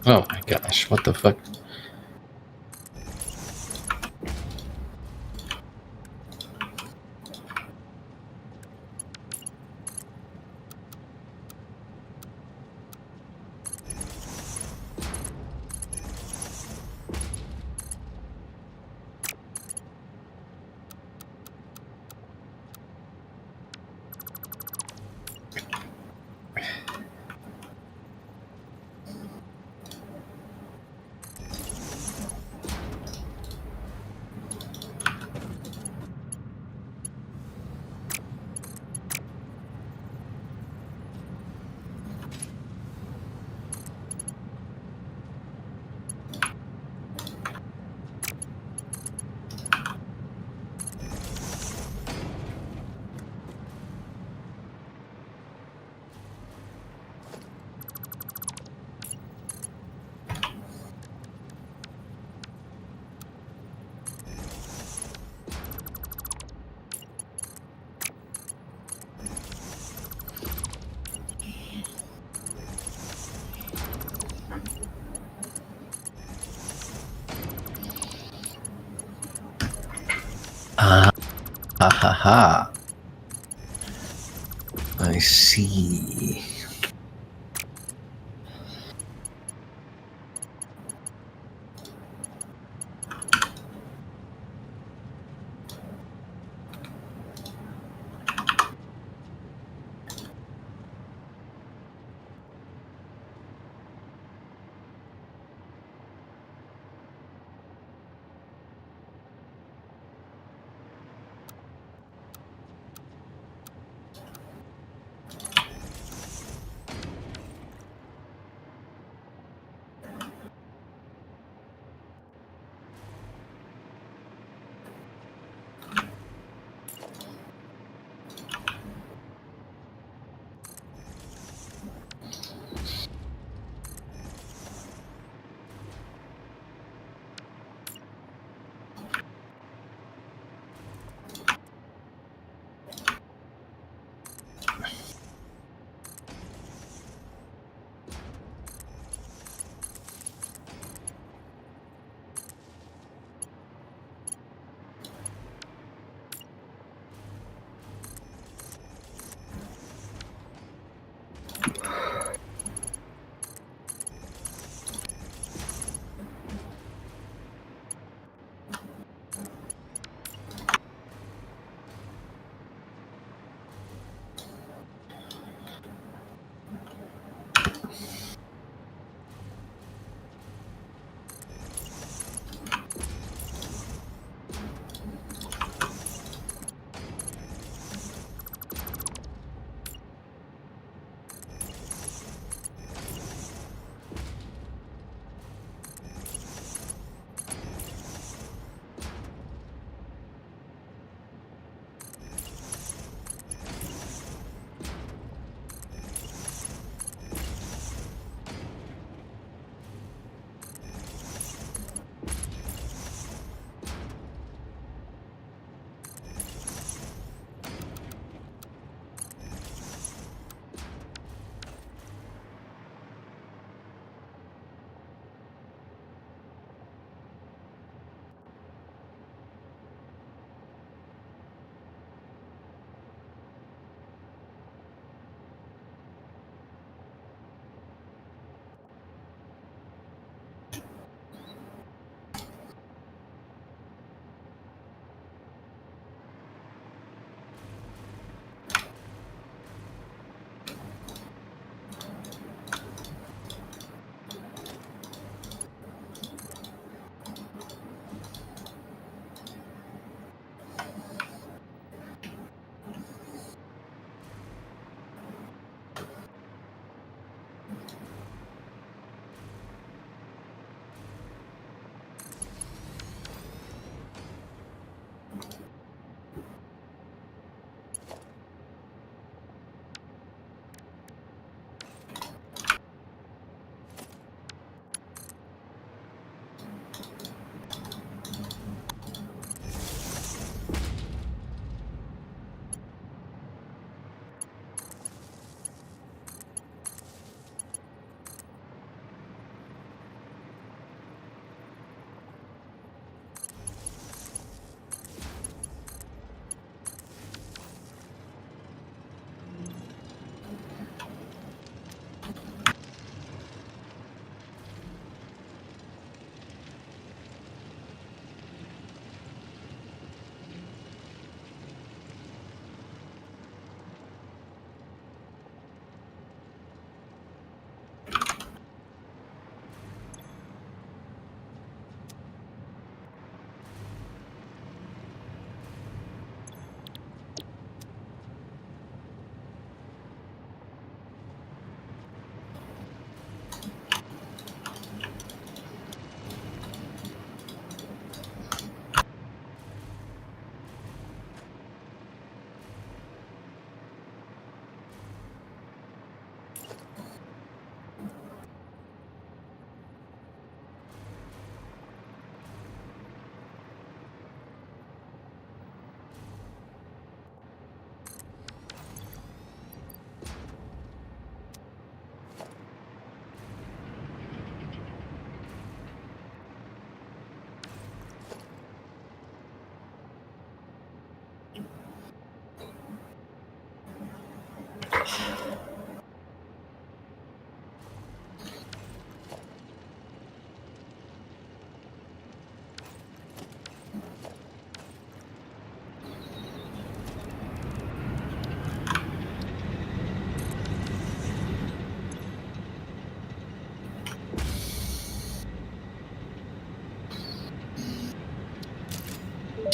Oh my gosh, what the fuck? Ah, ha ha ha. I see.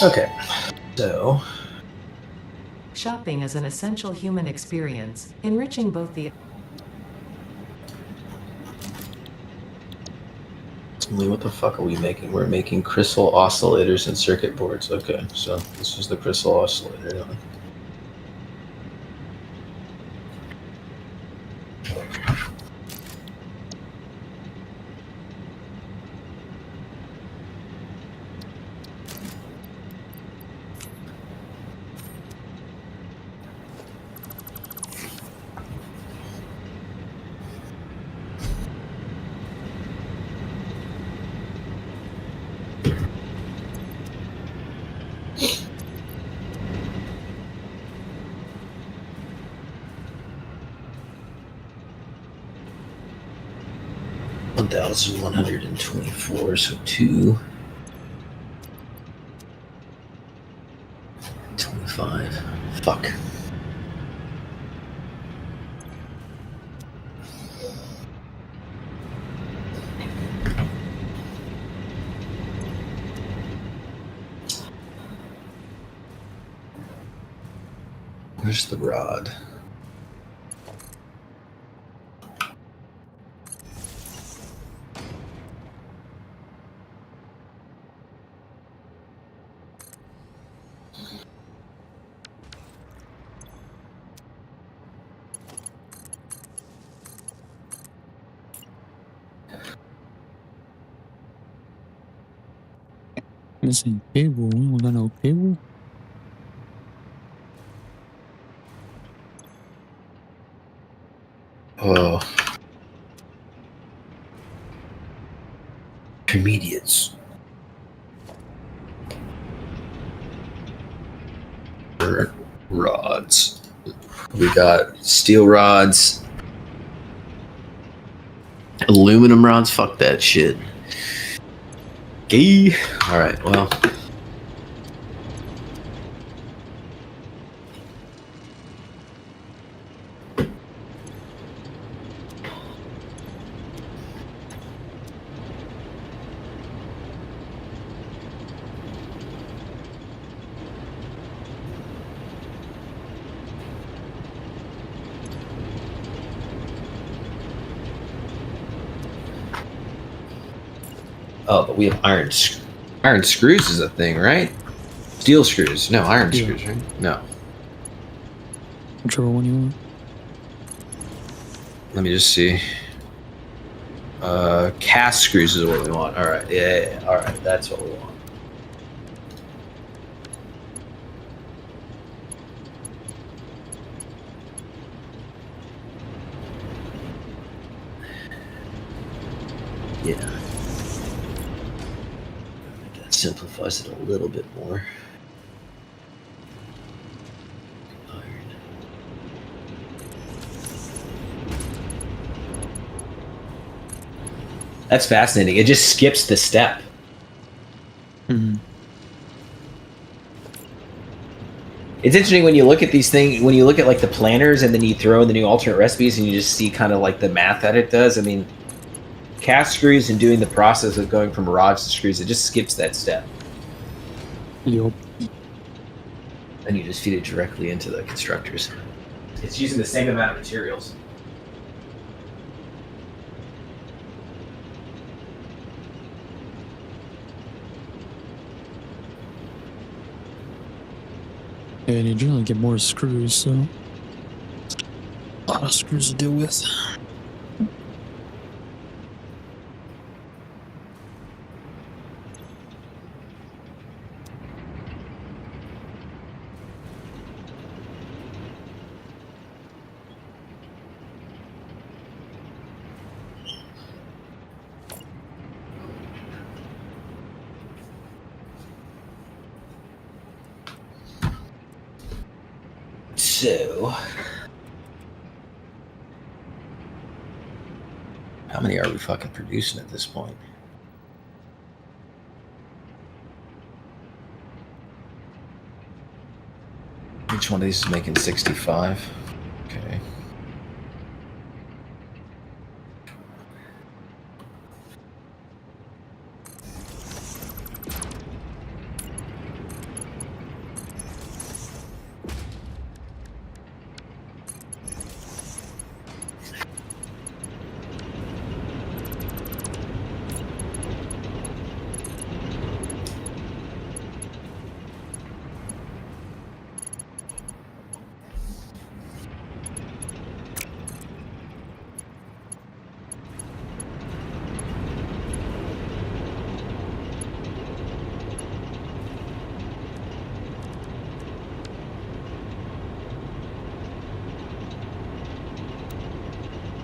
Okay, so Shopping is an essential human experience, enriching both the what the fuck are we making? We're making crystal oscillators and circuit boards. Okay, so this is the crystal oscillator. 1,124, so 2. 25. Fuck. Where's the rod? Missing cable. We don't got no cable. Oh. Intermediates. Rods. We got steel rods. Aluminum rods? Fuck that shit. Gee. Alright, well. Oh, but we have iron screws is a thing, right? Steel screws. No, iron Yeah. screws, right? No. Whichever one you want. Let me just see. Cast screws is what we want. Alright, yeah. Alright, that's what we want. Yeah. That simplifies it a little bit more. Iron. That's fascinating. It just skips the step. Mm-hmm. It's interesting when you look at these things, when you look at like the planners and then you throw in the new alternate recipes and you just see kind of like the math that it does. I mean, cast screws and doing the process of going from rods to screws, it just skips that step. Yup. And you just feed it directly into the constructors. It's using the same amount of materials. And you generally get more screws, so a lot of screws to deal with. So, How many are we fucking producing at this point? Each one of these is making 65. Okay.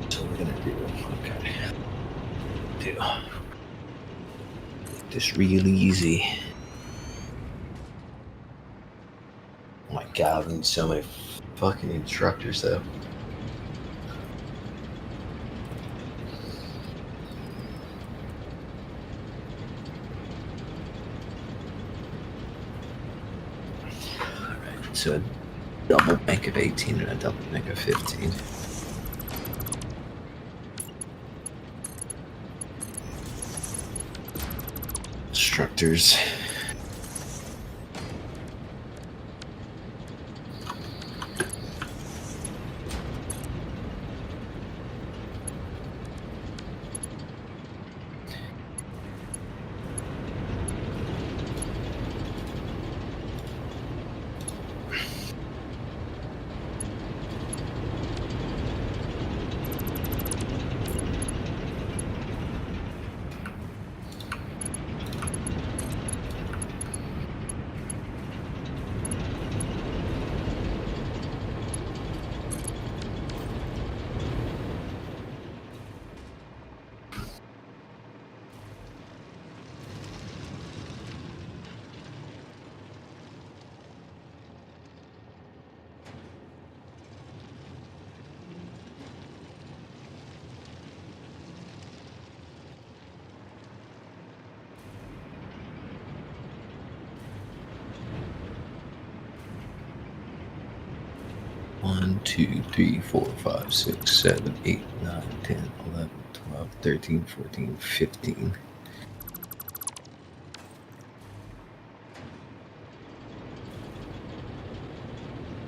So we're gonna do this really easy. Oh my god, we need so many fucking instructors though. Alright, so a double bank of 18 and a double bank of 15. Instructors. One, 2, 3, 4, 5, 6, 7, 8, 9, 10, 11, 12, 13, 14, 15.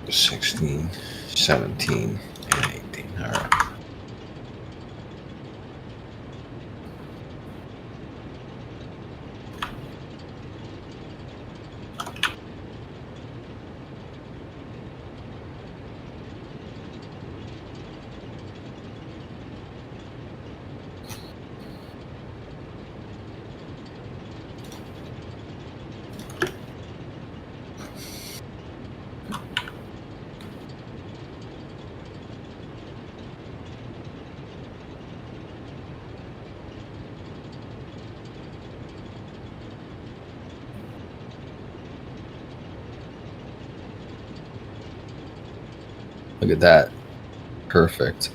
16, 17, and 18. All right. Look at that. Perfect.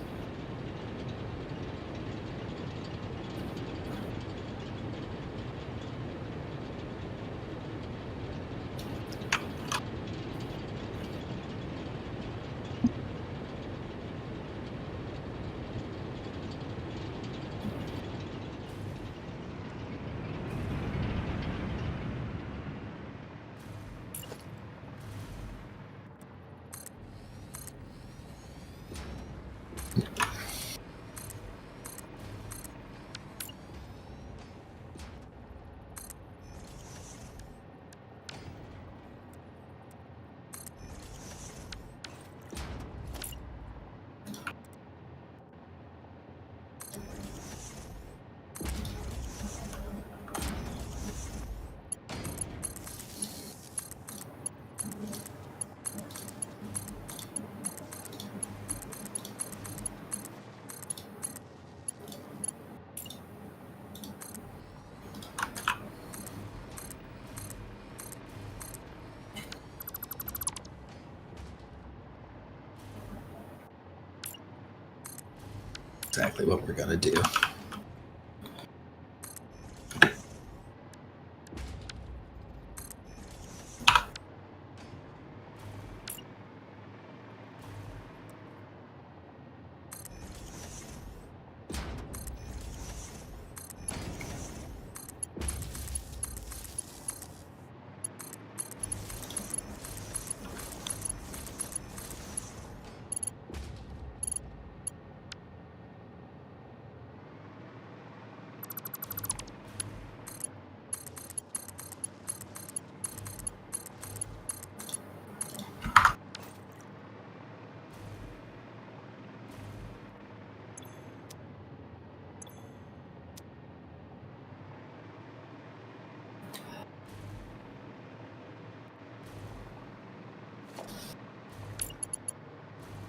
exactly what we're gonna do.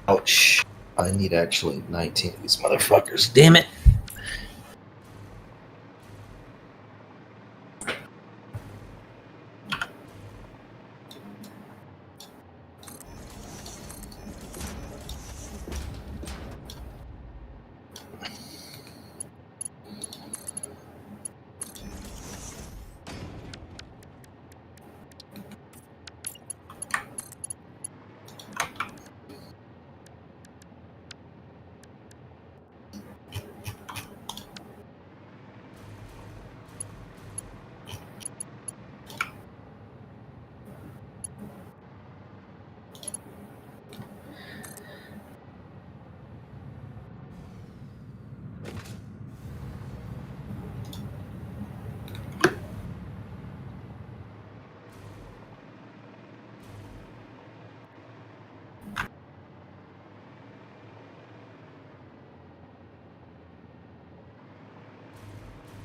Ouch. I need actually 19 of these motherfuckers. Damn it.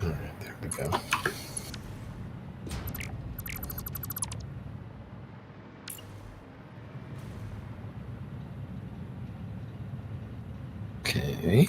All right, there we go. Okay.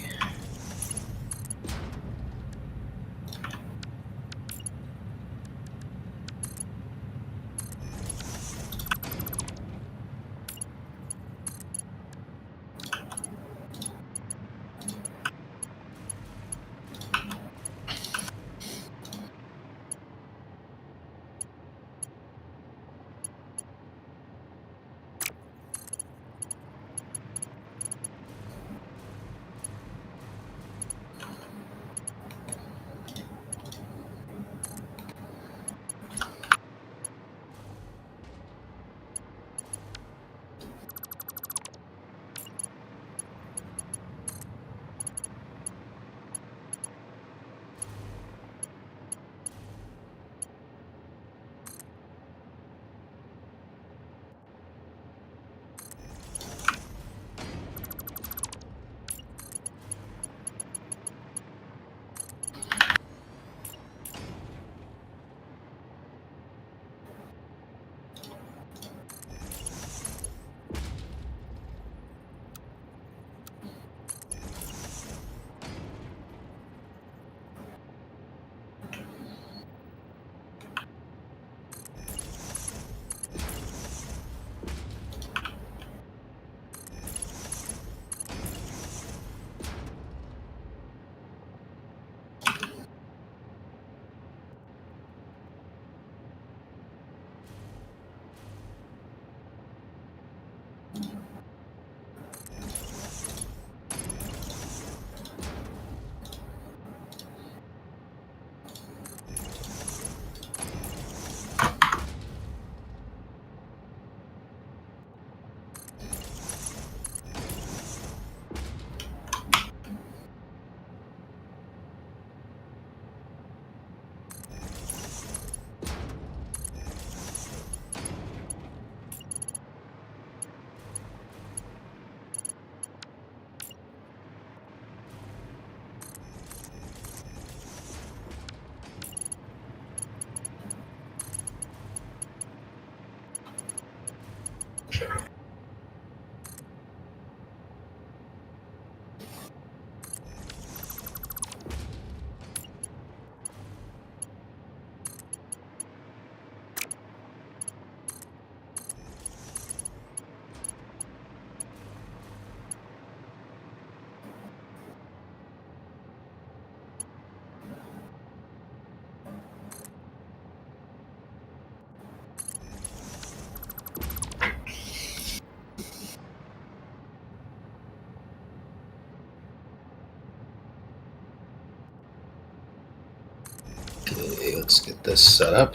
Let's get this set up.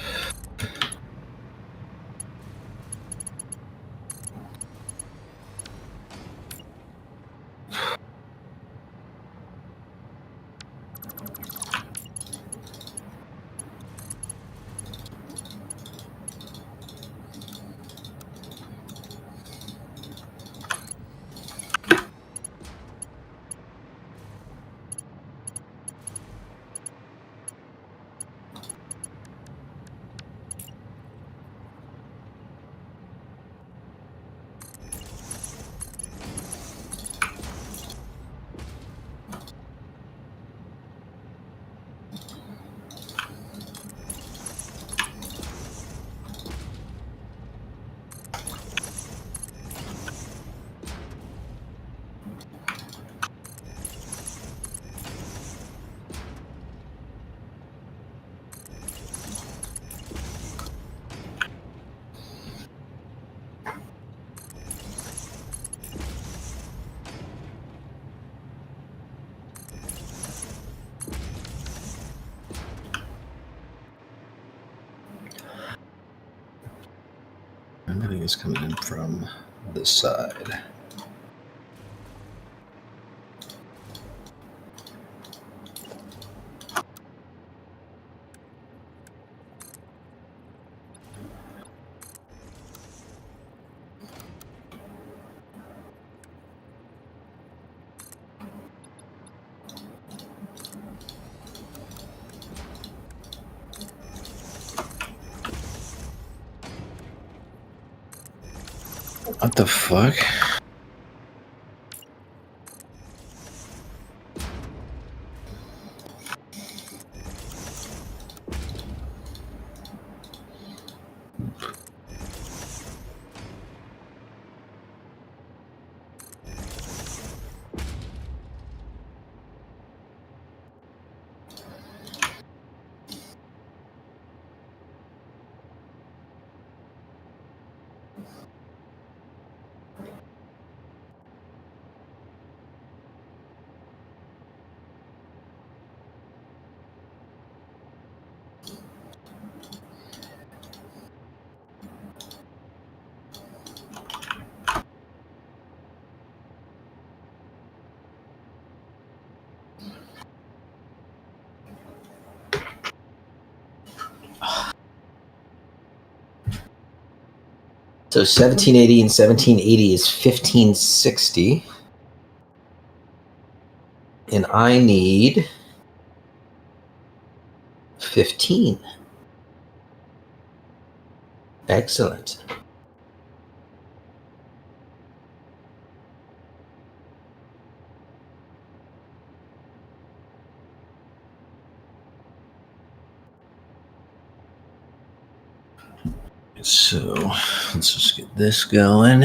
Everything is coming in from this side. What the fuck? So 1780 and 1780 is 1560. And I need 15. Excellent. So let's just get this going.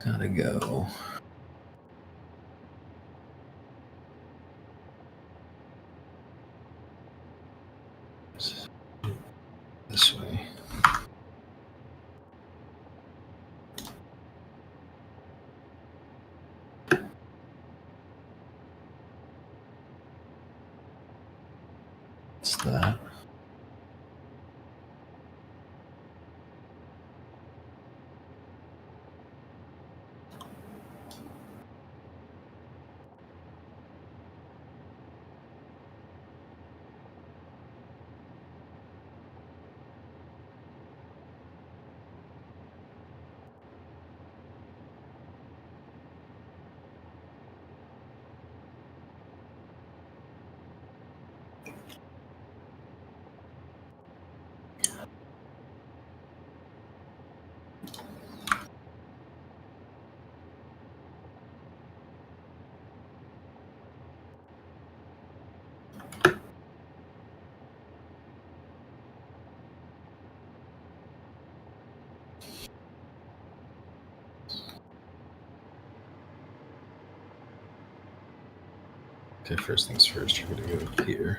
Gotta go. This way. What's that? Okay, first things first, we're gonna go here.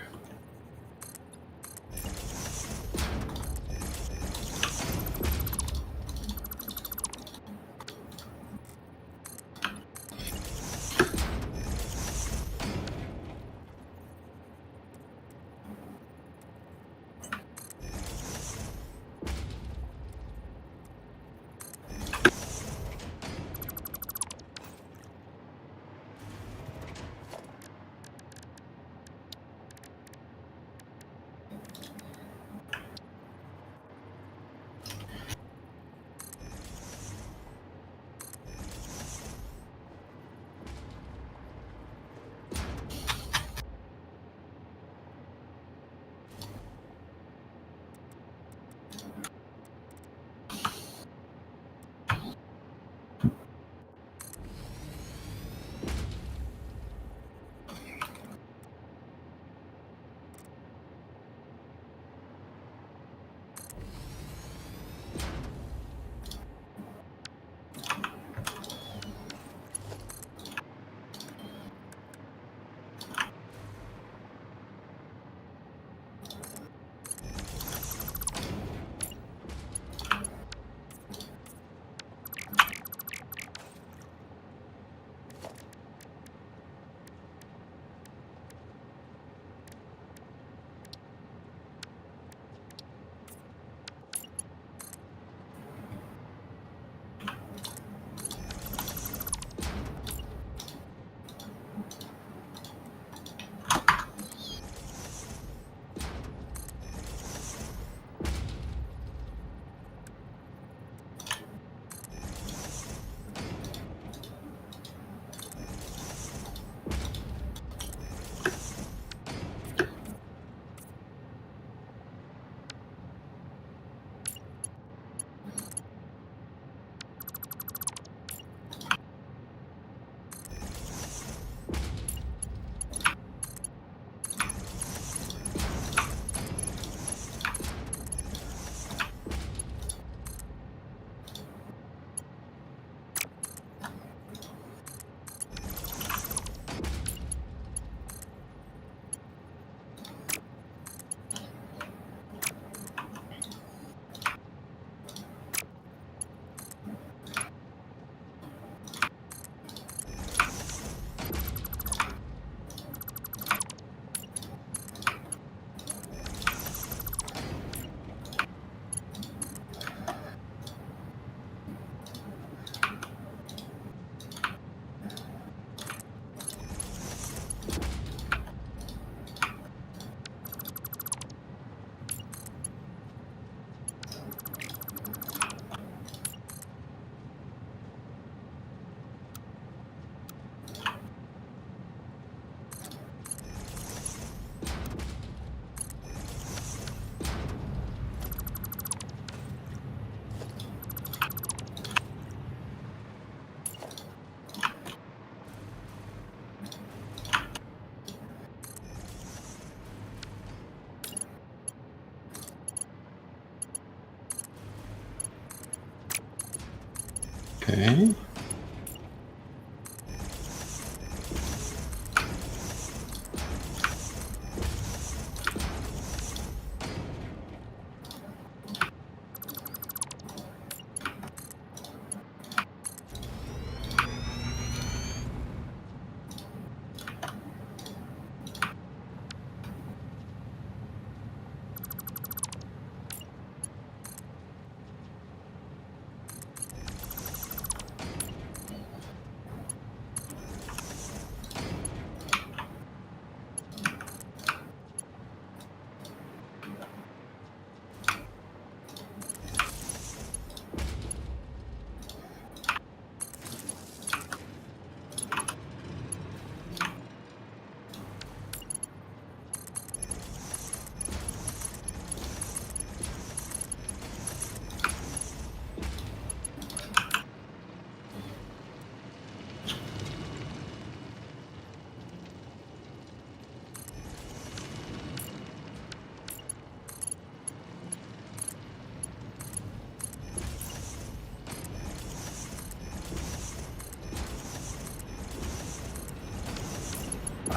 Okay.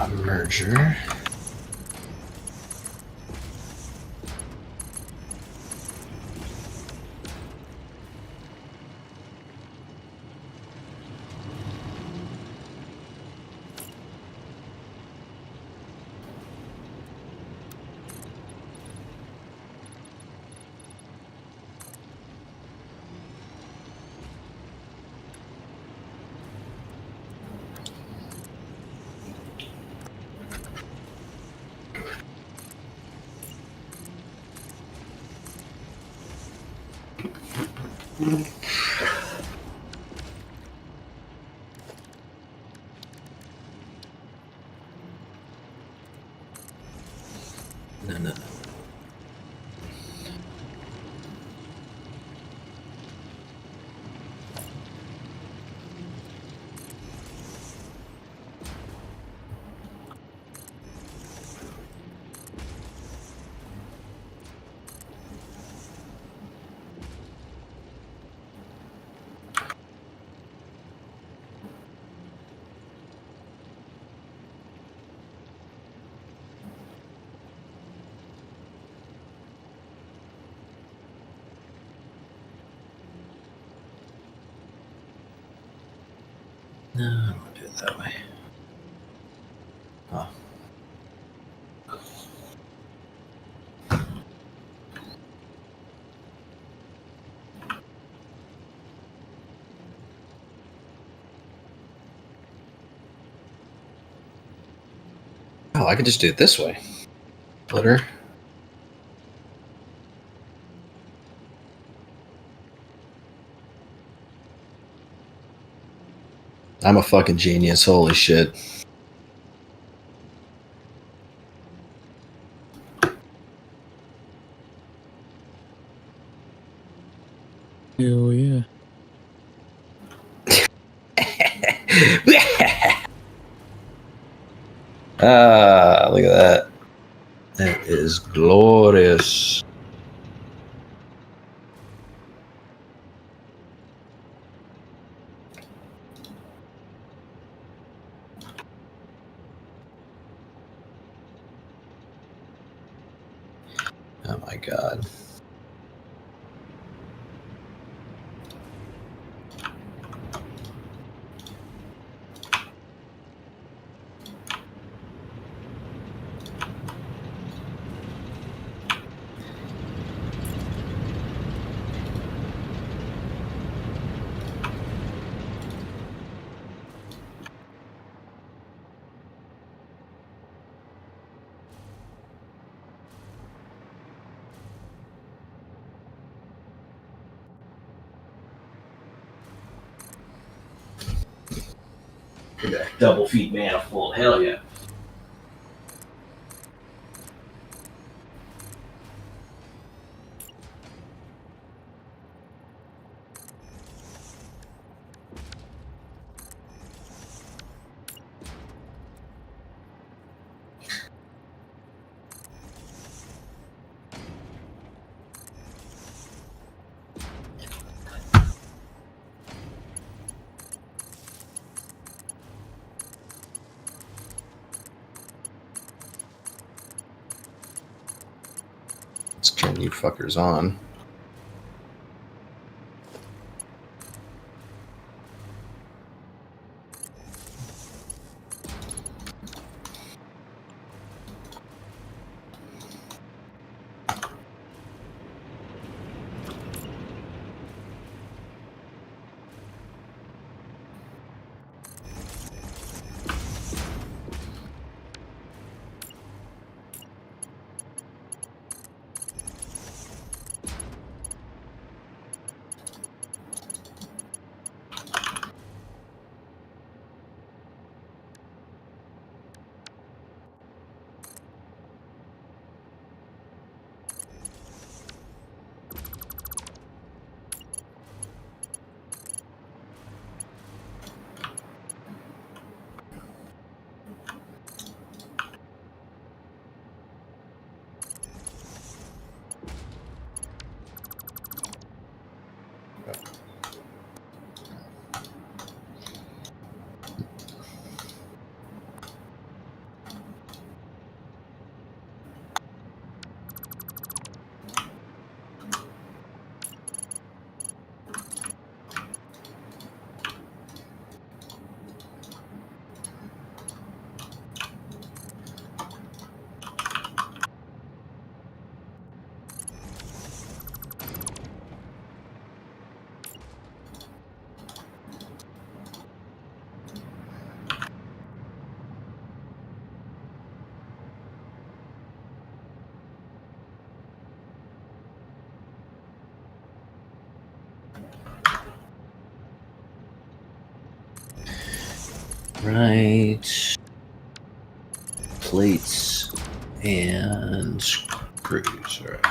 A merger. No. No, I'll do it that way. Oh. Oh, I could just do it this way. Flitter. I'm a fucking genius. Holy shit. Hell yeah. Ah, look at that. That is glorious. Oh my god. Look at that double feet manifold. Hell yeah. Let's turn you fuckers on. Right. Plates and screws. All right.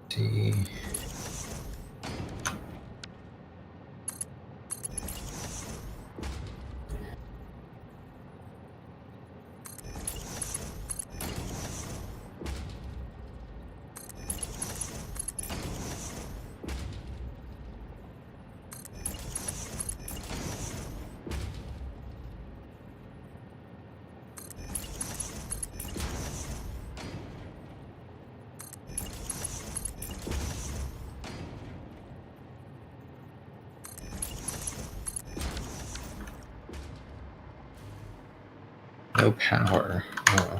See. No power. Oh.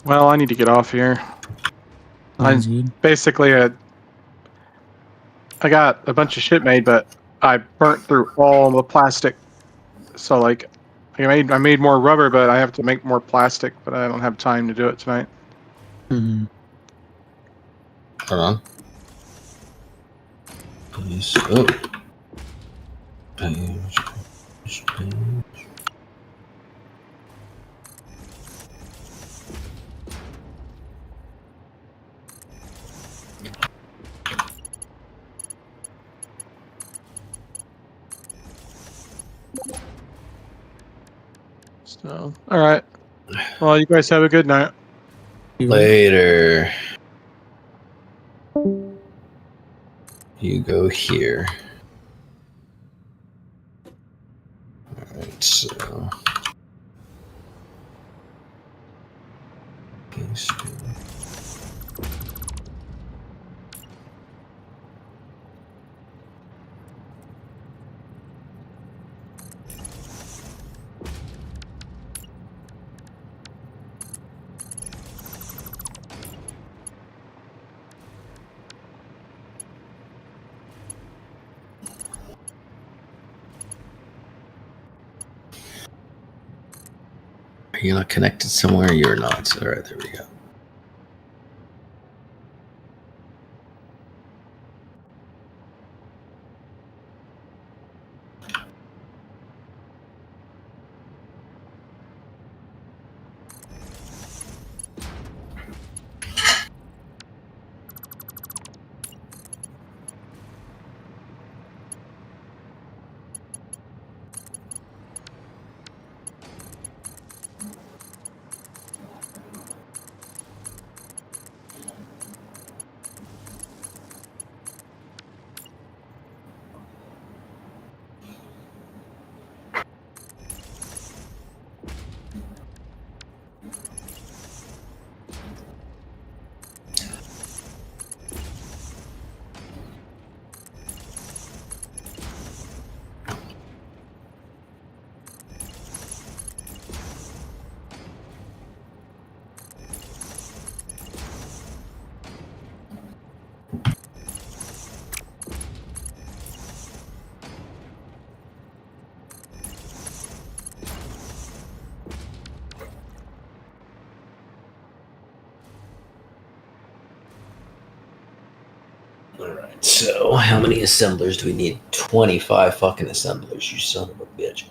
Well, I need to get off here. Sounds good. Basically, I got a bunch of shit made, but I burnt through all the plastic. So like, I made more rubber, but I have to make more plastic. But I don't have time to do it tonight. Mm-hmm. Hold on. Please. Oh. Page. So, all right. Well, you guys have a good night. Later. You go here. Alright, so. Are you not connected somewhere? You're not. All right, there we go. Alright, so how many assemblers do we need? 25 fucking assemblers, you son of a bitch.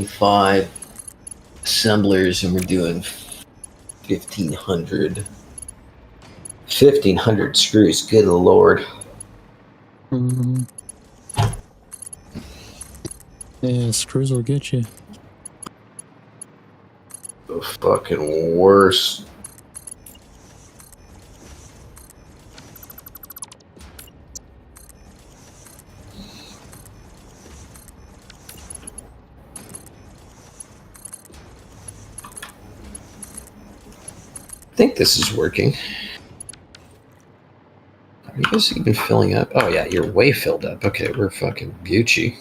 25 assemblers, and we're doing 1,500 screws. Good lord. Mhm. Yeah, screws will get you. The fucking worst. I think this is working. Are you guys even filling up? Oh yeah, you're way filled up. Okay, we're fucking Gucci.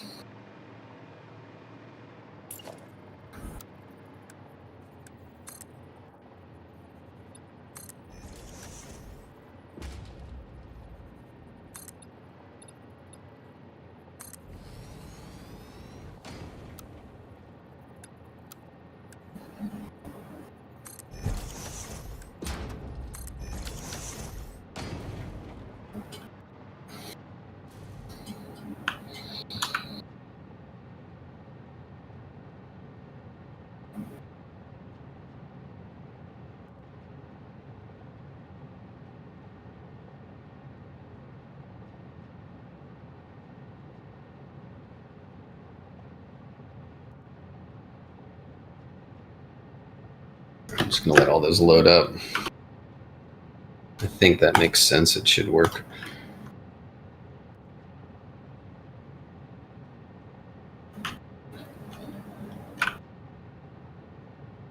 I'm just gonna let all those load up. I think that makes sense. It should work.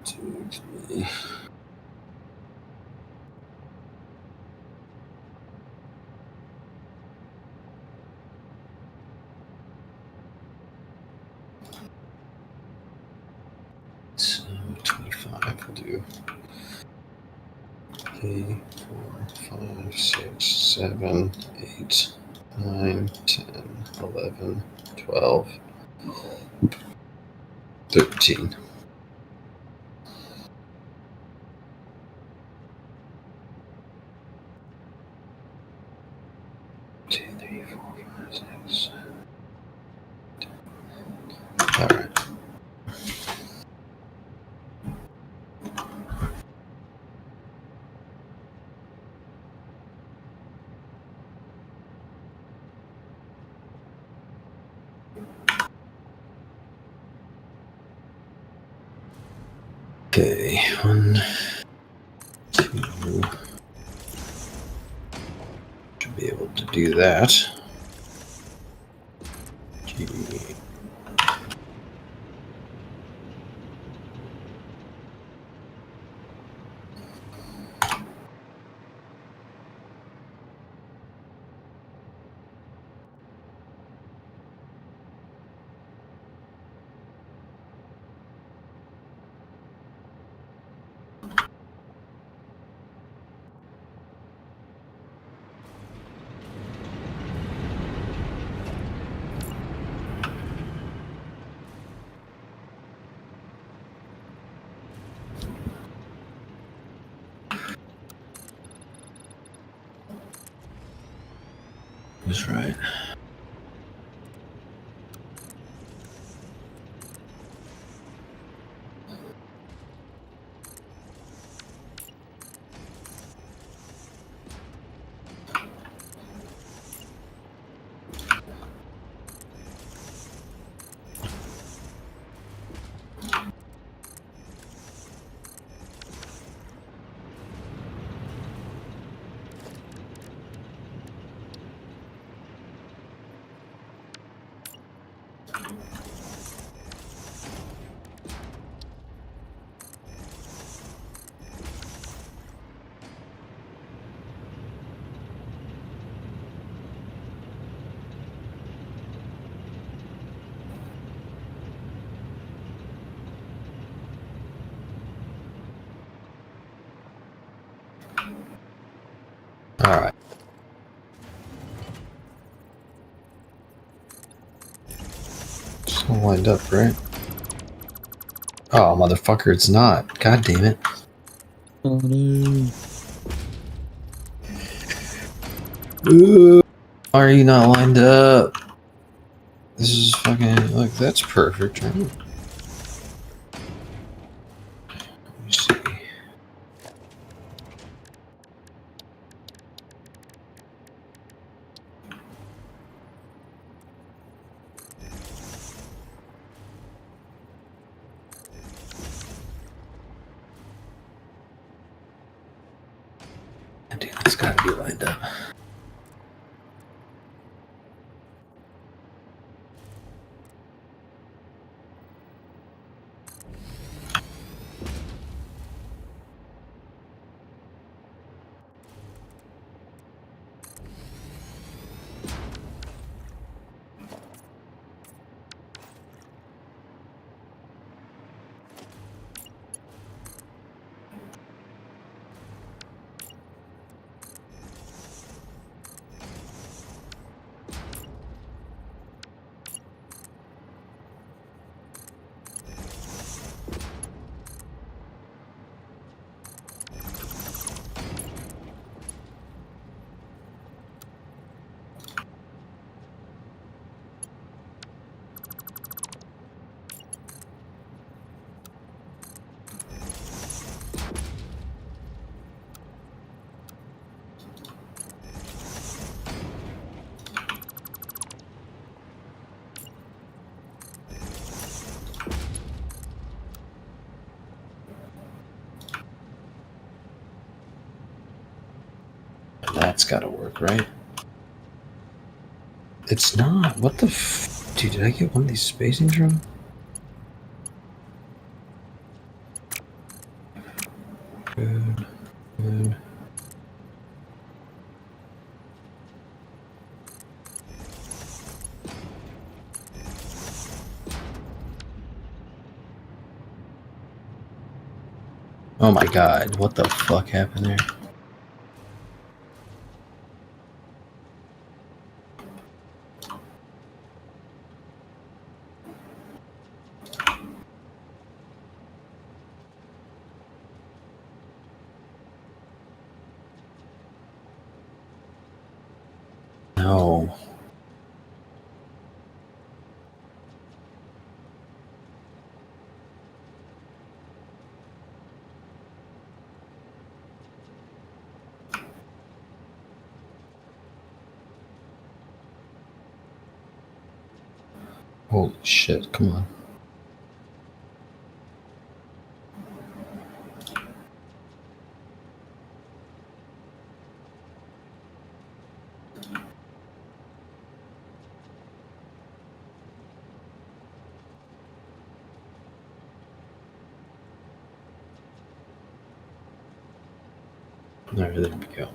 Two, three. So 25 will do 3, 4, 5, 6, 7, 8, 9, 10, 11, 12, 13. Two, three, four, five, six. All right. Okay, 1, 2. Should be able to do that. G. That's right. All right. It's all lined up, right? Oh, motherfucker, it's not. God damn it. Oh no. Why are you not lined up? This is fucking, like, that's perfect, right? It's gotta be lined up. That's gotta work, right? It's not. What the dude, did I get one of these spacings wrong? Good. Good. Oh my god, what the fuck happened there? No. Holy shit, come on. Alright, there we go.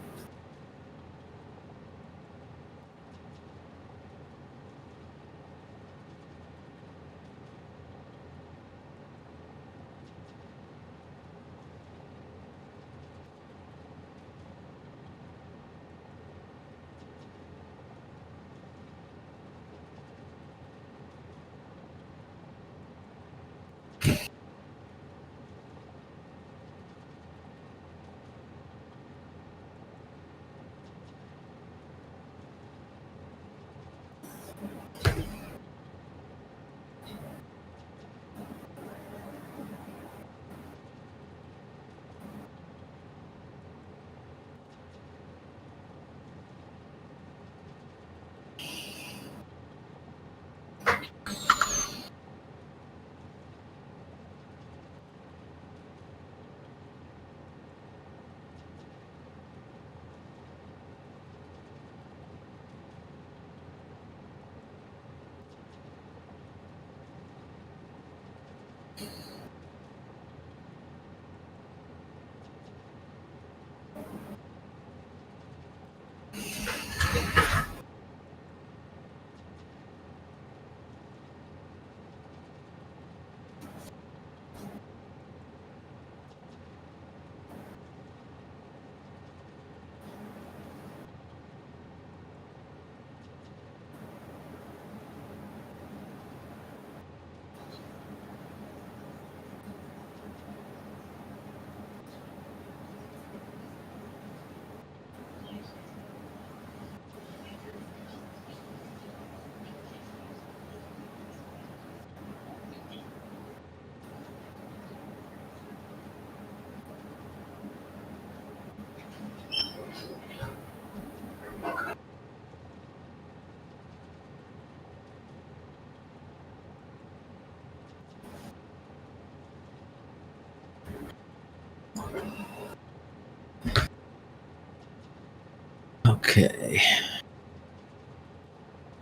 Okay.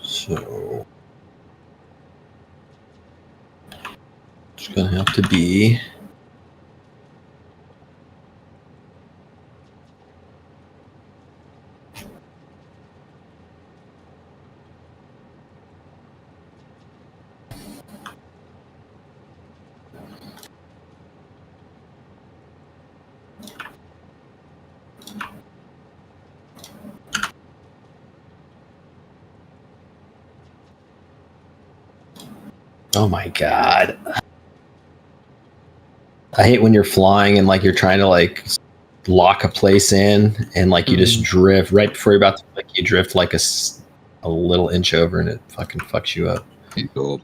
So it's gonna have to be oh my god. I hate when you're flying and like you're trying to like lock a place in and like you just drift right before you're about to like you drift like a little inch over and it fucking fucks you up. Go.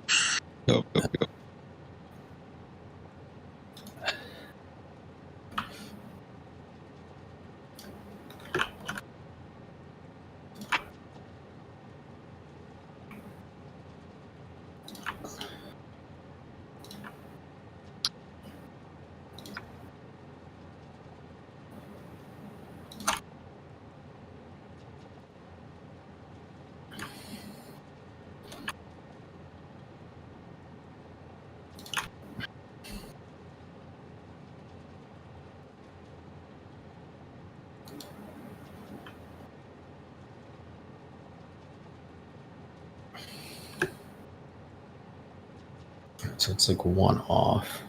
So it's like one off.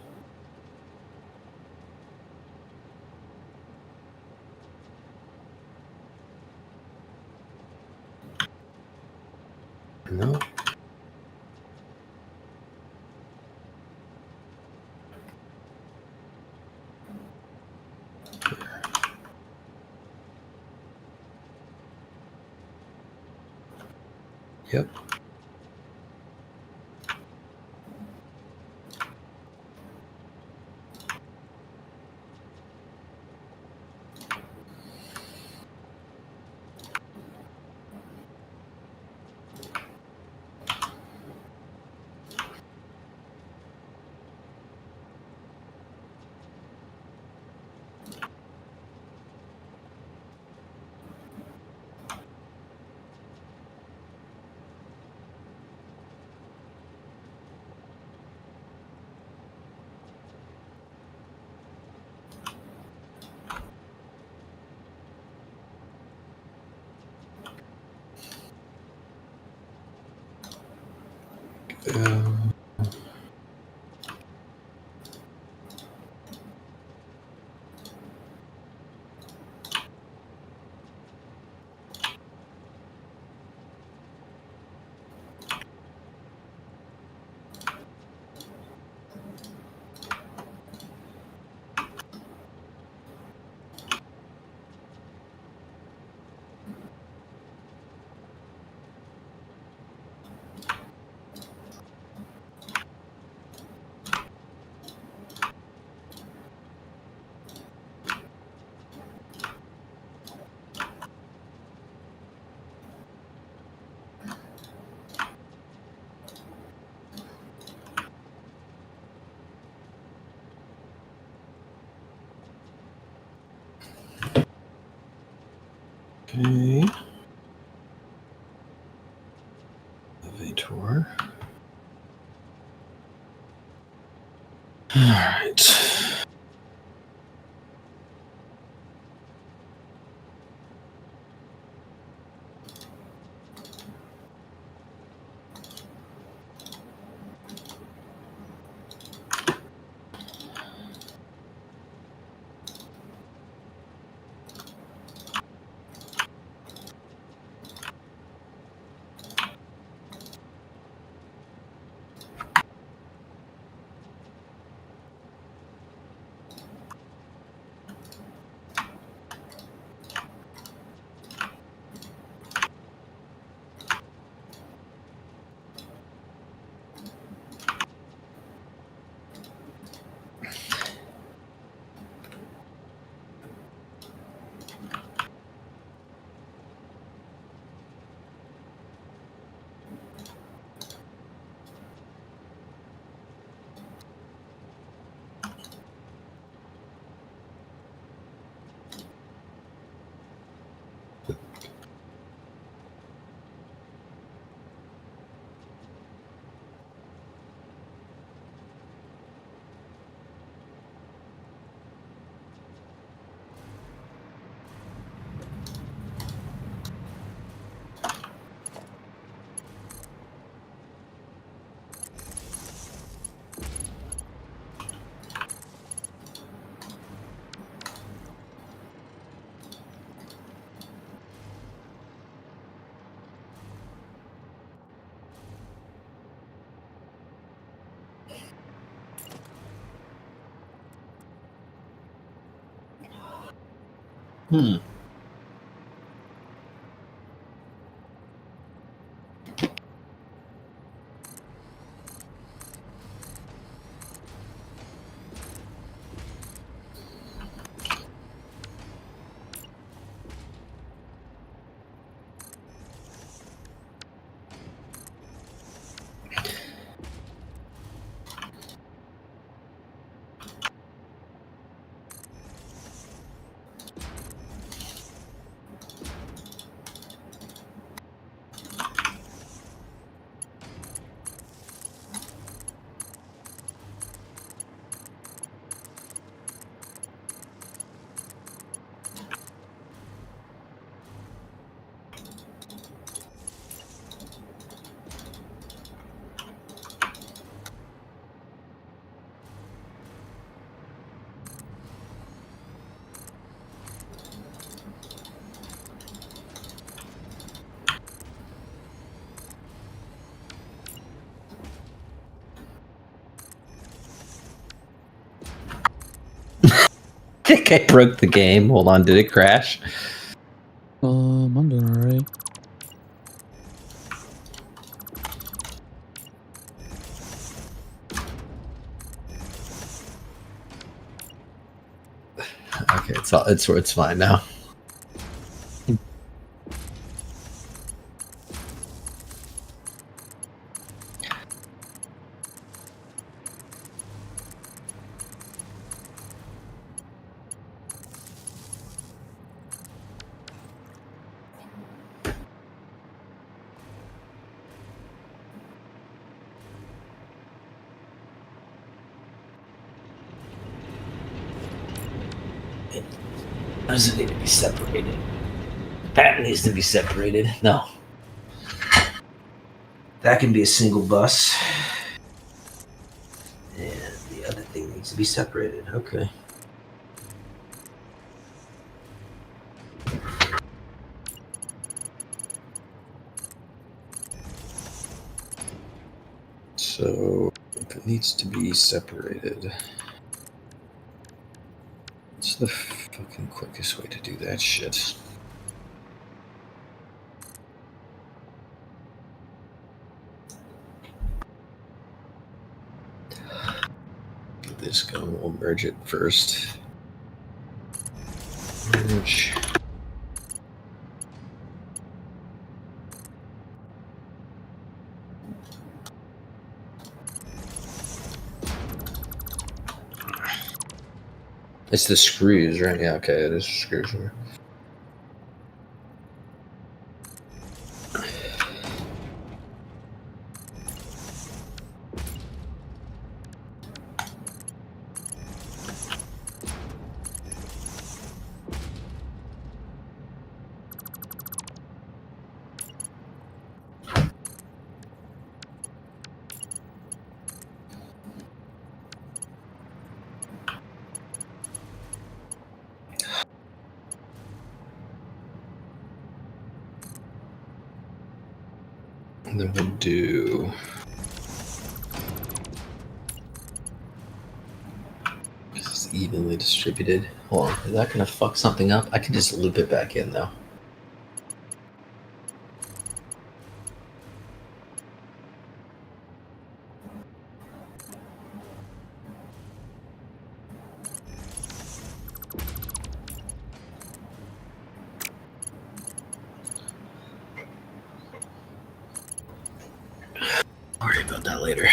No. Yep. Okay. Elevator. All right. Hmm. I think I broke the game. Hold on, did it crash? I'm doing all right. Okay, it's fine now. Does it need to be separated? That needs to be separated. No. That can be a single bus. And the other thing needs to be separated. Okay. So if it needs to be separated, what's the fucking quickest way to do that shit? Get this going. We'll merge it first. Merge. It's the screws, right? Yeah, okay, it is screws. And then we'll do. This is evenly distributed. Hold on, is that gonna fuck something up? I can just loop it back in though. Worry about that later.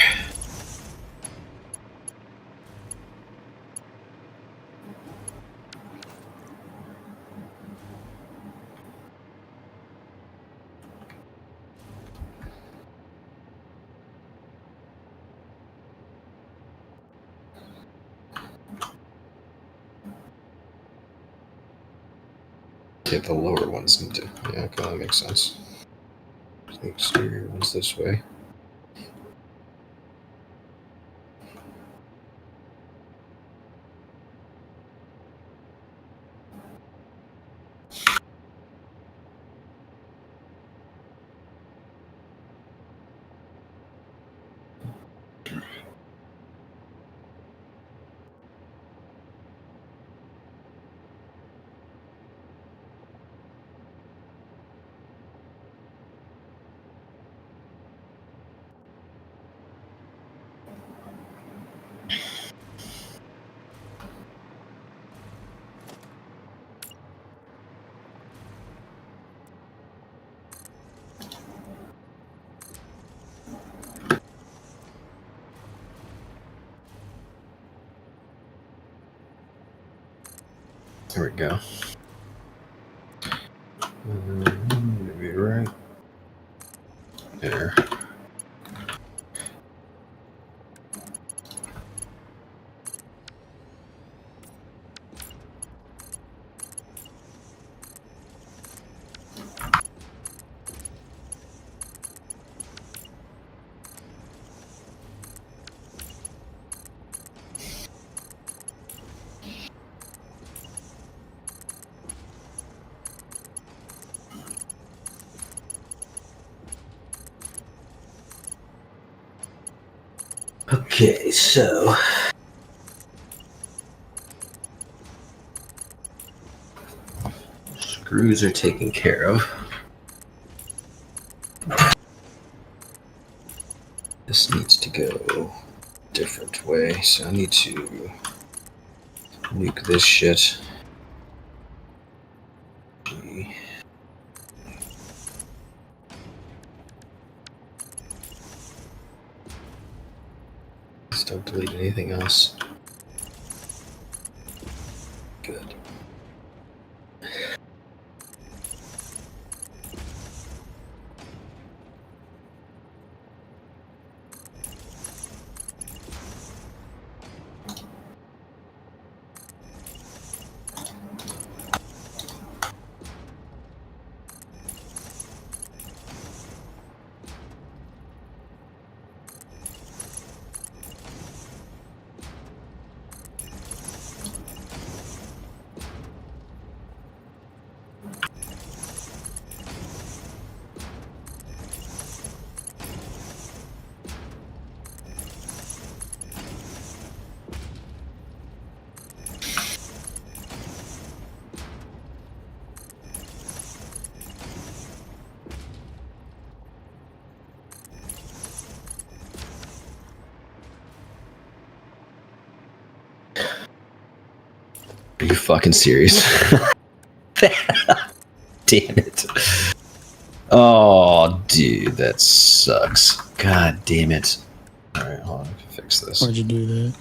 Yeah, the lower ones need to. Yeah, okay, that makes sense. The exterior ones this way. There we go. Maybe right there. Okay, so screws are taken care of. This needs to go a different way, so I need to nuke this shit. G. Just don't delete anything else. Good. Are you fucking serious? Damn it. Oh, dude, that sucks. God damn it. Alright, hold on, fix this. Why'd you do that?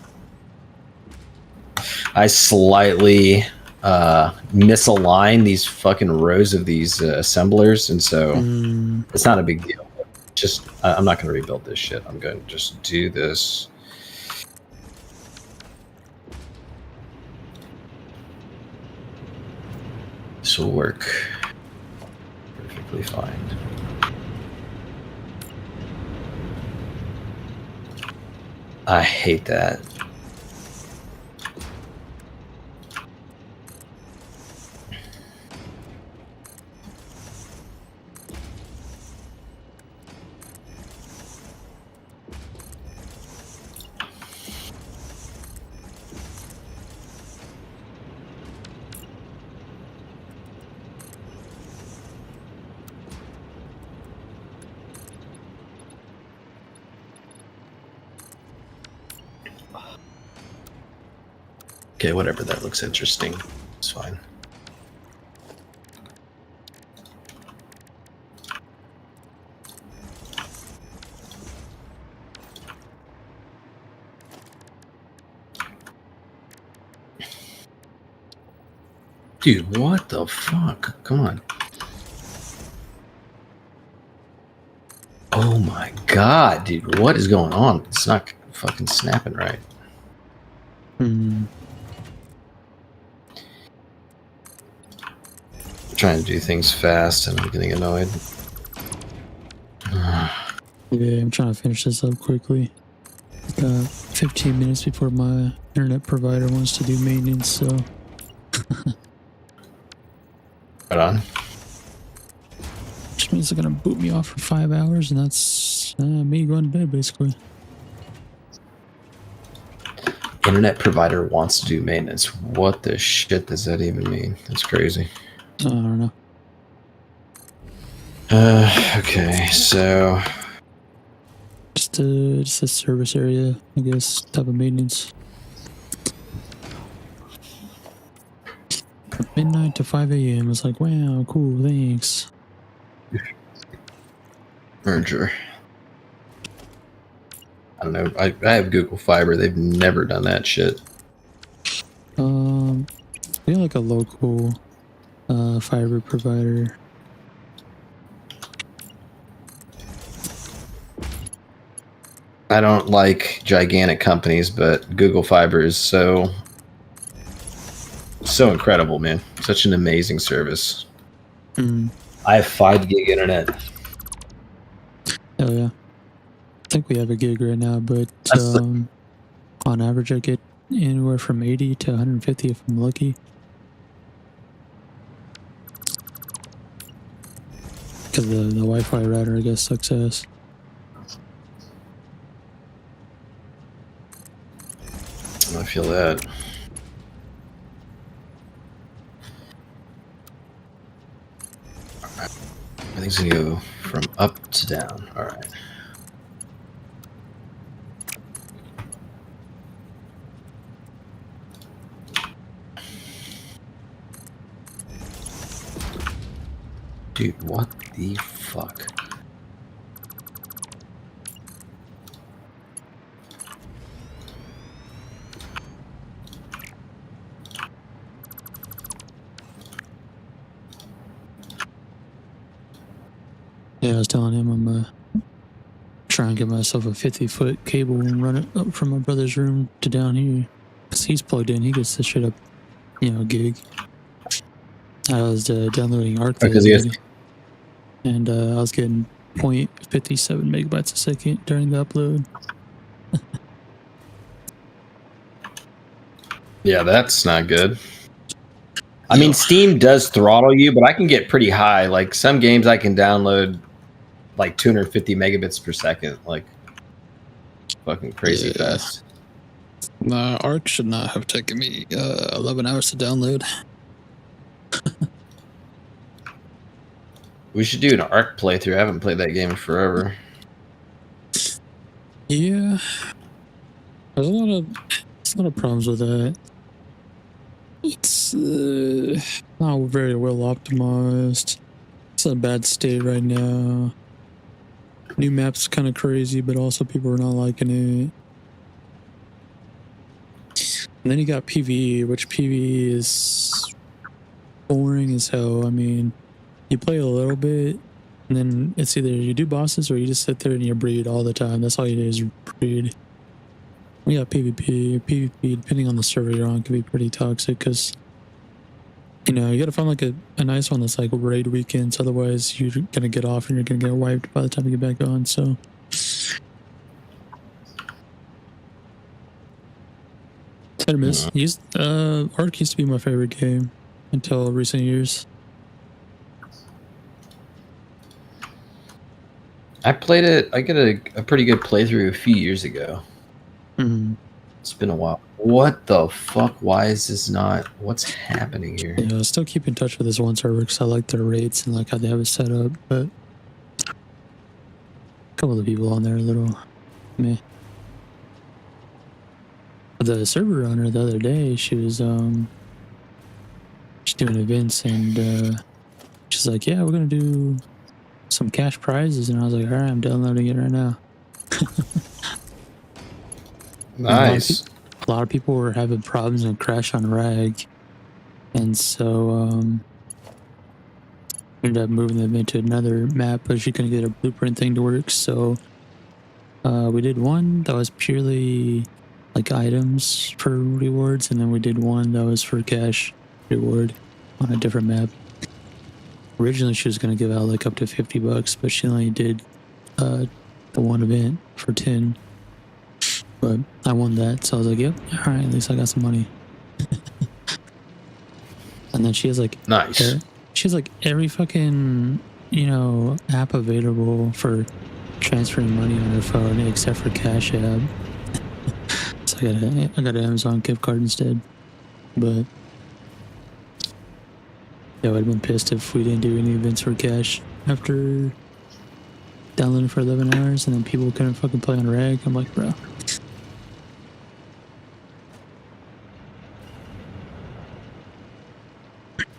I slightly misalign these fucking rows of these assemblers, and so it's not a big deal. Just, I'm not going to rebuild this shit. I'm going to just do this. This will work perfectly fine. I hate that. Okay, whatever, that looks interesting. It's fine. Dude, what the fuck? Come on. Oh my god, dude, what is going on? It's not fucking snapping right. Trying to do things fast and I'm getting annoyed. Yeah, I'm trying to finish this up quickly. Got 15 minutes before my internet provider wants to do maintenance, so. Right on. Which means they're gonna boot me off for 5 hours, and that's me going to bed, basically. Internet provider wants to do maintenance. What the shit does that even mean? That's crazy. I don't know. Okay, so Just a service area, I guess, type of maintenance. From midnight to 5 a.m. It's like, wow, cool, thanks. merger. I don't know. I have Google Fiber. They've never done that shit. We got like a local fiber provider. I don't like gigantic companies, but Google Fiber is so incredible, man. Such an amazing service. Mm. I have 5 gig internet. Oh yeah. I think we have a gig right now, but on average I get anywhere from 80 to 150 if I'm lucky. Because the Wi-Fi router, I guess, sucks ass. I feel that. Alright. Everything's gonna go from up to down. Alright. Dude, what the fuck? Yeah, I was telling him I'm trying to get myself a 50-foot cable and run it up from my brother's room to down here. Because he's plugged in, he gets this shit up, gig. I was downloading Arc the other day, and I was getting 0.57 megabytes a second during the upload. Yeah, that's not good. I mean, Steam does throttle you, but I can get pretty high. Like some games I can download like 250 megabits per second. Like fucking crazy fast. Nah, Arc should not have taken me 11 hours to download. We should do an Arc playthrough. I haven't played that game in forever. Yeah. There's a lot of problems with that. It's not very well optimized. It's in a bad state right now. New map's kind of crazy, but also people are not liking it. And then you got PvE, which PvE is boring as hell. I mean, you play a little bit, and then it's either you do bosses or you just sit there and you breed all the time. That's all you do is breed. We got PvP. PvP, depending on the server you're on, can be pretty toxic because, you gotta find like a nice one that's like raid weekends. Otherwise, you're gonna get off and you're gonna get wiped by the time you get back on. So, hit or miss. Arc used to be my favorite game until recent years. I played it. I got a pretty good playthrough a few years ago. It's been a while. What the fuck? Why is this not? What's happening here? Yeah, I still keep in touch with this one server because I like their rates and like how they have it set up. But a couple of the people on there are a little meh. The server owner the other day, she was she's doing events and she's like, yeah, we're gonna do some cash prizes, and I was like, all right, I'm downloading it right now. Nice. A lot of people were having problems and crash on Rag, and so ended up moving them into another map, but she couldn't get a blueprint thing to work. So we did one that was purely like items for rewards, and then we did one that was for cash reward on a different map. Originally, she was going to give out like up to $50, but she only did the one event for 10. But I won that, so I was like, yep, all right, at least I got some money. And then she has like Nice. she has like every fucking app available for transferring money on her phone except for Cash App. So I got an Amazon gift card instead. But yeah, I would have been pissed if we didn't do any events for cash after downloading for 11 hours and then people couldn't fucking play on Rag. I'm like, bro.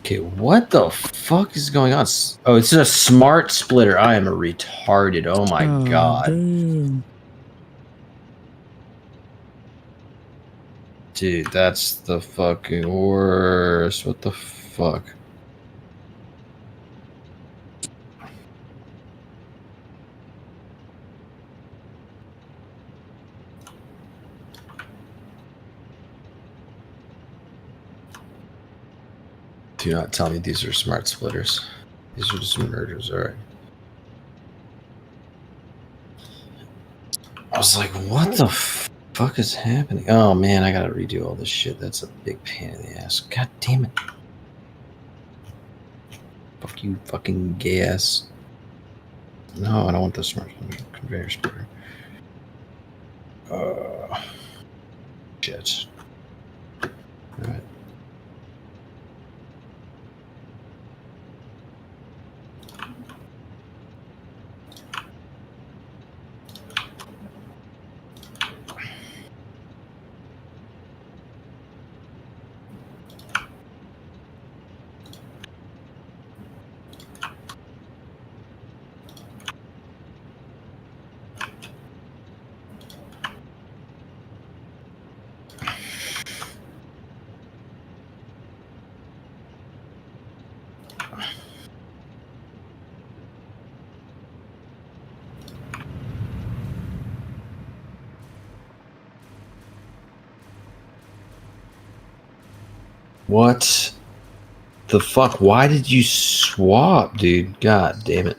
Okay, what the fuck is going on? Oh, it's a smart splitter. I am a retarded. Oh my god. Damn. Dude, that's the fucking worst. What the fuck? Do not tell me these are smart splitters. These are just murders, alright. I was like, what the fuck is happening? Oh man, I gotta redo all this shit. That's a big pain in the ass. God damn it. Fuck you, fucking gay ass. No, I don't want the smart conveyor splitter. Shit. Alright. What the fuck? Why did you swap, dude? God damn it.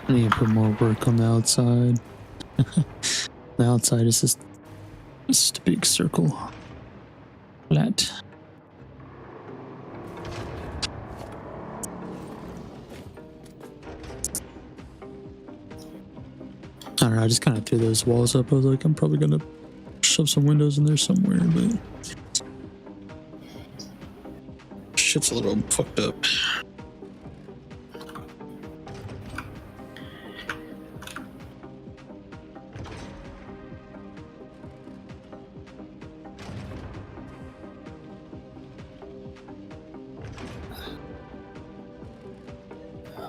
I need to put more work on the outside. The outside is just a big circle. Flat. I don't know, I just kind of threw those walls up. I was like, I'm probably going to shove some windows in there somewhere, but shit's a little fucked up.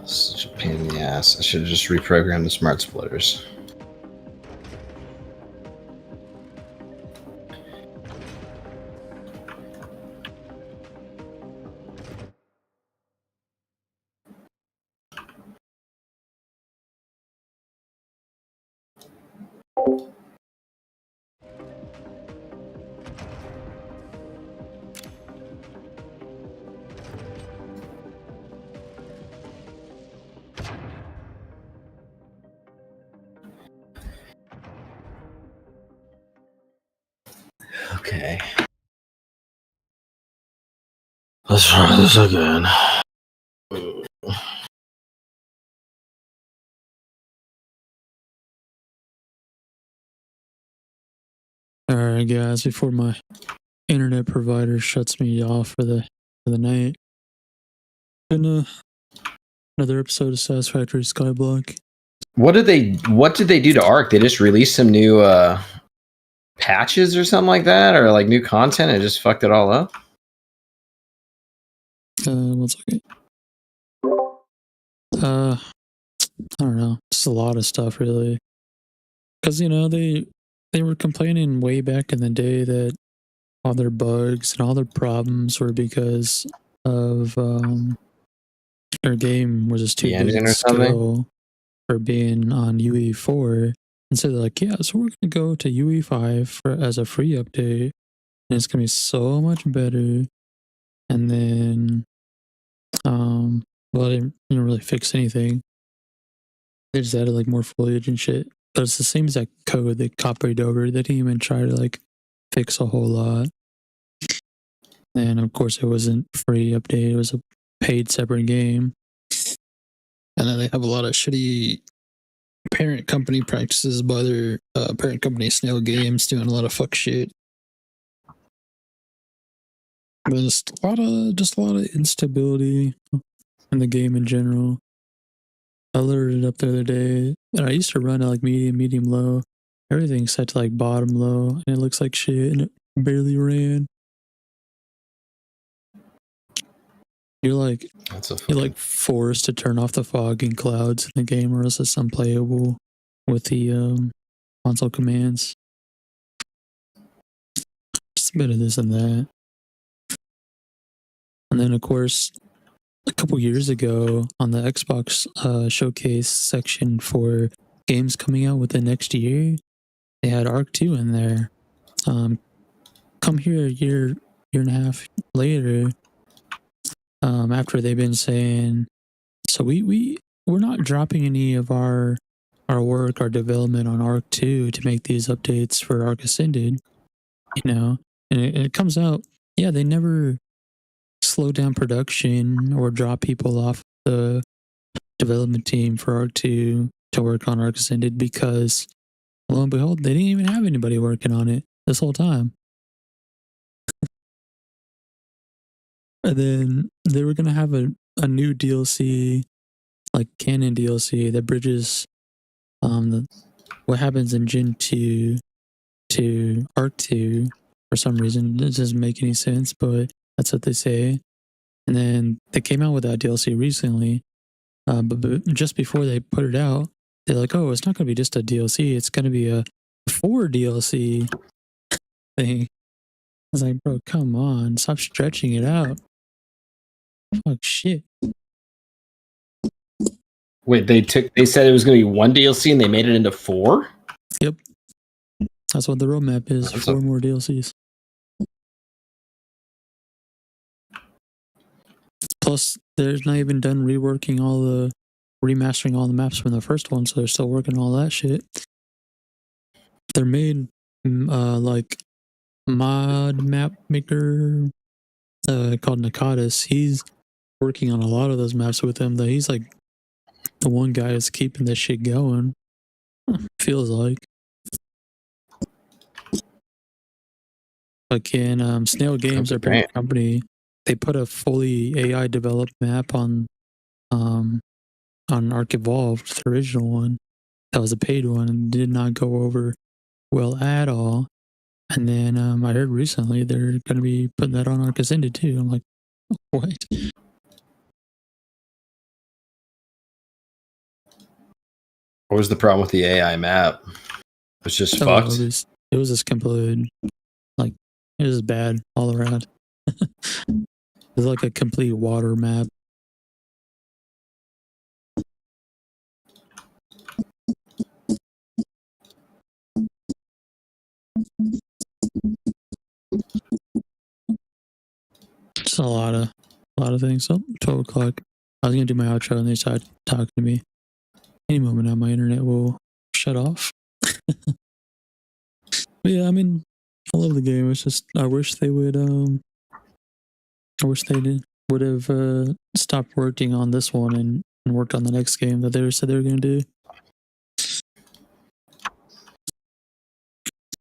Such a pain in the ass. I should have just reprogrammed the smart splitters. Okay. Let's try this again. Alright guys, before my internet provider shuts me off for the night. And another episode of Satisfactory Skyblock. What did they do to Ark? They just released some new patches or something like that, or like new content and just fucked it all up? 1 second. I don't know. Just a lot of stuff really. Because they were complaining way back in the day that all their bugs and all their problems were because of their game was just too The big engine in or something? scale for being on UE4. And so they're like, yeah, so we're gonna go to UE5 as a free update, and it's gonna be so much better. And then well, they didn't really fix anything. They just added like more foliage and shit. But it's the same exact code they copied over. They didn't even try to like fix a whole lot. And of course, it wasn't free update. It was a paid separate game. And then they have a lot of shitty parent company practices by their parent company Snail Games doing a lot of fuck shit. There's a lot of instability in the game in general. I loaded it up the other day, and I used to run at like medium, low. Everything's set to like bottom low, and it looks like shit, and it barely ran. You're like forced to turn off the fog and clouds in the game, or else it's unplayable with the console commands. Just a bit of this and that. And then, of course, a couple years ago on the Xbox showcase section for games coming out within next year, they had Arc 2 in there. Come here a year and a half later, after they've been saying, so we're not dropping any of our work, our development on Arc 2 to make these updates for Arc Ascended, and it comes out, yeah, they never slow down production or drop people off the development team for Arc 2 to work on Arc Ascended, because lo and behold, they didn't even have anybody working on it this whole time. And then they were going to have a new DLC, like canon DLC, that bridges what happens in Gen 2 to Arc 2 for some reason. It doesn't make any sense, but that's what they say. And then they came out with that DLC recently, but just before they put it out, they're like, oh, it's not going to be just a DLC, it's going to be a 4 DLC thing. I was like, bro, come on, stop stretching it out. Fuck shit. Wait, they said it was going to be 1 DLC and they made it into 4? Yep. That's what the roadmap is, 4 more DLCs. Plus, they're not even done remastering all the maps from the first one, so they're still working on all that shit. Their main, like, mod map maker, called Nakatis, he's working on a lot of those maps with them, though he's like the one guy that's keeping this shit going. Feels like. Again, Snail Games, their parent company, they put a fully AI developed map on Arc Evolved, the original one. That was a paid one and did not go over well at all. And then I heard recently they're going to be putting that on Arc Ascended too. I'm like, what? What was the problem with the AI map? It was just fucked. It was just complete, like, it was bad all around. It was like a complete water map. Just a lot of things. So 12 o'clock. I was gonna do my outro and they started talking to me. Any moment now, my internet will shut off. But yeah, I mean, I love the game. It's just I wish they would. I wish they would have stopped working on this one and worked on the next game that they said they were gonna do.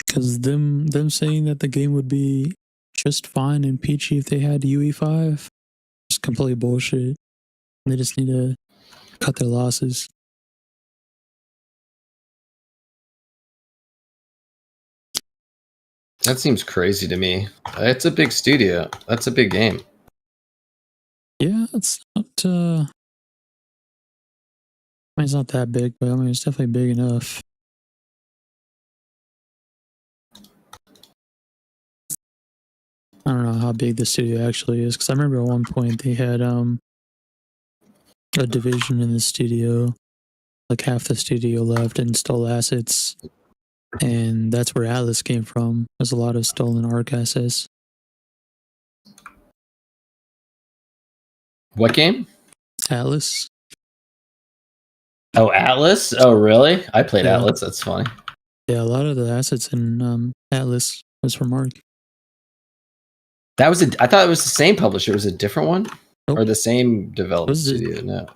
Because them saying that the game would be just fine and peachy if they had UE5, it's complete bullshit. They just need to cut their losses. That seems crazy to me. It's a big studio. That's a big game. Yeah, it's not. I mean, it's not that big, but I mean, it's definitely big enough. I don't know how big the studio actually is, because I remember at one point they had a division in the studio, like half the studio left and stole assets, and that's where Atlas came from. There's a lot of stolen Arc assets. What game? Atlas. Oh, Atlas? Oh, really? I played Yeah. Atlas. That's funny. Yeah, a lot of the assets in Atlas was from Arc. That was I thought it was the same publisher. It was a different one? Nope. Or the same development Was it- studio? No.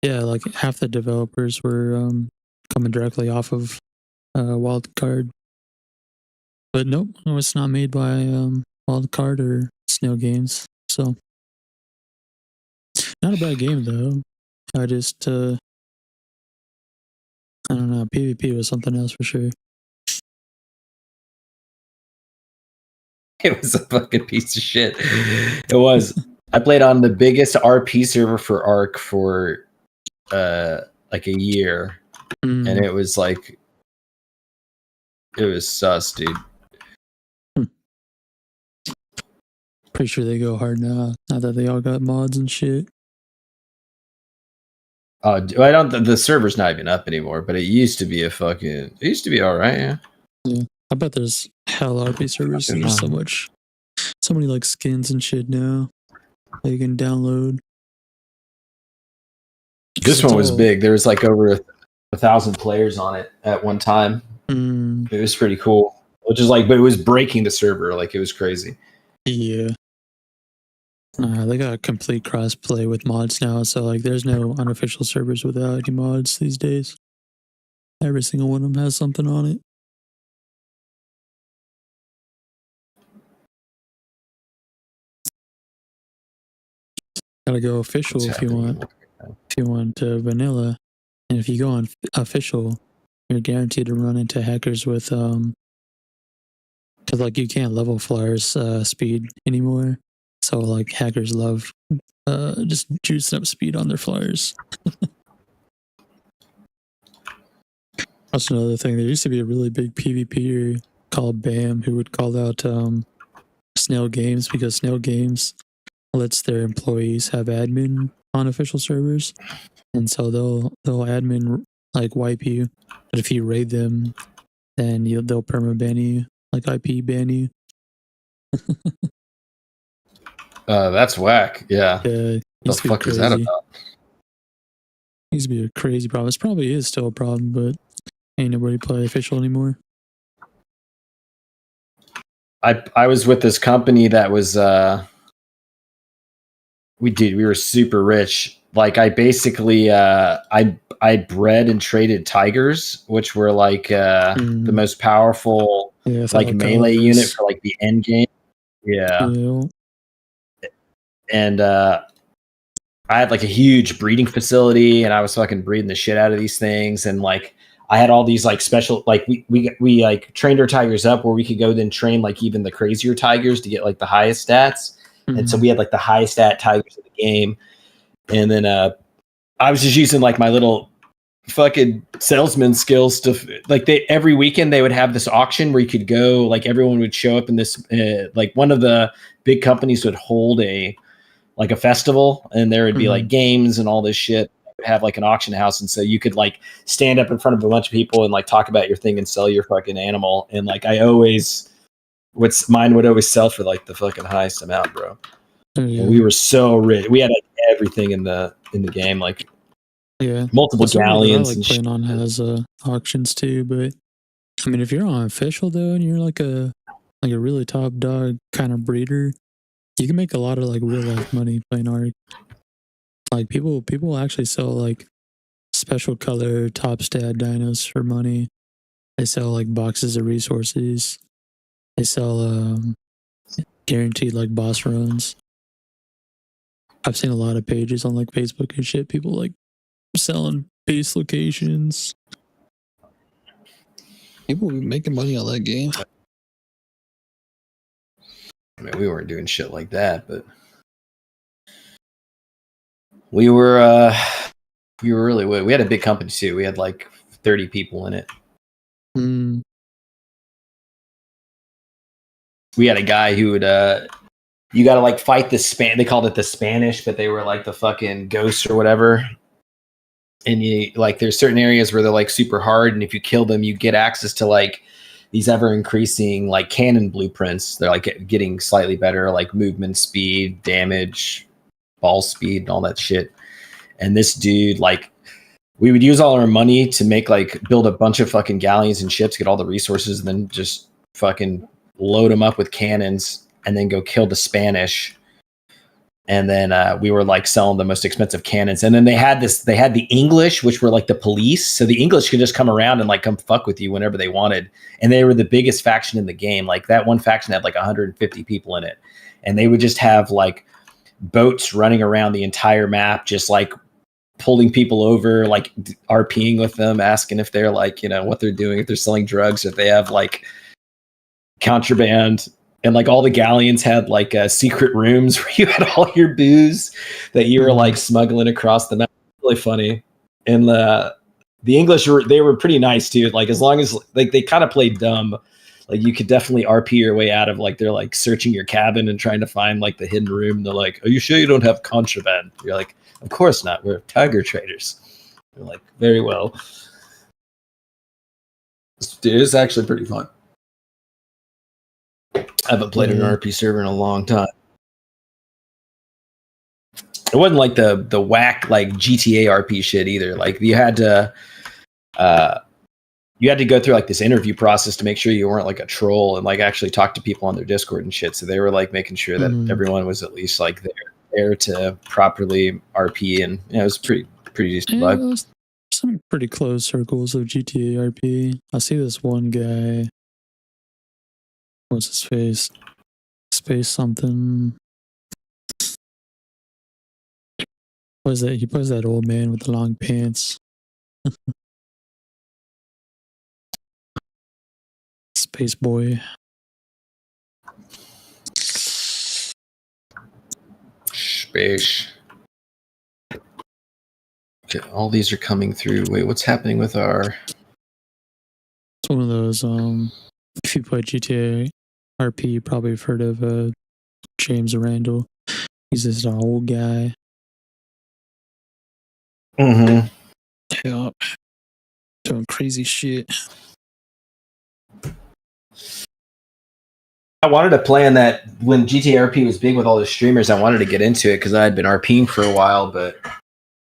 Yeah, like half the developers were coming directly off of Wildcard. But nope, no, it's not made by Wildcard or Snail Games. So not a bad game though. I just I don't know. PvP was something else for sure. It was a fucking piece of shit. It was. I played on the biggest RP server for Ark for like a year, and it was like, it was sus, dude. Pretty sure they go hard now. Now that they all got mods and shit. I don't. The server's not even up anymore, but it used to be It used to be all right. Yeah. Yeah, I bet there's hell RP servers. Fucking There's hell. so many like skins and shit now that you can download. This one was big. There was like over 1,000 players on it at one time. It was pretty cool. Which is like, but it was breaking the server. Like, it was crazy. Yeah. They got complete crossplay with mods now, so like there's no unofficial servers without any mods these days. Every single one of them has something on it. Gotta go official if you want. If you want vanilla, and if you go on official, you're guaranteed to run into hackers with because like you can't level flyers speed anymore. So like hackers love just juicing up speed on their flyers. That's another thing. There used to be a really big PvPer called BAM who would call out Snail Games because Snail Games lets their employees have admin on official servers, and so they'll admin like wipe you, but if you raid them, then they'll perma ban you, like IP ban you. That's whack. Yeah. The fuck is that about? Used to be a crazy problem. This probably is still a problem, but ain't nobody play official anymore. I was with this company that was we were super rich. Like, I basically I bred and traded tigers, which were like the most powerful like melee unit for like the end game. Yeah. And I had like a huge breeding facility, and I was fucking breeding the shit out of these things. And like, I had all these like special, like we like trained our tigers up where we could go then train like even the crazier tigers to get like the highest stats. And so we had like the highest stat tigers in the game. And then I was just using like my little fucking salesman skills to like, every weekend they would have this auction where you could go, like everyone would show up in this like one of the big companies would hold a festival, and there would be like games and all this shit. Have like an auction house, and so you could like stand up in front of a bunch of people and like talk about your thing and sell your fucking animal. And like mine would always sell for like the fucking highest amount, bro. And we were so rich. We had like everything in the game, like multiple galleons. Like playing on has auctions too, but I mean, if you're on official though, and you're like a really top dog kind of breeder, you can make a lot of like real life money playing Ark. Like people actually sell like special color top stat dinos for money. They sell like boxes of resources. They sell guaranteed like boss runs. I've seen a lot of pages on like Facebook and shit. People like selling base locations. People be making money on that game. I mean, we weren't doing shit like that, but we were really, we had a big company too. We had like 30 people in it. We had a guy who would you gotta like fight they called it the Spanish, but they were like the fucking ghosts or whatever. And you like, there's certain areas where they're like super hard, and if you kill them, you get access to like these ever increasing like cannon blueprints. They're like getting slightly better, like movement speed, damage, ball speed, and all that shit. And this dude, like, we would use all our money to make like build a bunch of fucking galleons and ships, get all the resources, and then just fucking load them up with cannons, and then go kill the Spanish. And then we were like selling the most expensive cannons. And then they had the English, which were like the police. So the English could just come around and like come fuck with you whenever they wanted. And they were the biggest faction in the game. Like that one faction had like 150 people in it. And they would just have like boats running around the entire map, just like pulling people over, like RPing with them, asking if they're like, you know, what they're doing, if they're selling drugs, if they have like contraband. And like all the galleons had like secret rooms where you had all your booze that you were like smuggling across the map. Really funny. And the English were pretty nice too. Like as long as like they kind of played dumb, like you could definitely RP your way out of like they're like searching your cabin and trying to find like the hidden room. They're like, "Are you sure you don't have contraband?" You're like, "Of course not. We're tiger traders." They're like, "Very well." It's actually pretty fun. I haven't played an RP server in a long time. It wasn't like the whack like GTA RP shit either. Like you had to go through like this interview process to make sure you weren't like a troll and like actually talk to people on their Discord and shit. So they were like making sure that everyone was at least like there to properly RP, and it was pretty decent vibe. Some pretty close circles of GTA RP. I see this one guy. What's his face? Space something. What is that? He plays that old man with the long pants. Space boy. Space. Okay, all these are coming through. Wait, what's happening with our... It's one of those, if you play GTA RP, you probably have heard of James Randall. He's this old guy. Mm-hmm. Yeah. Doing crazy shit. I wanted to play on that when GTA RP was big with all the streamers. I wanted to get into it because I had been RPing for a while, but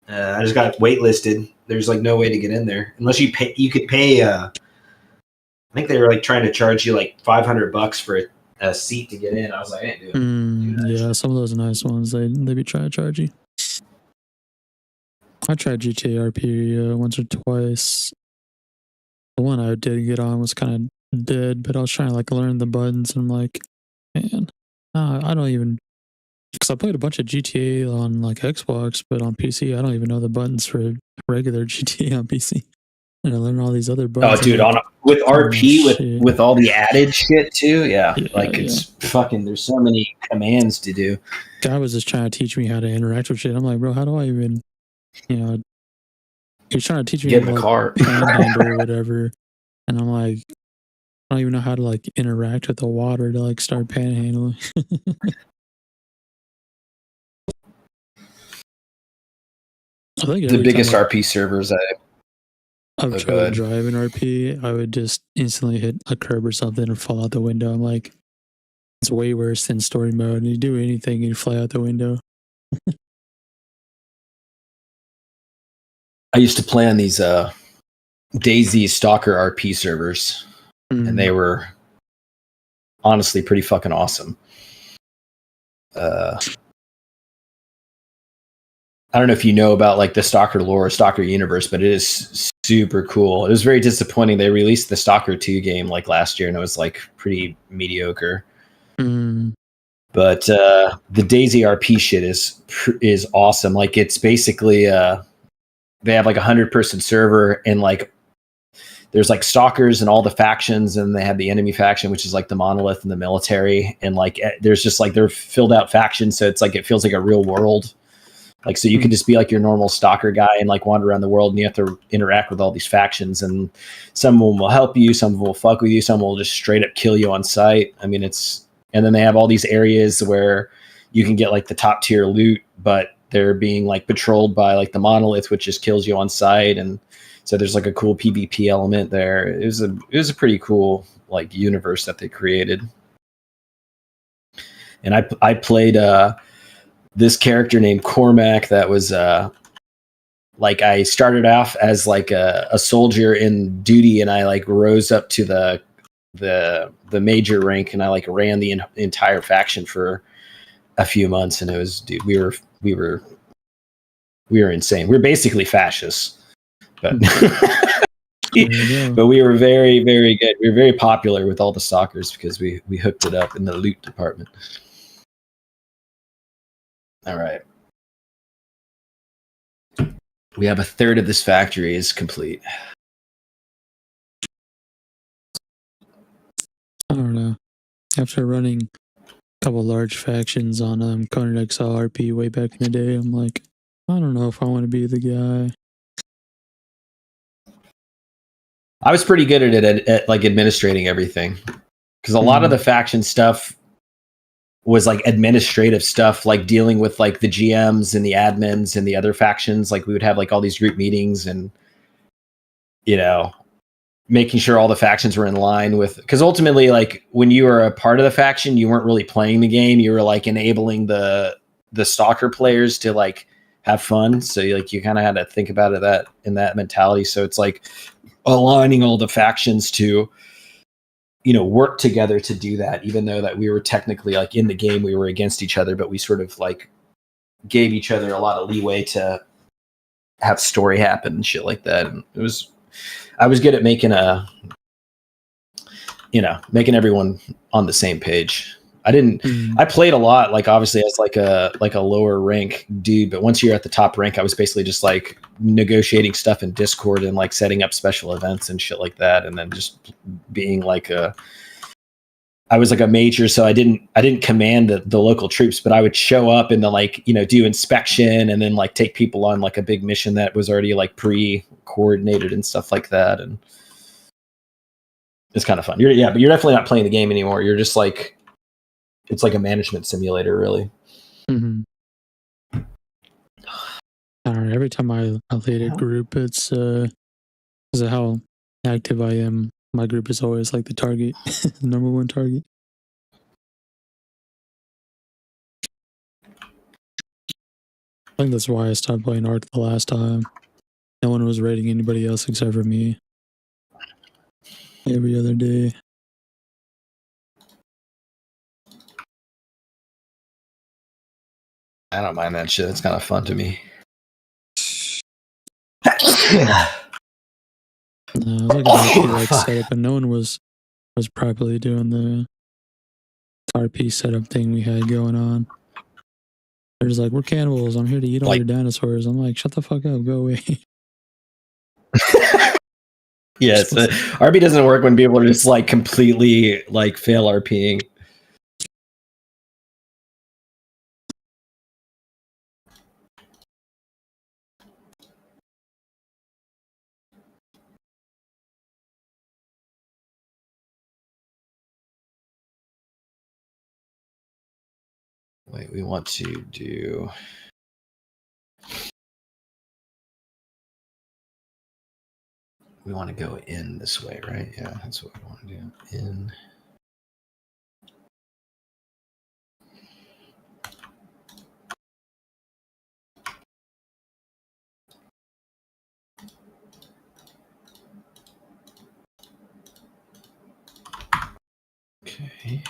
I just got waitlisted. There's like no way to get in there unless you pay. You could pay. I think they were like trying to charge you like $500 for a seat to get in. I was like, I ain't doing that. Yeah, some of those nice ones they be trying to charge you. I tried GTA RP once or twice. The one I did get on was kind of dead, but I was trying to like learn the buttons, and I'm like, man, I don't even, because I played a bunch of GTA on like Xbox, but on PC I don't even know the buttons for regular GTA on PC. And I learned all these other buttons. Oh, dude, with RP with all the added shit too, it's fucking. There's so many commands to do. Guy was just trying to teach me how to interact with shit. I'm like, bro, how do I even, you know? He's trying to teach me Get how in to the car, panhandle or whatever, and I'm like, I don't even know how to like interact with the water to like start panhandling. I think the biggest RP servers I've tried to drive in RP, I would just instantly hit a curb or something or fall out the window. I'm like, it's way worse than story mode. And you do anything and you fly out the window. I used to play on these DayZ Stalker RP servers, and they were honestly pretty fucking awesome. I don't know if you know about like the Stalker lore, Stalker universe, but it is super cool. It was very disappointing. They released the Stalker 2 game like last year, and it was like pretty mediocre. But the DayZ RP shit is awesome. Like it's basically they have like 100-person server, and like there's like stalkers and all the factions, and they have the enemy faction, which is like the monolith and the military, and like there's just like they're filled out factions, so it's like it feels like a real world. Like so you can just be like your normal stalker guy and like wander around the world, and you have to interact with all these factions, and some of them will help you, some of them will fuck with you, some will just straight up kill you on sight. I mean, and then they have all these areas where you can get like the top tier loot, but they're being like patrolled by like the monolith, which just kills you on sight. And so there's like a cool PvP element there. It was a pretty cool like universe that they created. And I played this character named Cormac that was like I started off as like a soldier in duty, and I like rose up to the major rank, and I like ran the entire faction for a few months, and it was, dude, we were insane. We were basically fascists, but but we were very, very good. We were very popular with all the stalkers because we hooked it up in the loot department. All right. We have a third of this factory is complete. I don't know. After running a couple large factions on Conan Exile RP way back in the day, I'm like, I don't know if I want to be the guy. I was pretty good at like administrating everything, because a lot of the faction stuff was like administrative stuff, like dealing with like the GMs and the admins and the other factions. Like we would have like all these group meetings and, you know, making sure all the factions were in line with, because ultimately, like when you were a part of the faction, you weren't really playing the game. You were like enabling the stalker players to like have fun. So you kind of had to think about it that in that mentality. So it's like aligning all the factions to, you know, work together to do that, even though that we were technically like in the game, we were against each other, but we sort of like gave each other a lot of leeway to have story happen and shit like that. And I was good at making making everyone on the same page. I played a lot, like obviously as like a lower rank dude, but once you're at the top rank, I was basically just like negotiating stuff in Discord and like setting up special events and shit like that. And then just being like I was like a major, so I didn't command the local troops, but I would show up and then like, you know, do inspection and then like take people on like a big mission that was already like pre-coordinated and stuff like that. And it's kind of fun. But you're definitely not playing the game anymore. You're just like, it's like a management simulator, really. Mm-hmm. I don't know, every time I lead a group, it's because of how active I am. My group is always like the target, the number one target. I think that's why I stopped playing Ark the last time. No one was raiding anybody else except for me. Every other day. I don't mind that shit. It's kind of fun to me. No, it was like an RP setup, and no one was properly doing the RP setup thing we had going on. They're just like, we're cannibals. I'm here to eat all your dinosaurs. I'm like, shut the fuck up. Go away. Yes, RP doesn't work when people are just like completely like fail RPing. Wait, we want to do. We want to go in this way, right? Yeah, that's what we want to do. In. Okay.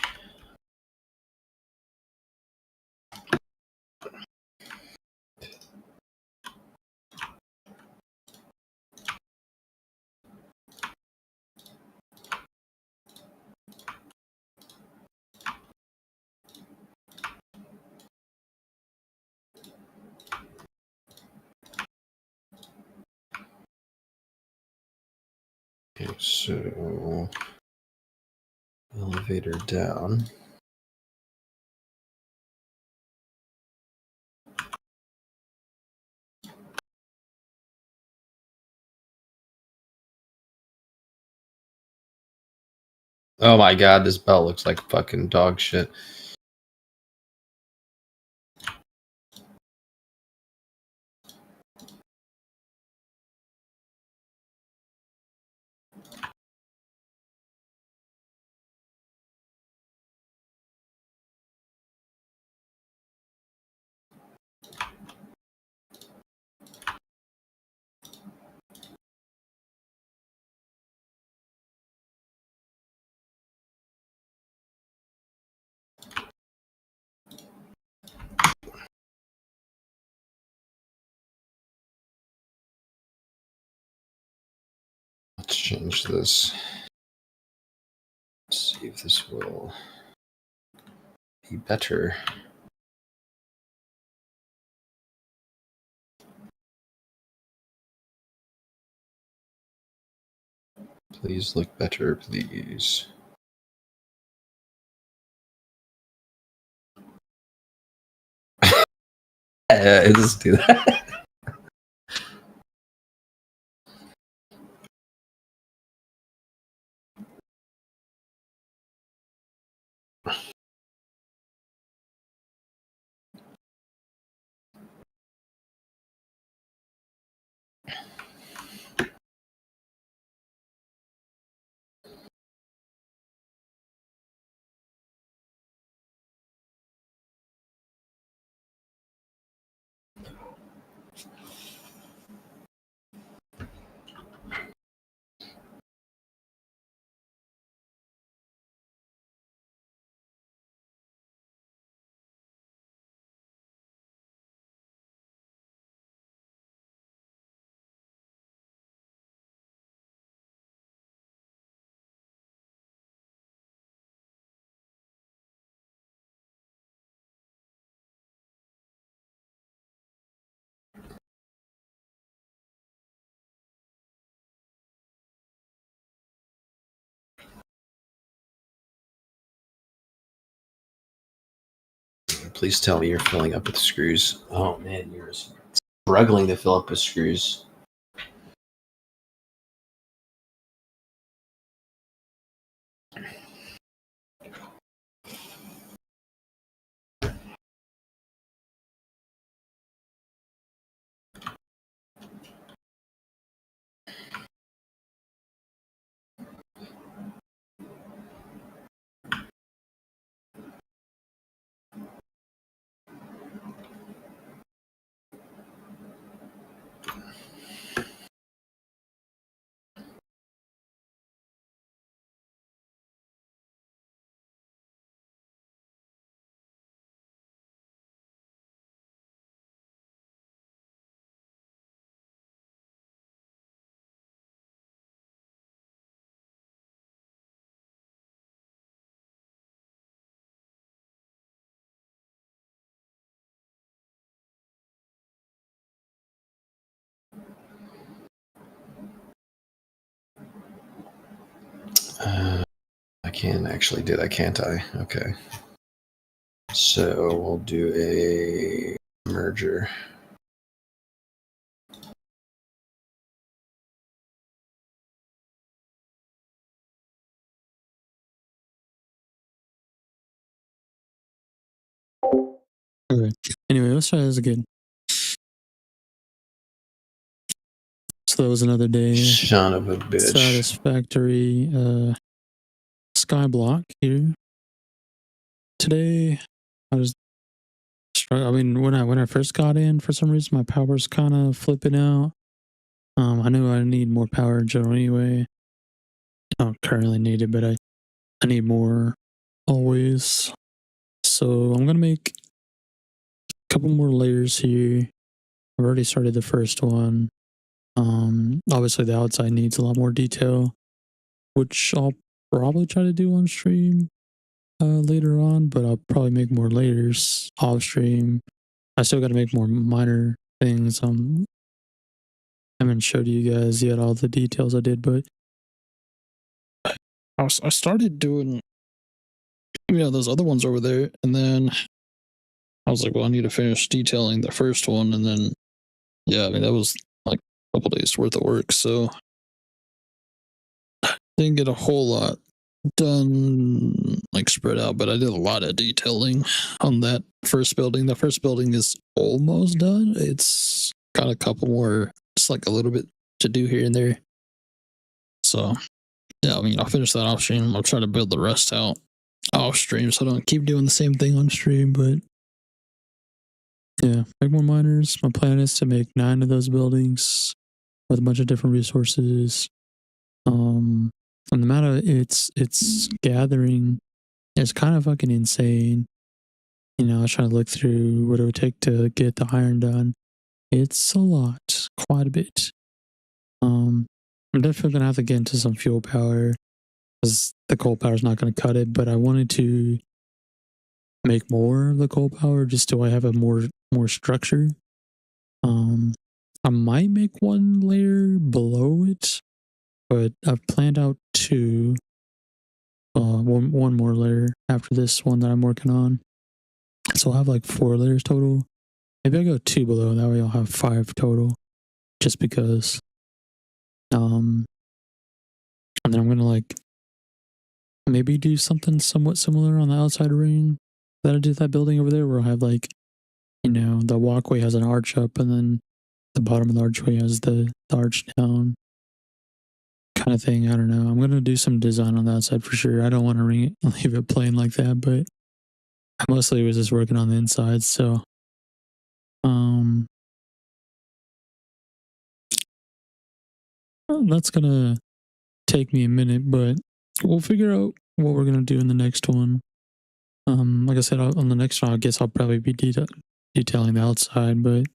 Okay, so elevator down. Oh my god, this belt looks like fucking dog shit. change this. Let's see if this will be better. Please look better, please. Let's do that. Please tell me you're filling up with screws. Oh man, you're struggling to fill up with screws. I can actually do that, can't I? Okay. So we'll do a merger. Okay. Anyway, let's try this again. So that was another day. Son of a bitch. Satisfactory skyblock here. Today, I mean, when I first got in, for some reason, my power's kind of flipping out. I knew I need more power in general anyway. I don't currently need it, but I need more always. So I'm gonna make a couple more layers here. I've already started the first one. Obviously the outside needs a lot more detail, which I'll probably try to do on stream later on, but I'll probably make more layers off stream. I still got to make more minor things. I haven't showed you guys yet all the details I did, but I started doing those other ones over there, and then I was like, well, I need to finish detailing the first one, and then I mean that was like a couple days worth of work, so didn't get a whole lot done like spread out, but I did a lot of detailing on that first building. The first building is almost done. It's got a couple more, just like a little bit to do here and there. So I mean, I'll finish that off stream. I'll try to build the rest out off stream so I don't keep doing the same thing on stream, but make more miners. My plan is to make 9 of those buildings with a bunch of different resources. And the amount of it's gathering is kind of fucking insane. I was trying to look through what it would take to get the iron done. It's a lot, quite a bit. I'm definitely gonna have to get into some fuel power because the coal power is not gonna cut it. But I wanted to make more of the coal power just so I have a more structure. I might make one layer below it, but I've planned out two. One more layer after this one that I'm working on. So I'll have like 4 layers total. Maybe I'll go 2 below, that way I'll have 5 total. Just because. And then I'm gonna like maybe do something somewhat similar on the outside ring that I did that building over there, where I'll have like, you know, the walkway has an arch up and then the bottom of the archway has the arch down. Kind of thing. I don't know. I'm gonna do some design on that side for sure. I don't want to leave it plain like that, but I mostly was just working on the inside, so that's gonna take me a minute, but we'll figure out what we're gonna do in the next one. Like I said, on the next one, I guess I'll probably be detailing the outside, but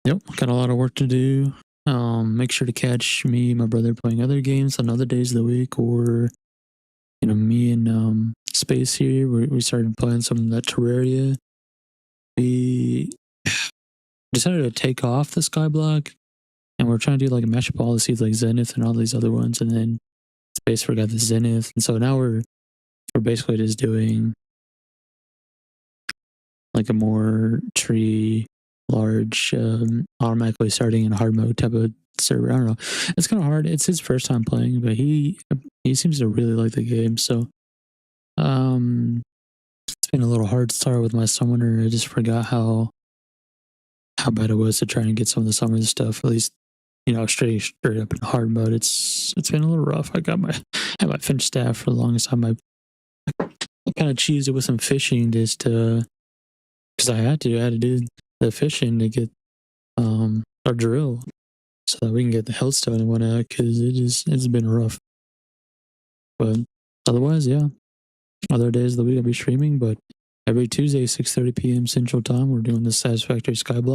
yep, got a lot of work to do. Make sure to catch me and my brother playing other games on other days of the week, or you know, me and Space here. We started playing some of that Terraria. We decided to take off the skyblock, and we're trying to do like a mashup of all the seeds like Zenith and all these other ones, and then Space forgot the Zenith, and so now we're basically just doing like a more tree large automatically starting in hard mode type of server. I don't know. It's kind of hard. It's his first time playing, but he seems to really like the game. So it's been a little hard start with my summoner. I just forgot how bad it was to try and get some of the summoner stuff, at least, you know, straight up in hard mode. It's been a little rough. I had my Finch staff for the longest time. I kind of cheesed it with some fishing just to, because I had to do the fishing to get our drill so that we can get the healthstone and whatnot, because it's been rough. But otherwise, yeah, other days of the week I'll be streaming, but every Tuesday 6:30 p.m. Central Time we're doing the Satisfactory Skyblock.